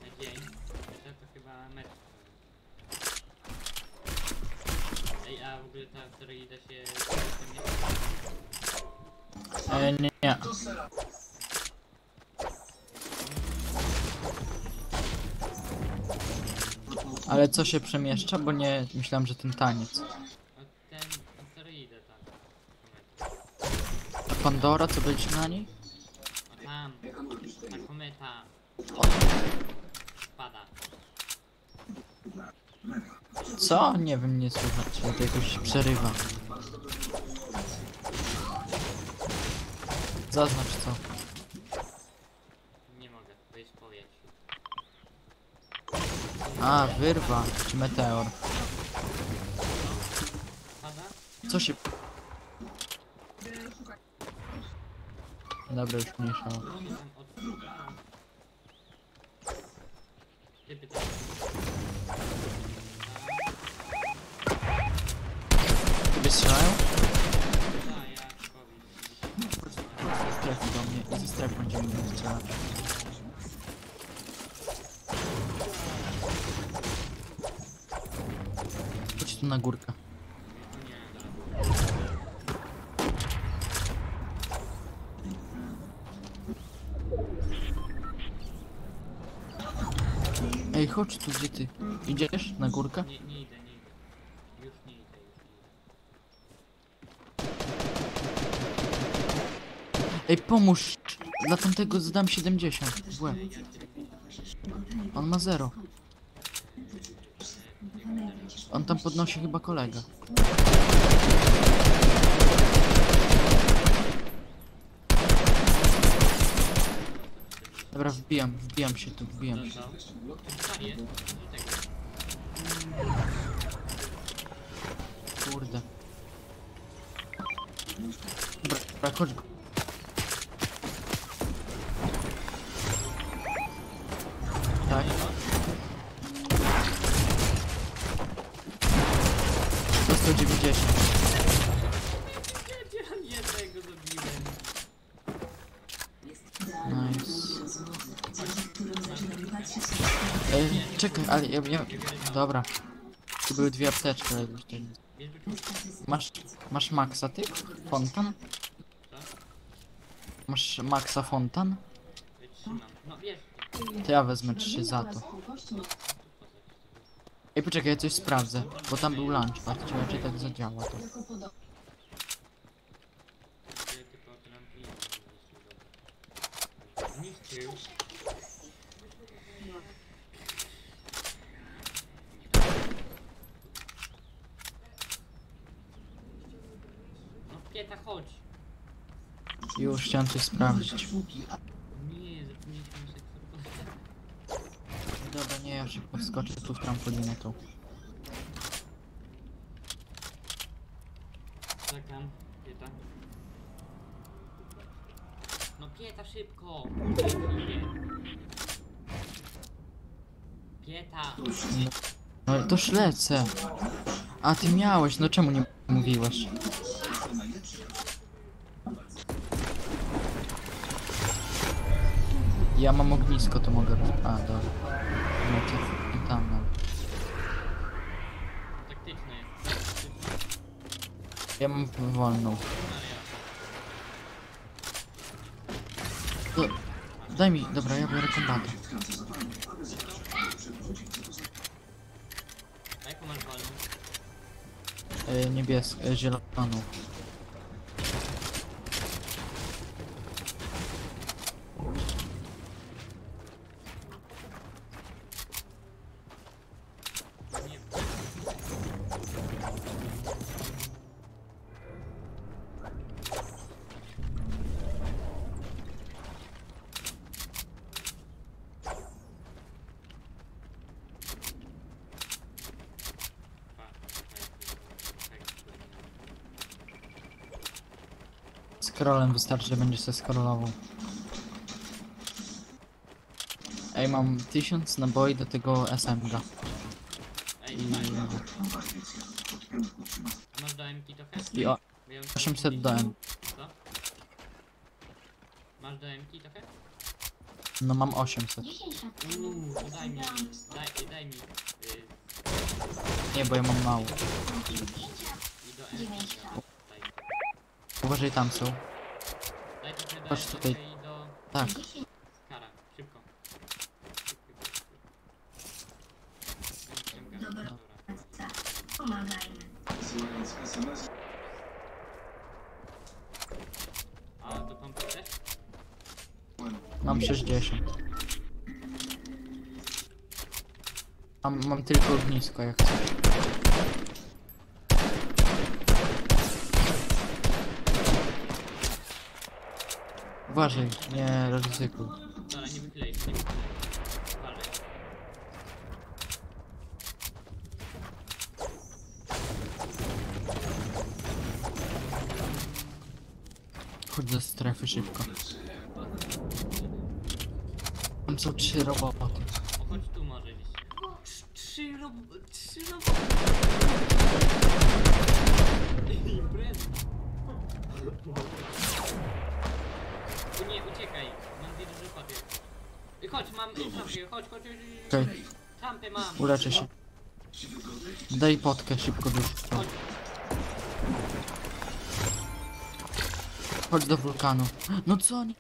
Na dzień? To chyba metr. Ej, a w ogóle ta asteroida się... nie. Ale co się przemieszcza? Bo nie myślałem, że ten taniec. Ten asteroida tak. A Pandora, co byliśmy na niej? A tam, ta kometa spada. Co? Nie wiem, nie słychać. To jakoś przerywa. Zaznacz co. Nie mogę, to jest powietrze. A, wyrwa, czy meteor. Pada? Co się... Dobra, już mniejsza. Tam Ciebie strzelają? Ze strefy do mnie i ze strefy będziemy mnie strzelać. Chodź tu na górkę. Ej, chodź tu, gdzie ty? Idziesz na górkę? Nie idę. Już nie idę. Ej, pomóż! Dla tamtego zadam 70 w łeb. On ma 0. On tam podnosi chyba kolegę. Dobra, wbijam się tu, wbijam się. Kurde. Dobra, chodź go. Tak. Do 190. Jednego zabiłem. Nice. Czekaj, ale ja... Dobra. Tu były dwie apteczki, ale już tutaj... Masz Maxa, ty? Fontan? Masz Maxa Fontan? To ja wezmę 3 za to. Ej, poczekaj, ja coś sprawdzę, bo tam był launchpad, czy tak zadziała to. No Pieta, chodź. Już chciałem coś sprawdzić. Nie, zapomnieliśmy sektor. Dobra, nie, ja szybko wskoczę tu w trampolinę tą. Czekam, Pieta. No Pieta, szybko! Pieta! No to już lecę. A ty miałeś, no czemu nie mówiłeś? Ja mam ognisko, to mogę... A, dobra. No to i tam, no. Taktyczne jest. Ja mam wolną. To... Daj mi, dobra, ja biorę kombatę. Jaką masz wolną? Niebieską, zieloną. Scrollem wystarczy, że będzie się scrollował. Ej, mam 1000 naboi do tego SMG. Ej, masz do MK trochę? I 800 do M. Co? Masz do MK trochę? No mam 800. To daj mi, daj mi. Nie, bo ja mam mało. I do MK. Uważaj, tam są. Daj trochę do Chodź tutaj. i do... Tak. Kara, szybko. A do pompy też? Mam 60. Mam tylko ognisko, jak chcesz. Uważaj, nie ryzykuj. Dobra, nie wychylaj, nie wychylaj. Uważaj. Chodź do strefy szybko. Tam są 3 roboty. O, chodź tu może gdzieś. 3 roboty. Impreza. O nie, uciekaj. Mam 2 duże papier. Chodź, mam trampę, chodź. Okej. Trampę mam. Uleczę się. Daj potkę szybko do rzutu. Chodź do wulkanu. No co? Nie.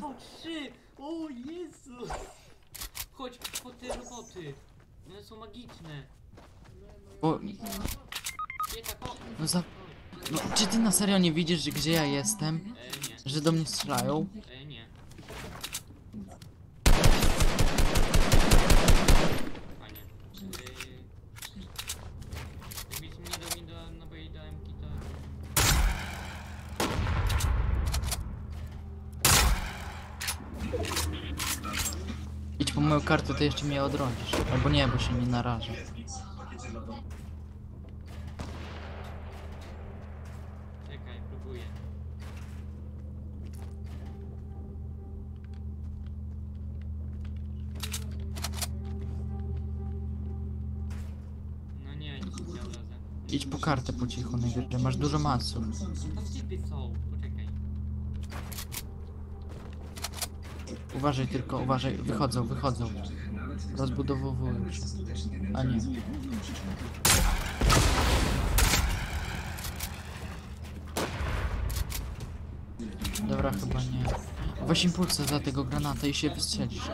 O, 3! O Jezu! Chodź po te roboty. One są magiczne. Bo... No za... No, czy ty na serio nie widzisz, gdzie ja jestem? Nie. Że do mnie strzelają? Nie. Fajnie. Jakbyś nie dał mi do naboi do MK, to... Idź po moją kartę, to jeszcze mnie odrodzisz. Albo nie, bo się nie narażę. Czekaj, próbuję. No nie, nic nie odrodzę. Idź po kartę po cichu, najwyżej. Masz dużo masów. Tam typy są, poczekaj. Uważaj tylko, uważaj. Wychodzą. Rozbudowują się. A nie. Dobra, chyba nie. Weź impulsa za tego granata i się wystrzelisz.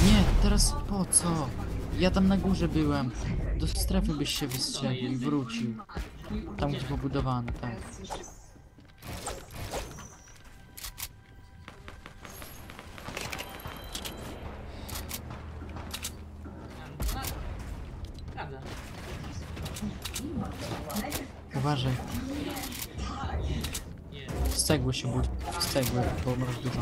Nie, teraz po co? Ja tam na górze byłem. Do strefy byś się wystrzelił i wrócił. Tam gdzie pobudowano, tak. Prawda. Uważaj. Z cegły się budzi. Z cegły, bo masz dużo.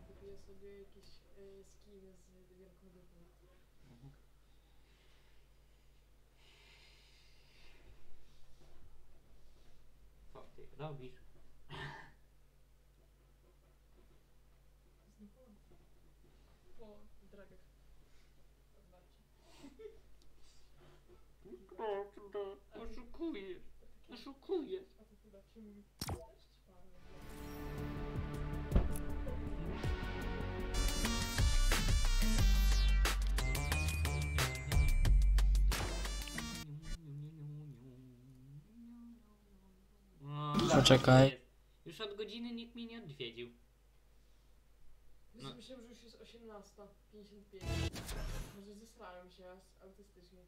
Kupię sobie jakieś skiny z wielką dupą. Co ty robisz? Po dragach. Odwarcie. Oszukujesz. Oszukujesz. A to chyba ci mówi. Też ćpamy. Poczekaj. Już od godziny nikt mnie nie odwiedził. No. Myślałem, że już jest 18:55. Może zesrałem się autystycznie.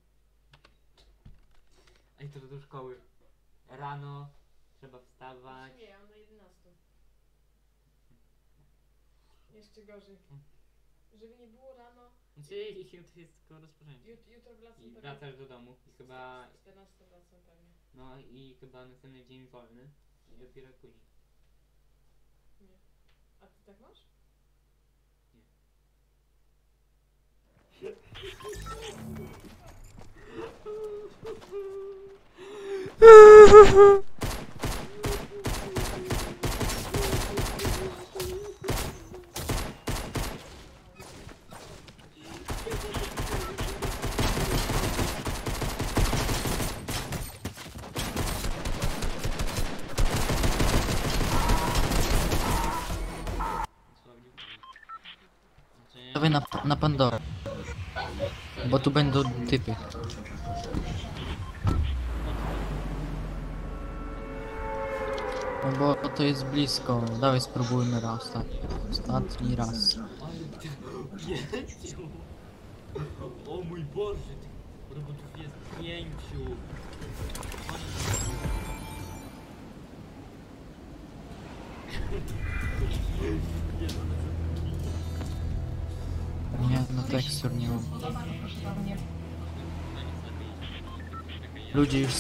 A jutro do szkoły. Rano trzeba wstawać. Nie, ja mam na 11. Jeszcze gorzej. Żeby nie było rano. To jest tylko rozpoczęcie. Jutro wracam I pewnie. wracasz do domu i chyba... 14 wracam pewnie. No i chyba następny dzień wolny. I dopiero później. Nie. A ty tak masz? Nie. Dawaj na Pandorę. Bo tu będą typy. No bo to jest blisko. Dawaj spróbujmy raz, tak. Ostatni raz. O mój Boże, tych robotów jest 5. Nie, no tekstur nie mam. Ludzie już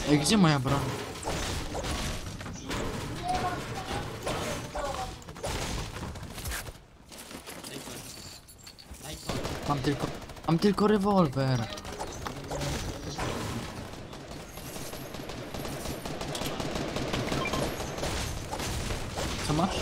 Ej, gdzie moja broń? Mam tylko rewolwer. Co masz?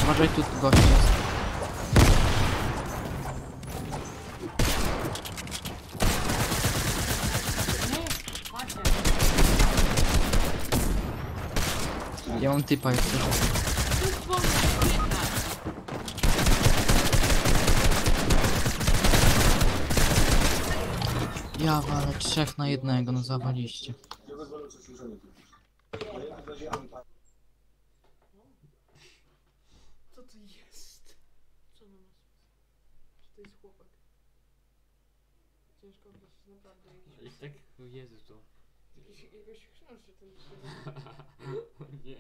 Uważaj, tu gość jest. Ja mam typa jak chcesz. Ja walę 3 na 1, no zawaliście. Co to jest? Co na nas? Czy to jest chłopak? Ciężko określić, naprawdę jakiś... I tak, o Jezus to. Jakoś książę ten... Nie.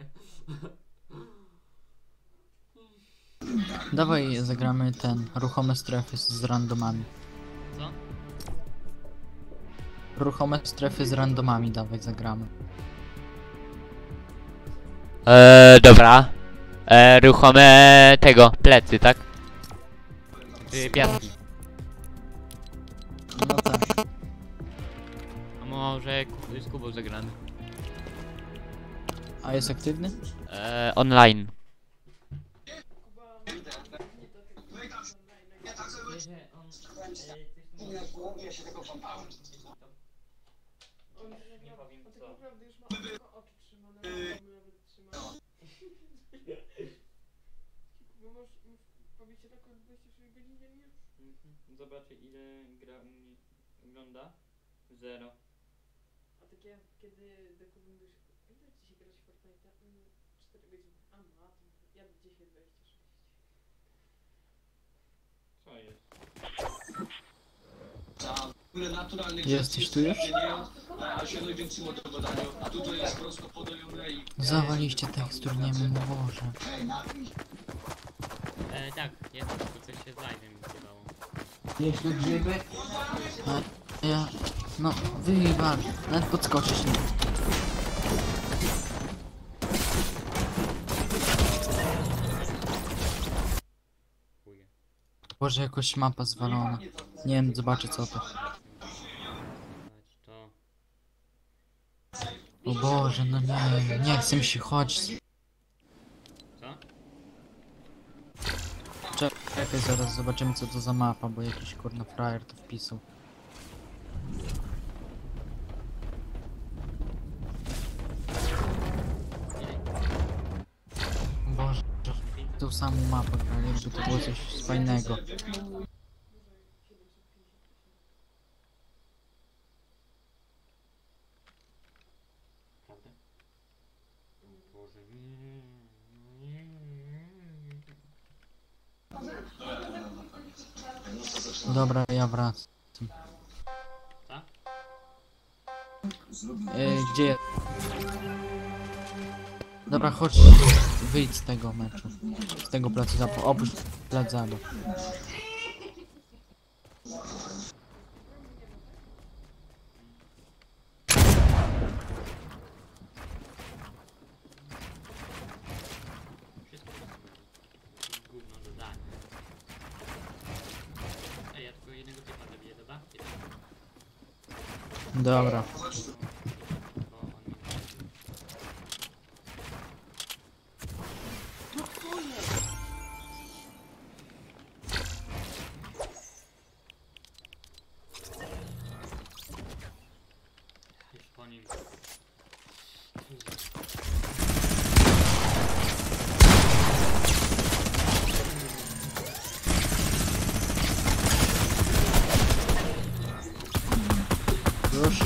Dawaj zagramy ten, ruchome strefy z randomami. Co? Ruchome strefy z randomami dawaj zagramy. Dobra. Ruchome tego, plecy, tak? Piaski. No tak. A może z Kubą zagramy? A jest aktywny? Online. Nie powiem co. Tak naprawdę już ma oczy trzymane, nawet trzymane. Bo masz powiecie tak od 24 godzin dziennie? Zobaczę ile gra u mnie ogląda. 0. A takie, kiedy Deku będziesz... Ile dzisiaj grać w Fortnite'a? 4 godziny. A no, ja dzisiaj 26. Co jest? Jesteś tu już? Zawaliście tekstur, nie wiem, Boże. Tak, jest to coś się z live'em mi udało. Jeśli grzyby? A ja... No, wywal, nawet podskoczysz nie. Boże, jakoś mapa zwalona. Nie wiem, zobaczę co to. O Boże, no nie chcę mi się chodzić. Co? Czekaj, zaraz zobaczymy co to za mapa, bo jakiś kurna frajer to wpisał. Boże, tą samą mapę grali, jakby to było coś fajnego. Prawda? Boże, Dobra, ja wracam. Co? Gdzie jest? Dobra, chodź, wyjdź z tego meczu. Z tego placu zabaw. Opuść plac zabaw. Wszystko gówno dodane. Ej, ja tylko jednego typa zabiję, dobra? Dobra. Już po nim. Już.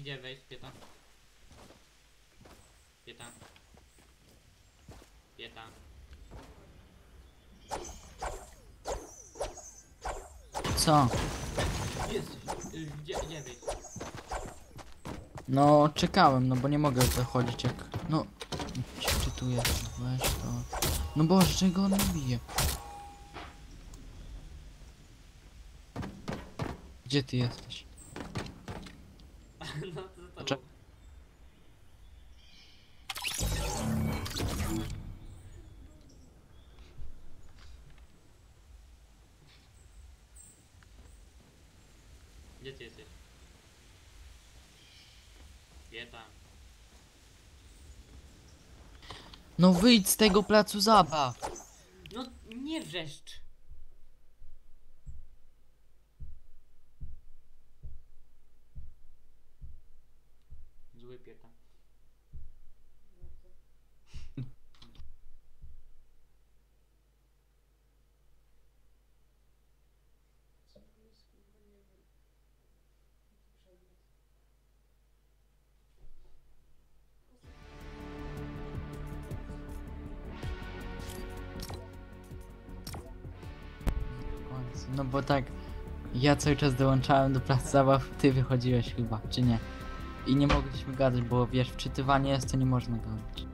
Gdzie wejść, Pieta? Pieta. Pieta. Co? Jesteś. Gdzie wejść? No czekałem, no bo nie mogę wychodzić jak... No... Czy tu jest? Weź to... No Boże, czego on bije? Gdzie ty jesteś? No to Cze- Gdzie ty jesteś? Pieta. No wyjdź z tego placu zabaw! No nie wrzeszcz. Zły Pieta. No bo tak... Ja cały czas dołączałem do placu zabaw, ty wychodziłeś chyba, czy nie? I nie mogliśmy gadać, bo wiesz, wczytywanie jest, to nie można gadać.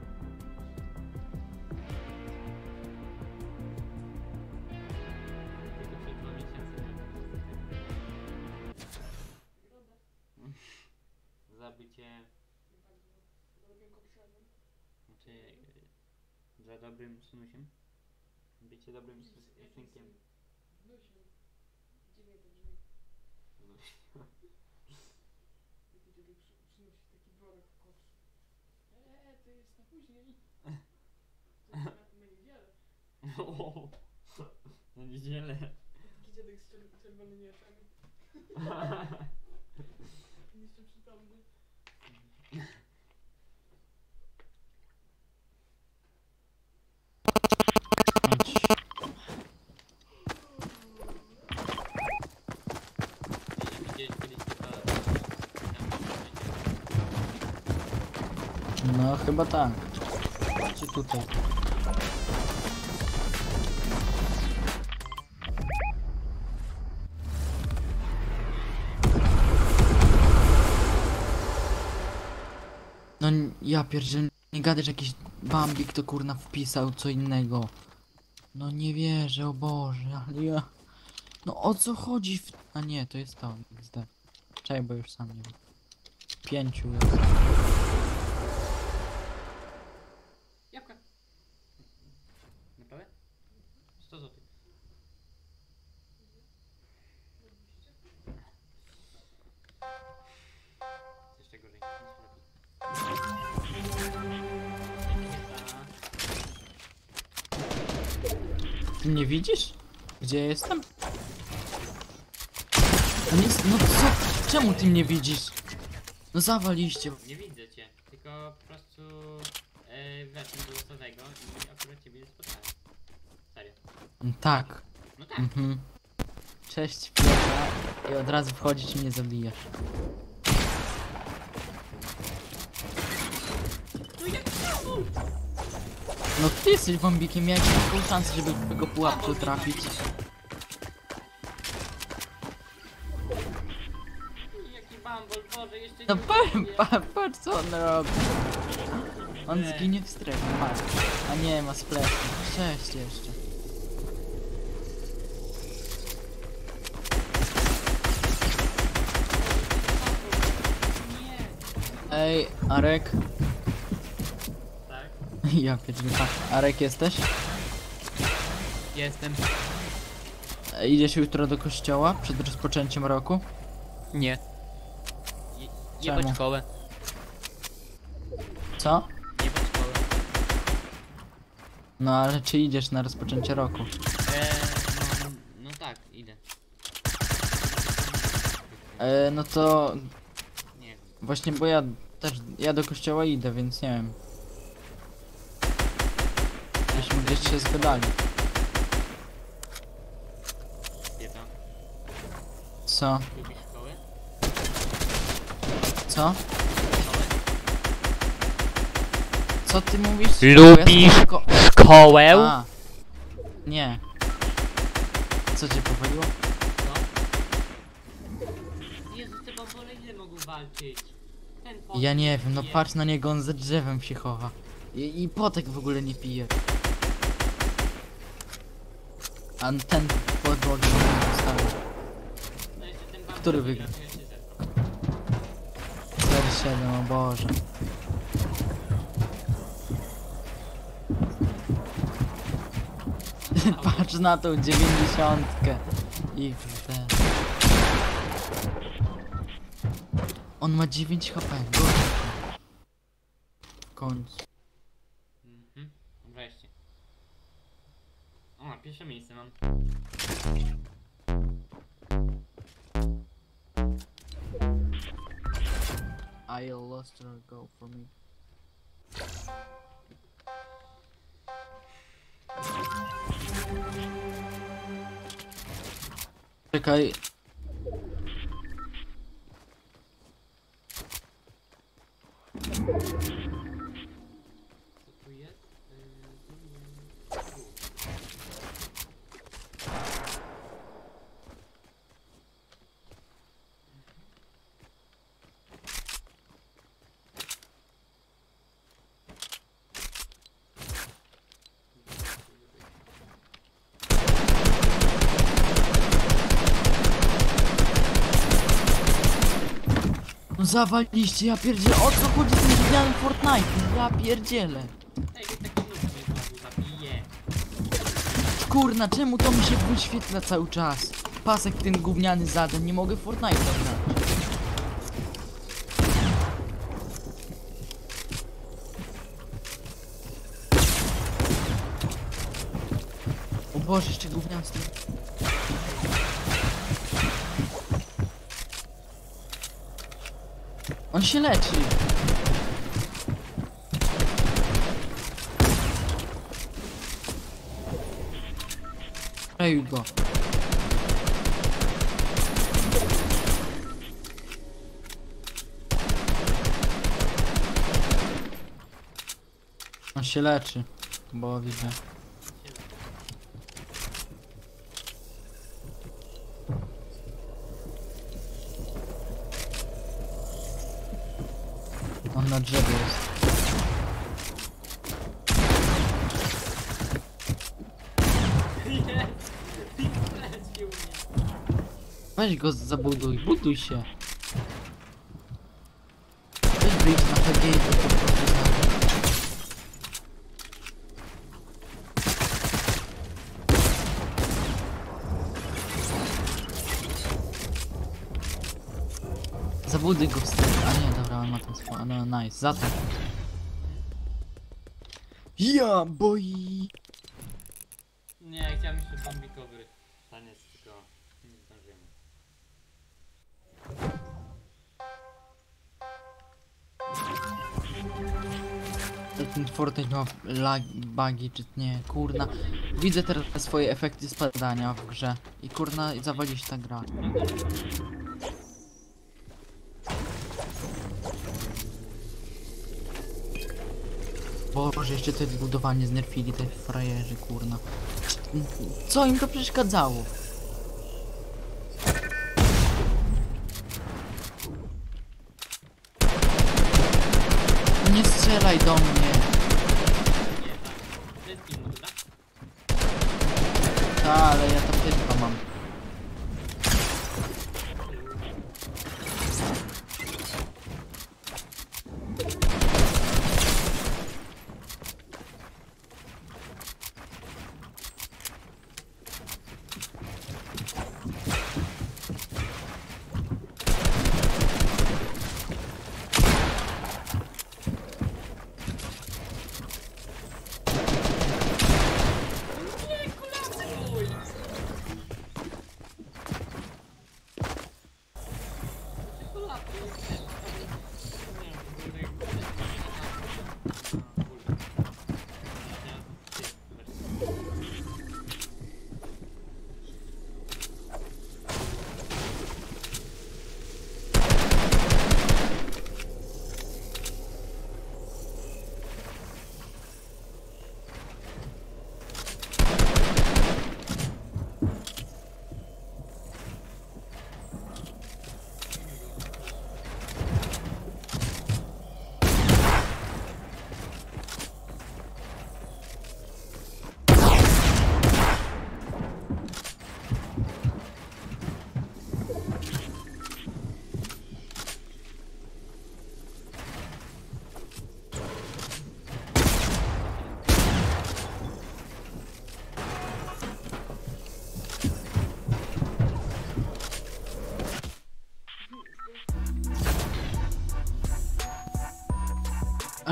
Zabicie... Znaczy... Za dobrym snusiem? Bicie dobrym snusiem? Dziwnie to brzmi. Jaki dziadek przynosi taki worek koksu. To jest na później. To jest na niedzielę. Na niedzielę. Taki dziadek z czerwonymi oczami. Jeszcze przytomny. No chyba tak. Czy tutaj? No ja pierdzielę, nie gadaj, że jakiś Bambik to kurna wpisał co innego. No nie wierzę, o Boże, ale ja... No o co chodzi w... A nie, to jest to, XD. Czekaj, bo już sam nie wiem. 5 jest. Jabłka. Naprawdę? 100 zł. Jeszcze gorzej. Ty mnie widzisz? Gdzie jestem? No, nie, no co? Czemu ty mnie widzisz? No zawaliście. Nie widzę cię, tylko po prostu weszłem do losowego i akurat ciebie spotkałem. Serio. Tak. No tak. Mhm. Cześć, Piotra. I od razu wchodzić i mnie zabijasz. No ty jesteś bombikiem, miałeś taką szansę, żeby w tego pułapkę trafić. Jaki bambol, Boże, jeszcze No nie patrz co on robi. On zginie w strefie, patrz. A nie, ma splash. Cześć jeszcze. Ej, Arek. Tak? Ja pierdolę, tak. Arek jesteś? Jestem. Idziesz jutro do kościoła przed rozpoczęciem roku? Nie. Jebać Czemu? szkołę. Co? Jebać szkołę. No ale czy idziesz na rozpoczęcie roku? No tak, idę. No to... Nie. Właśnie, bo ja do kościoła idę, więc nie wiem. Byśmy gdzieś się zgadali. Pieta. Co? Lubisz szkołę? Co? Co ty mówisz? Lubisz szkołę? A. Nie. Co cię powaliło? Jezu, te babole ile mogą walczyć? Ten Ja nie wiem, no patrz na niego, on za drzewem się chowa. I potek w ogóle nie pije. A ten podłogi nie postawił. Który wygrał? 4-7, o Boże. Patrz na tą 90. I on ma 9 HP. W końcu. Wreszcie. O, pierwsze miejsce mam. I lost her go for me. Czekaj. No zawaliście, ja pierdzielę, o co chodzi z tym gównianym Fortnite? Ja pierdzielę. Kurna, czemu to mi się wyświetla cały czas? Pasek ten gówniany zaden, nie mogę w Fortnite grać. O Boże, jeszcze gówniasty. On się leczy. Ej go. On się leczy, bo widzę. On na drzewie jest. Weź go zabuduj, buduj się. Weź wyjdź na PG i to po prostu zabuduj go w stronę. A nie, dobra, on ma ten swój. No nice, za to. Ja, boy! Nie, chciałem jeszcze bombikowy taniec, tylko nie zdążymy. Ten Fortnite ma bugi, czy nie, kurna. Widzę teraz swoje efekty spadania w grze. I kurna, zawali się ta gra. Boże, jeszcze to budowanie znerfili, te frajerzy, kurna. Co im to przeszkadzało? Nie strzelaj do mnie. Ta, ale ja tam tylko mam.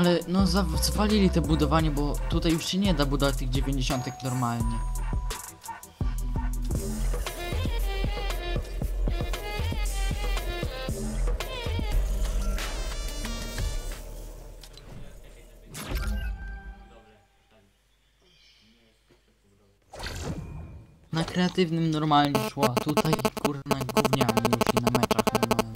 Ale no zwalili te budowanie, bo tutaj już się nie da budować tych 90 normalnie. Na kreatywnym normalnie szło, a tutaj kurna gówniami już i na meczach normalnie.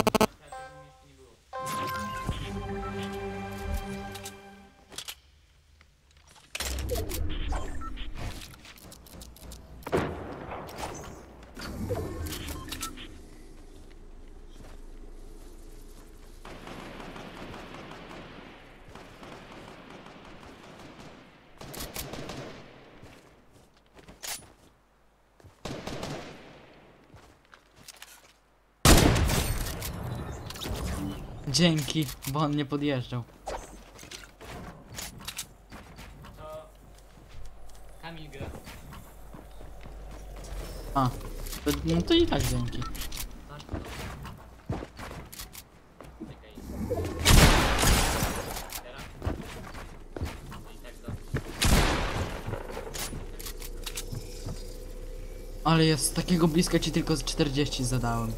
Dzięki, bo on nie podjeżdżał. Kamil gra. A, no to i tak dzięki. Ale jest, takiego bliska ci tylko z 40 zadałem.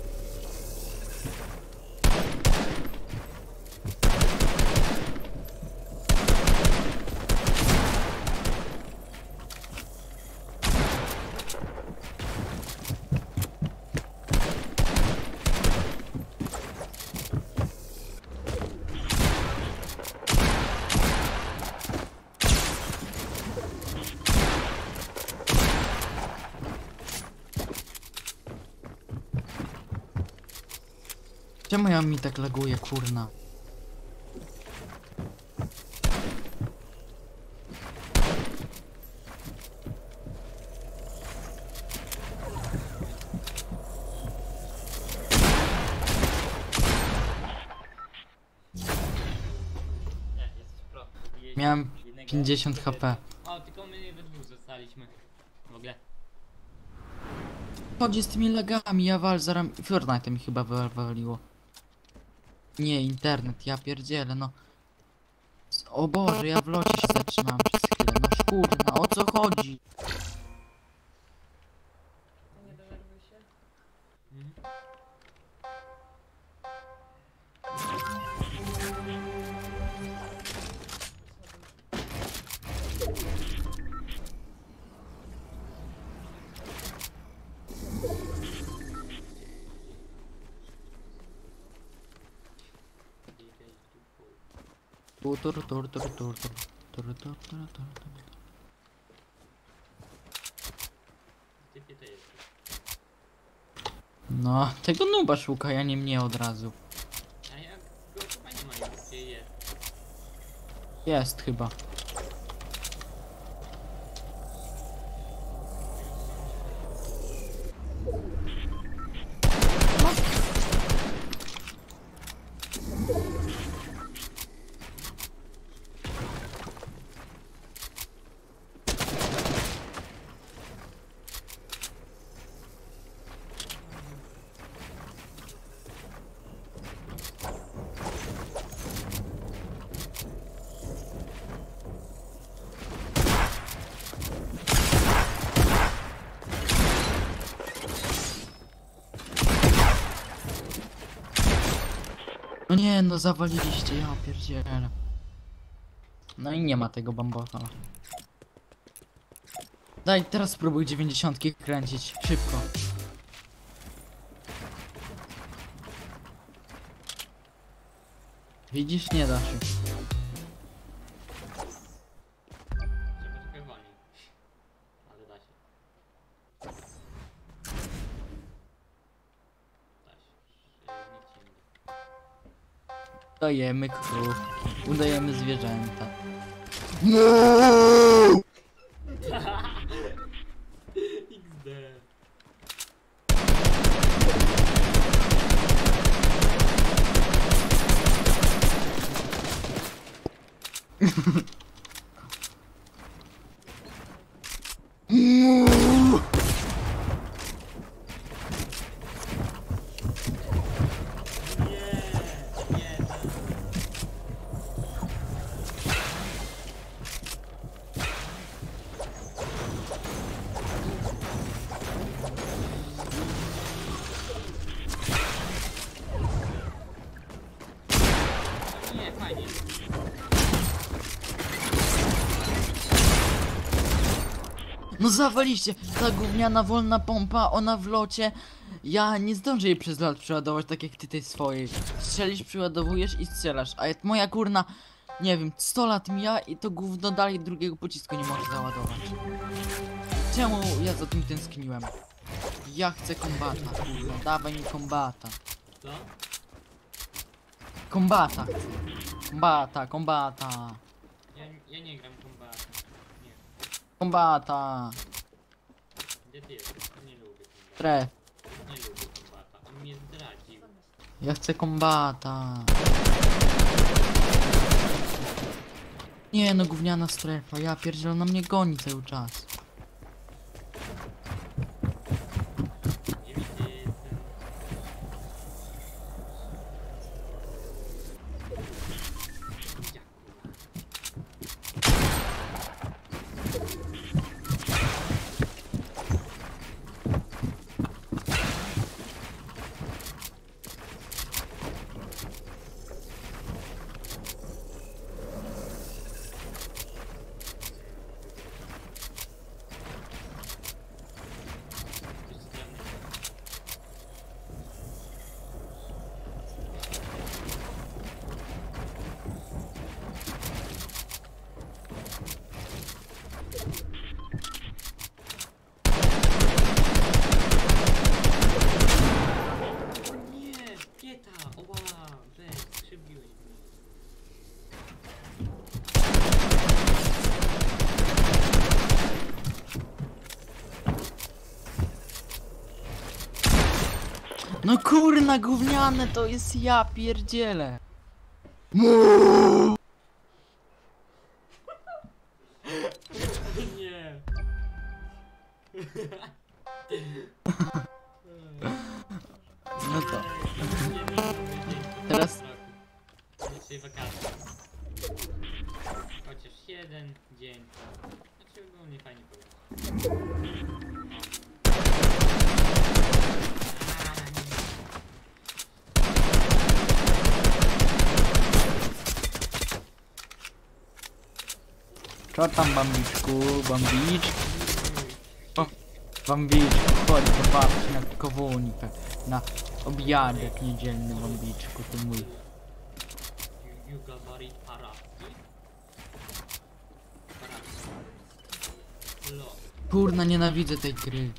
Czemu ja mi tak laguje, kurna? Miałem 50 HP. O, tylko my we dwóch zostaliśmy. W ogóle. Chodzi z tymi lagami, ja wal zaraz... Fortnite mi chyba wywaliło. Nie, internet, ja pierdzielę, no. O Boże, ja w locie się zatrzymałem przez chwilę, no szkurna, o co chodzi? Nie denerwuj się. No, tego nuba szuka, ja nie mnie od razu. A jak go chyba nie ma już, gdzie jest. Jest chyba. No nie, no zawaliliście, ja pierdzielę. No i nie ma tego bambosa. Daj, teraz spróbuj 90 kręcić, szybko. Widzisz, nie da się. Trzeba trochę wolniej. Ale da się. Da się. Nikt się nie da. Dajemy krówki, udajemy zwierzęta. XD. No zawaliście! Ta gówniana wolna pompa, ona w locie. Ja nie zdążę jej przez lot przeładować tak jak ty tej swojej. Strzelisz, przyładowujesz i strzelasz. A jak moja kurna, nie wiem, 100 lat mija i to gówno dalej drugiego pocisku nie może załadować. Czemu ja za tym tęskniłem? Ja chcę kombata, kurwa, dawaj mi kombata. Co? Kombata chcę. Kombata. Ja nie gram kombata. Nie. Kombata. Gdzie ty jesteś? Nie lubię kombata. Tre. Nie lubię kombata. On mnie zdradził. Ja chcę kombata. Nie no, gówniana strefa, ja pierdzielę, ona mnie goni cały czas. No kurna gówniane to jest, ja pierdzielę. Nie. No to. Teraz. Dzisiaj wakacje. Chociaż jeden dzień. Znaczy ogólnie fajnie powiem. Co tam, bambiczku? Bambiczku, chodź zobaczyć na kowunkę. Na obiadek niedzielny, bambiczku, ty mój. Gabarit paraki. Kurna, nienawidzę tej gry.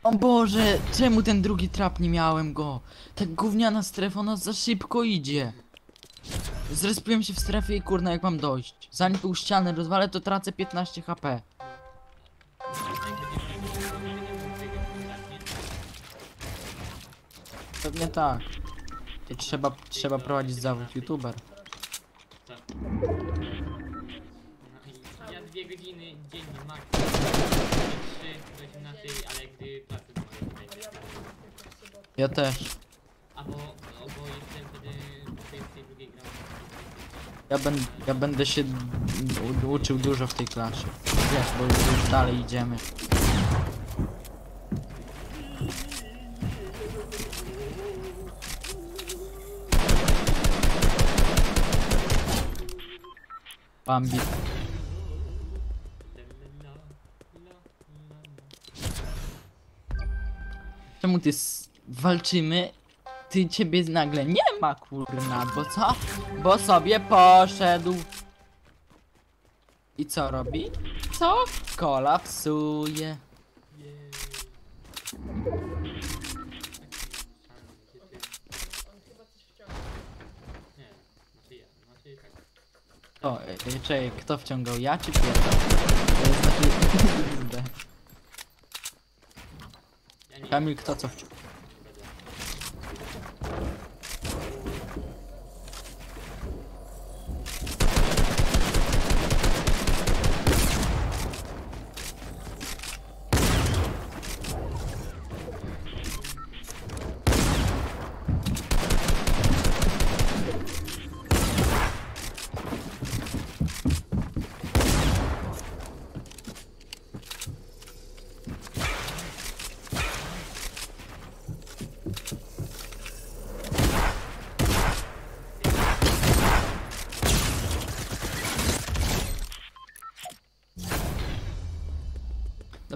O Boże, czemu ten drugi trap nie miałem go? Ta gówniana strefa, ona za szybko idzie. Zrespiłem się w strefie i kurna, jak mam dojść. Zanim tą ścianę rozwalę, to tracę 15 HP. Pewnie tak. I trzeba prowadzić zawód youtuber. Ja 2 godziny dziennie max. 3 do 18, ale gdy pracy moje Ja też. Albo jestem wtedy w tej drugiej gram. Ja będę się uczył dużo w tej klasie. Wiesz, bo już dalej idziemy. Bambi. Czemu ty walczymy? Ty ciebie nagle nie ma, kurna, bo co? Bo sobie poszedł. I co robi? Co? Kolapsuje. O, czekaj, kto wciągał? Ja czy Pietr? To znaczy... Kamil, kto co wciągał?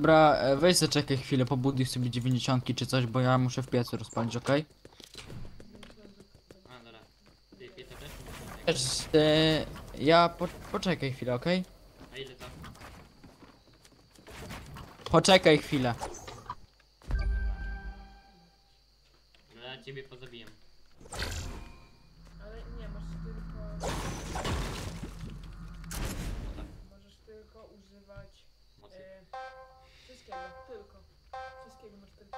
Dobra, weź zaczekaj chwilę, pobuduj sobie 90 czy coś, bo ja muszę w piecu rozpalić, okej? A, dobra. Ty, Pieta też? Też, poczekaj chwilę, okej? A ile to? Poczekaj chwilę. No ja ciebie pozabiję. Ale nie, masz tylko... Możesz tylko używać... wszystkiego, tylko. Wszystkiego masz tylko.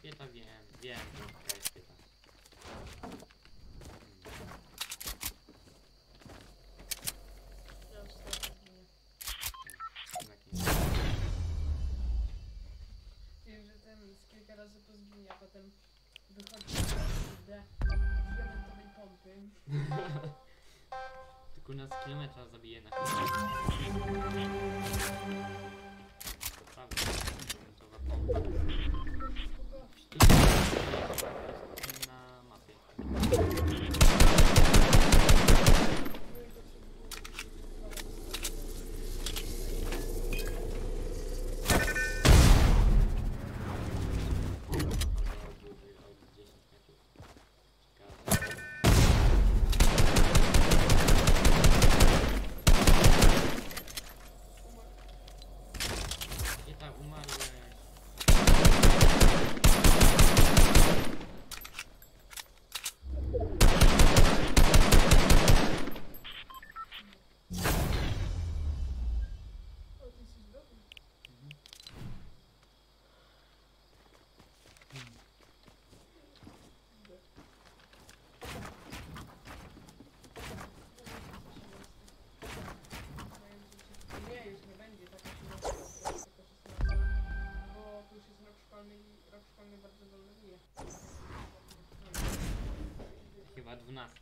Pieta wiem, że to jest Pieta. Ja już teraz zginie. Wiem, że ten z kilka razy pozginie, a potem wychodzi z diamentowej pompy. Tylko nas z kilometra zabije na Prawda, diamentowa pompa. Na mapie. I tak umarłem. Nie, już nie będzie taka siłowka, bo tu już jest rok szkolny bardzo wolno bije. Chyba 12.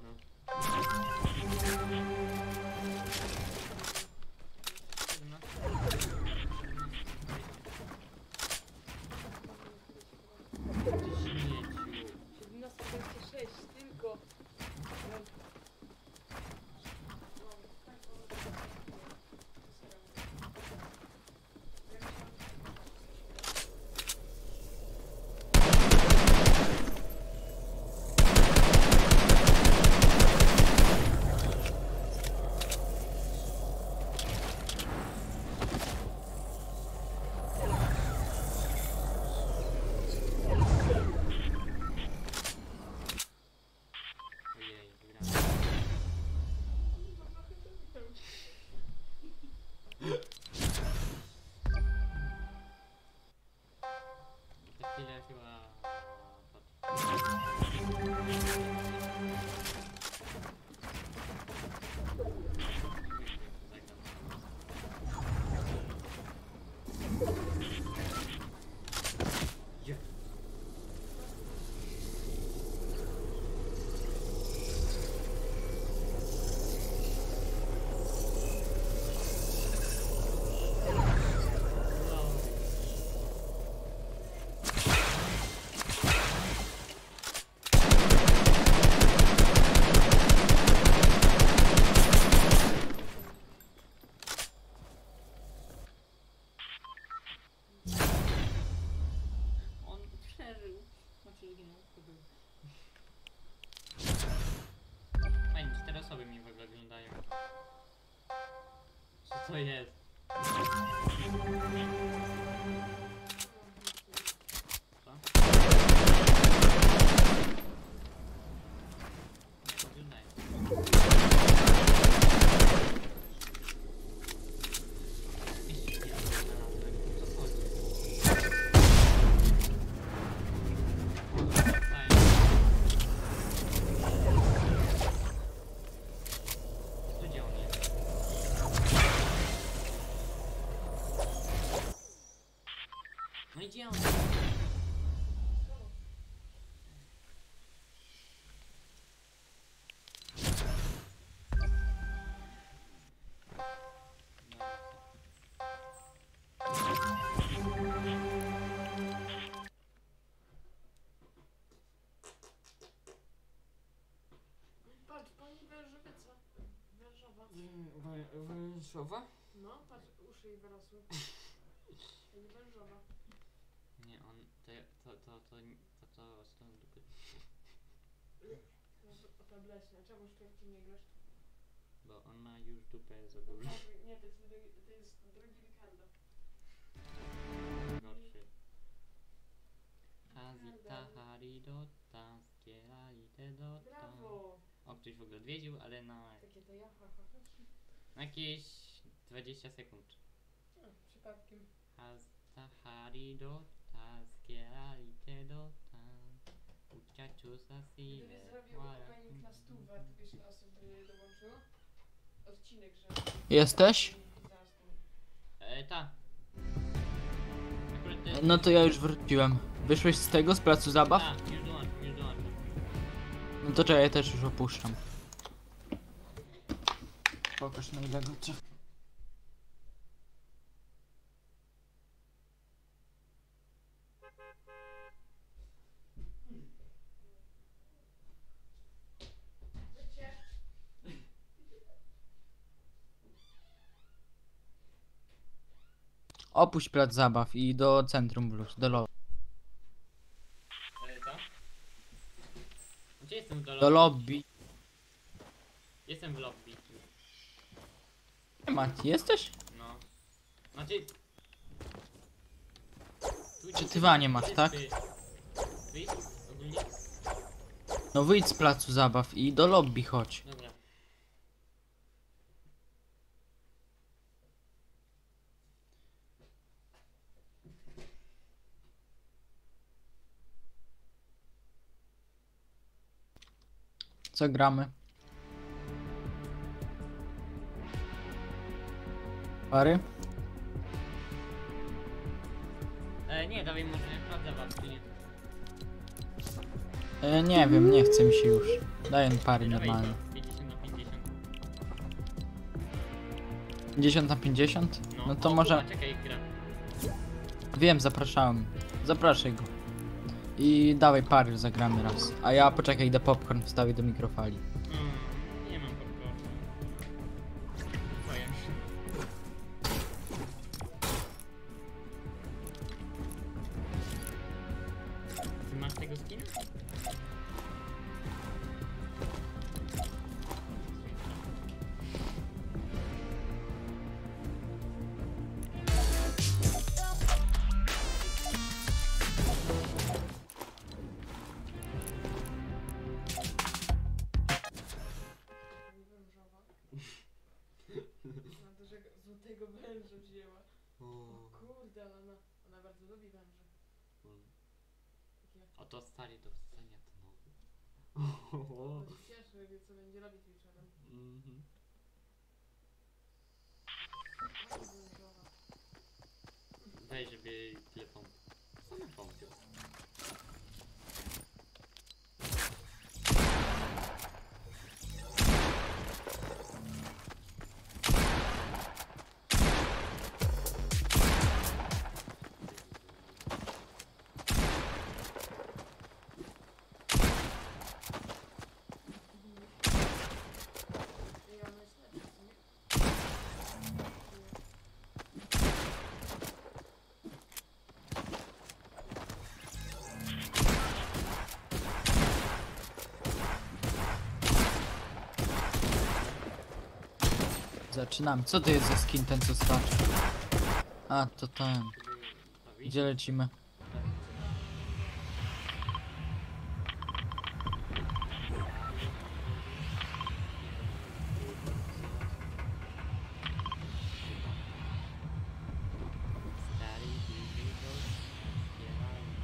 No. Śmieciu. 17:26 tylko. Ojej, wygrałem. Za chwilę chyba... Yeah. On przeżył. Znaczy zginął. Fajnie, 4 osoby mi w ogóle oglądają. Co to jest? Co? Nie, oglądają. patrz, pani wężowica. Wężowa. Wężowa? No, patrz, uszy jej wyrosły. Pani wężowa. Nie, on... To stąd dupy. O tablecie, a czemu szpierki nie grasz? Bo on ma już dupę za dużo. Nie, to jest drugi Ricardo. Gorszy. Hazita haridota, skieralite dota. Brawo! O, ktoś w ogóle odwiedził, ale na... Takie to ja, na jakieś 20 sekund. Przypadkiem. Hazita haridota, skieralite dota. Uciaczusa si. Gdybyś zrobił opening na stówę, to wiesz ile osób by dołączyło? Odcinek, że... Jesteś? Tak. No to ja już wróciłem. Wyszłeś z tego, z placu zabaw? Tak, już dołączam. No to czekaj, ja też już opuszczam. Pokaż na ile go trzeba. Opuść plac zabaw i do centrum wróć, do lobby. Co? Gdzie jestem Do lobby. Jestem w lobby. Nie Mati, jesteś? No. Znaczy... Czytywanie masz, tak? Wyjdź ogólnie? No wyjdź z placu zabaw i do lobby chodź. Dobra. Co gramy? Pary? Nie, dawaj może plac zabaw, nie? Nie wiem, nie chce mi się już. Daję pary Dawaj normalnie. to, 50 na 50. 50 na 50? No to o, może... Kuba, czekaj, gra. Wiem, zapraszałem. Zapraszaj go. I dawaj pary, zagramy raz. A ja poczekaj, idę popcorn wstawię do mikrofali. Nie mam popcornu. Ty masz tego skina? Na dużego złotego węża wzięła. O kurde, ale ona bardzo lubi węże. Takie... A to stary do wstania to nowy. To się cieszy, wie co będzie robić wieczorem. Weź, żeby tyle pomp. Same pompy. Zaczynamy. Co to jest za skin ten co skacze? A, to ten. Gdzie lecimy?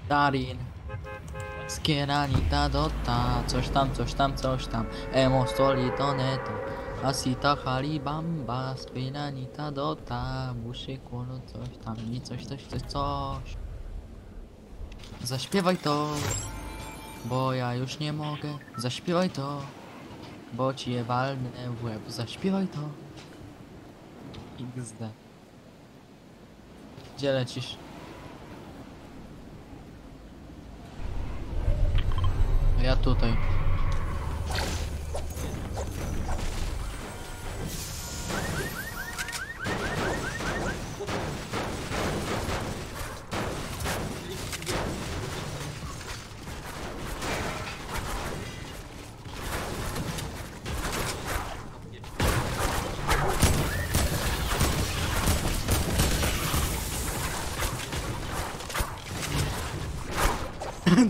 Darin. Skieranita dota. Coś tam, coś tam, coś tam. Emo solito neto. Asita halibamba. Skieranita dota. Buszy kolo coś tam. I coś, coś, coś, coś. Zaśpiewaj to. Bo ja już nie mogę. Zaśpiewaj to. Bo ci je walnę w łeb. Zaśpiewaj to. XD. Gdzie lecisz? Ja tutaj.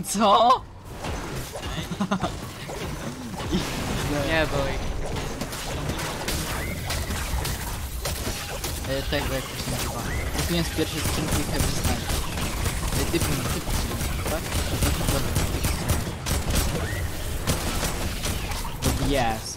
Co? Nie boj. Tego jak to się nazywa. Kupiłem z pierwszej skrzynki Heavy Sniper. Typu, tak? Yes.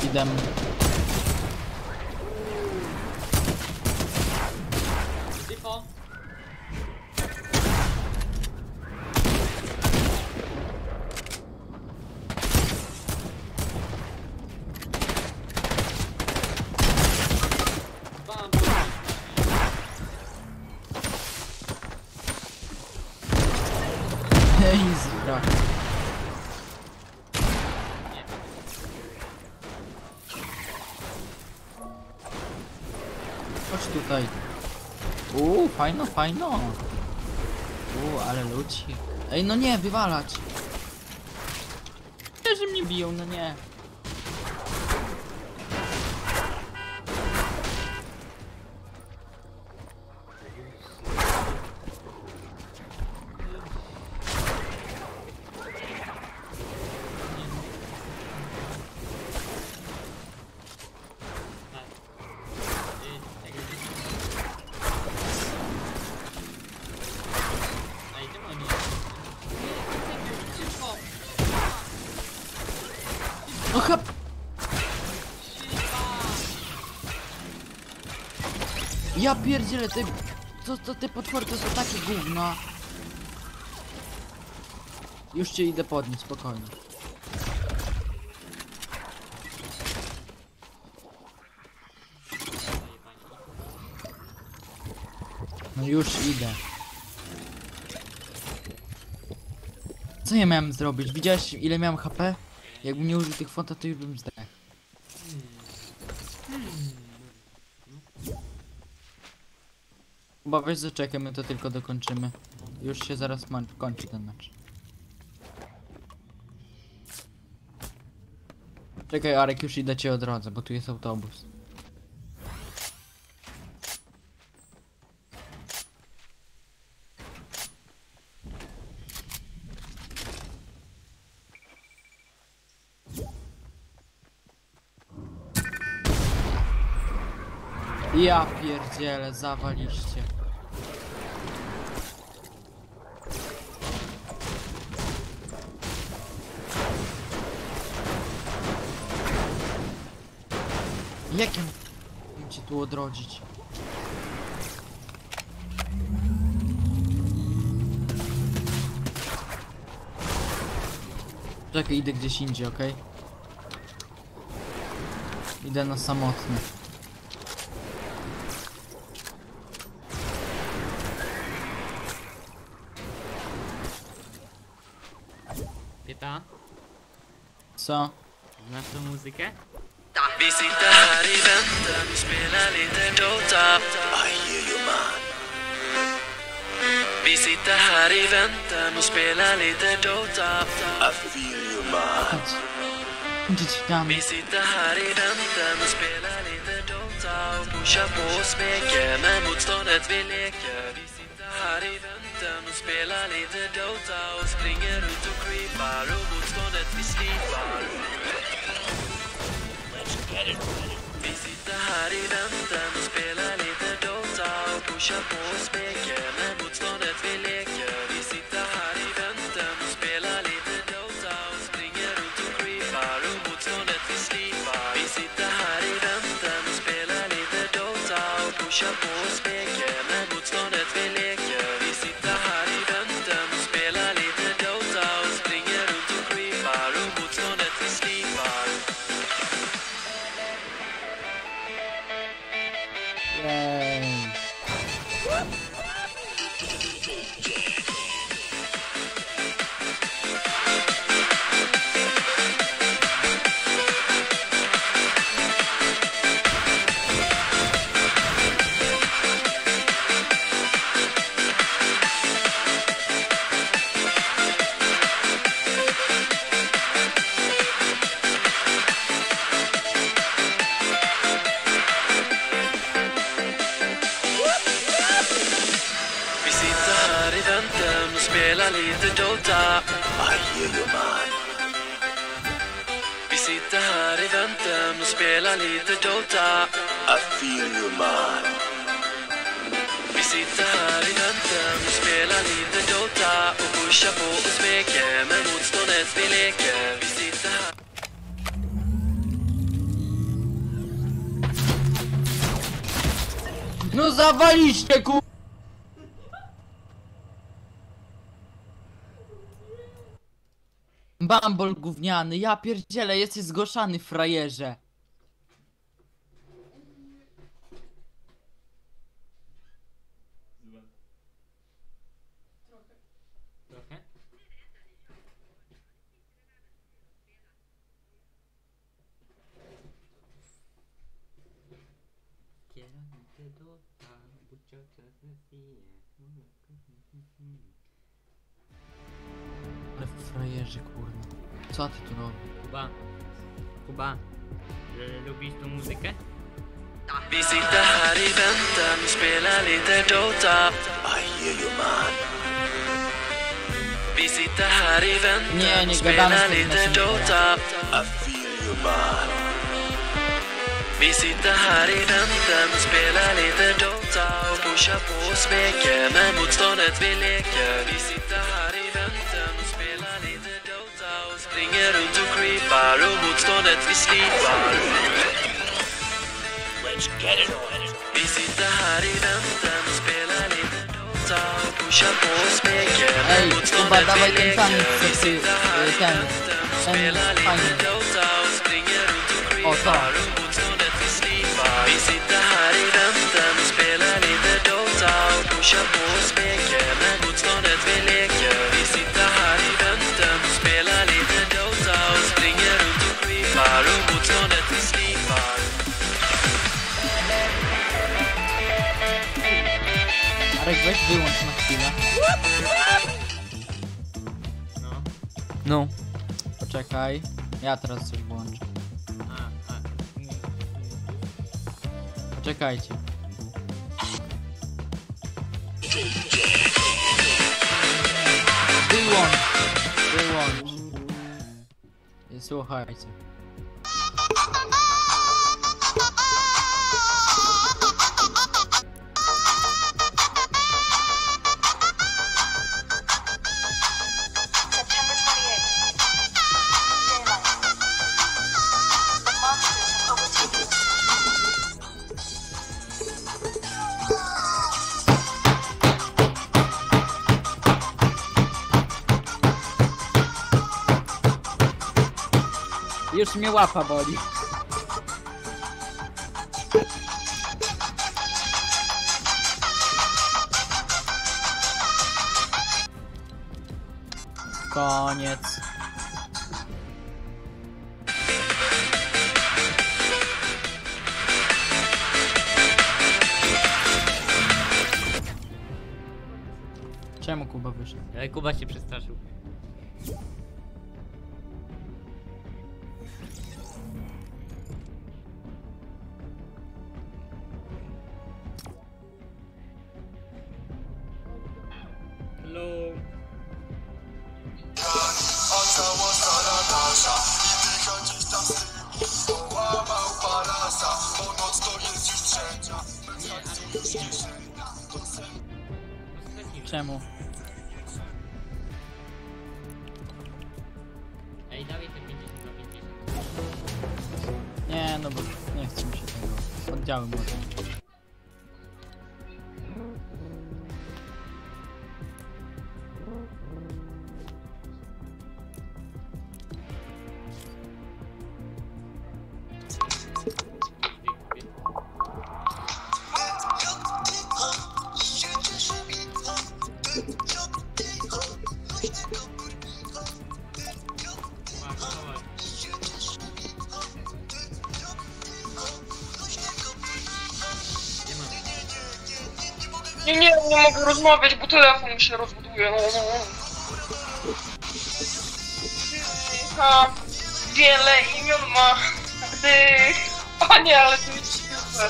Idę. Typo. Easy, brak. Chodź tutaj. Fajno, fajno. Ale ludzi. Ej, no nie, wywalać. Że mnie biją, no nie. Ocha! Ja pierdzielę, te potwory to są takie gówna. Już cię idę podnieść, spokojnie. No już idę. Co ja miałem zrobić? Widziałeś ile miałem HP? Jakbym nie użył tych fonta, to już bym zdechł. Chyba weź zaczekaj, my to tylko dokończymy. Już się zaraz kończy ten mecz. Czekaj Arek, już idę cię odrodzę, bo tu jest autobus. Ja pierdzielę, zawaliście. Jak ja mam cię tu odrodzić? Czekaj, idę gdzieś indziej, okej? Idę na samotny. Pyta? Co? Znasz tą muzykę? Vi sitter här i väntan och spelar lite Dota. I hear you man. Vi sitter här i väntan och spelar lite Dota. I feel you man. Vi sitter här i väntan och spelar lite Dota och pushar på och smeker när motståndet vill leka. Vi sitter här i väntan och spelar lite Dota och springer runt och creepar och motståndet vi slipar. Vi sitter här i väntan och spelar lite Dota och pushar på och smeker när motståndet vill leka. Vi sitter här i väntan och spelar lite Dota och springer runt och creepar och motståndet vi slipar. Vi sitter här i väntan och spelar lite Dota och pushar på och smeker när motståndet vill leka. Vi sitter här i väntan och spelar lite Dota och springer runt och creepar och motståndet vi slipar. Yay. spela lite Dota. I hear you man. Vi sitter här i vänten och spelar lite Dota. I feel you man. Vi sitter här i vänten och spelar lite Dota och pushar på och smeker med motståndet vi leker. Vi sitter här. No zawaliście ku... Bambol gówniany, ja pierdzielę, jesteś zgłaszany, frajerze. Trochę? Ale frajerzy, kurwa. Co ty tu robisz? Kuba, lubisz tą muzykę? Vi sitter här i väntan och spelar lite Dota. I hear you man. Vi sitter här i väntan och spelar lite Dota. I feel you man. Vi sitter här i väntan och spelar lite Dota och pushar på och smeker med motståndet vi leker. Vi sitter här i väntan och spelar lite Dota och springer runt och creepar och motståndet vi slipar. Let's get it on. Vi sitter här i väntan och spelar lite Dota och pushar på och smeker med motståndet vi leker. Vi sitter här i väntan och spelar lite Dota och springer runt och creepar och motståndet vi slipar. Vi sitter här i väntan och spelar lite Dota och pushar på och smeker med motståndet vi leker. Vi sitter här i väntan och spelar lite Dota och springer runt och creepar och motståndet vi slipar. Arek, weź wyłącz na chwilę. No. Poczekaj. Ja teraz coś włączę. Poczekajcie. Wyłącz. I słuchajcie. Już mnie łapa boli. Koniec. Czemu Kuba wyszedł? Ale Kuba się przestraszył. Hello. Czemu? Ej, dawaj te 50 na 50. Nie, no bo nie chcę mi się tego. Oddziały może. Nie mogę rozmawiać, bo telefon mi się rozładuje. Wiele imion ma, gdy... O nie, ale to jest śmieszne.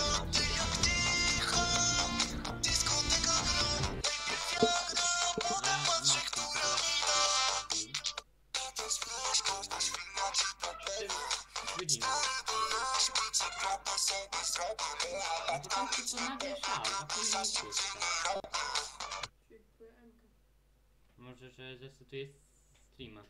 A potem tylko nagle szał, a później puszcza. Może, że zresetuje streama.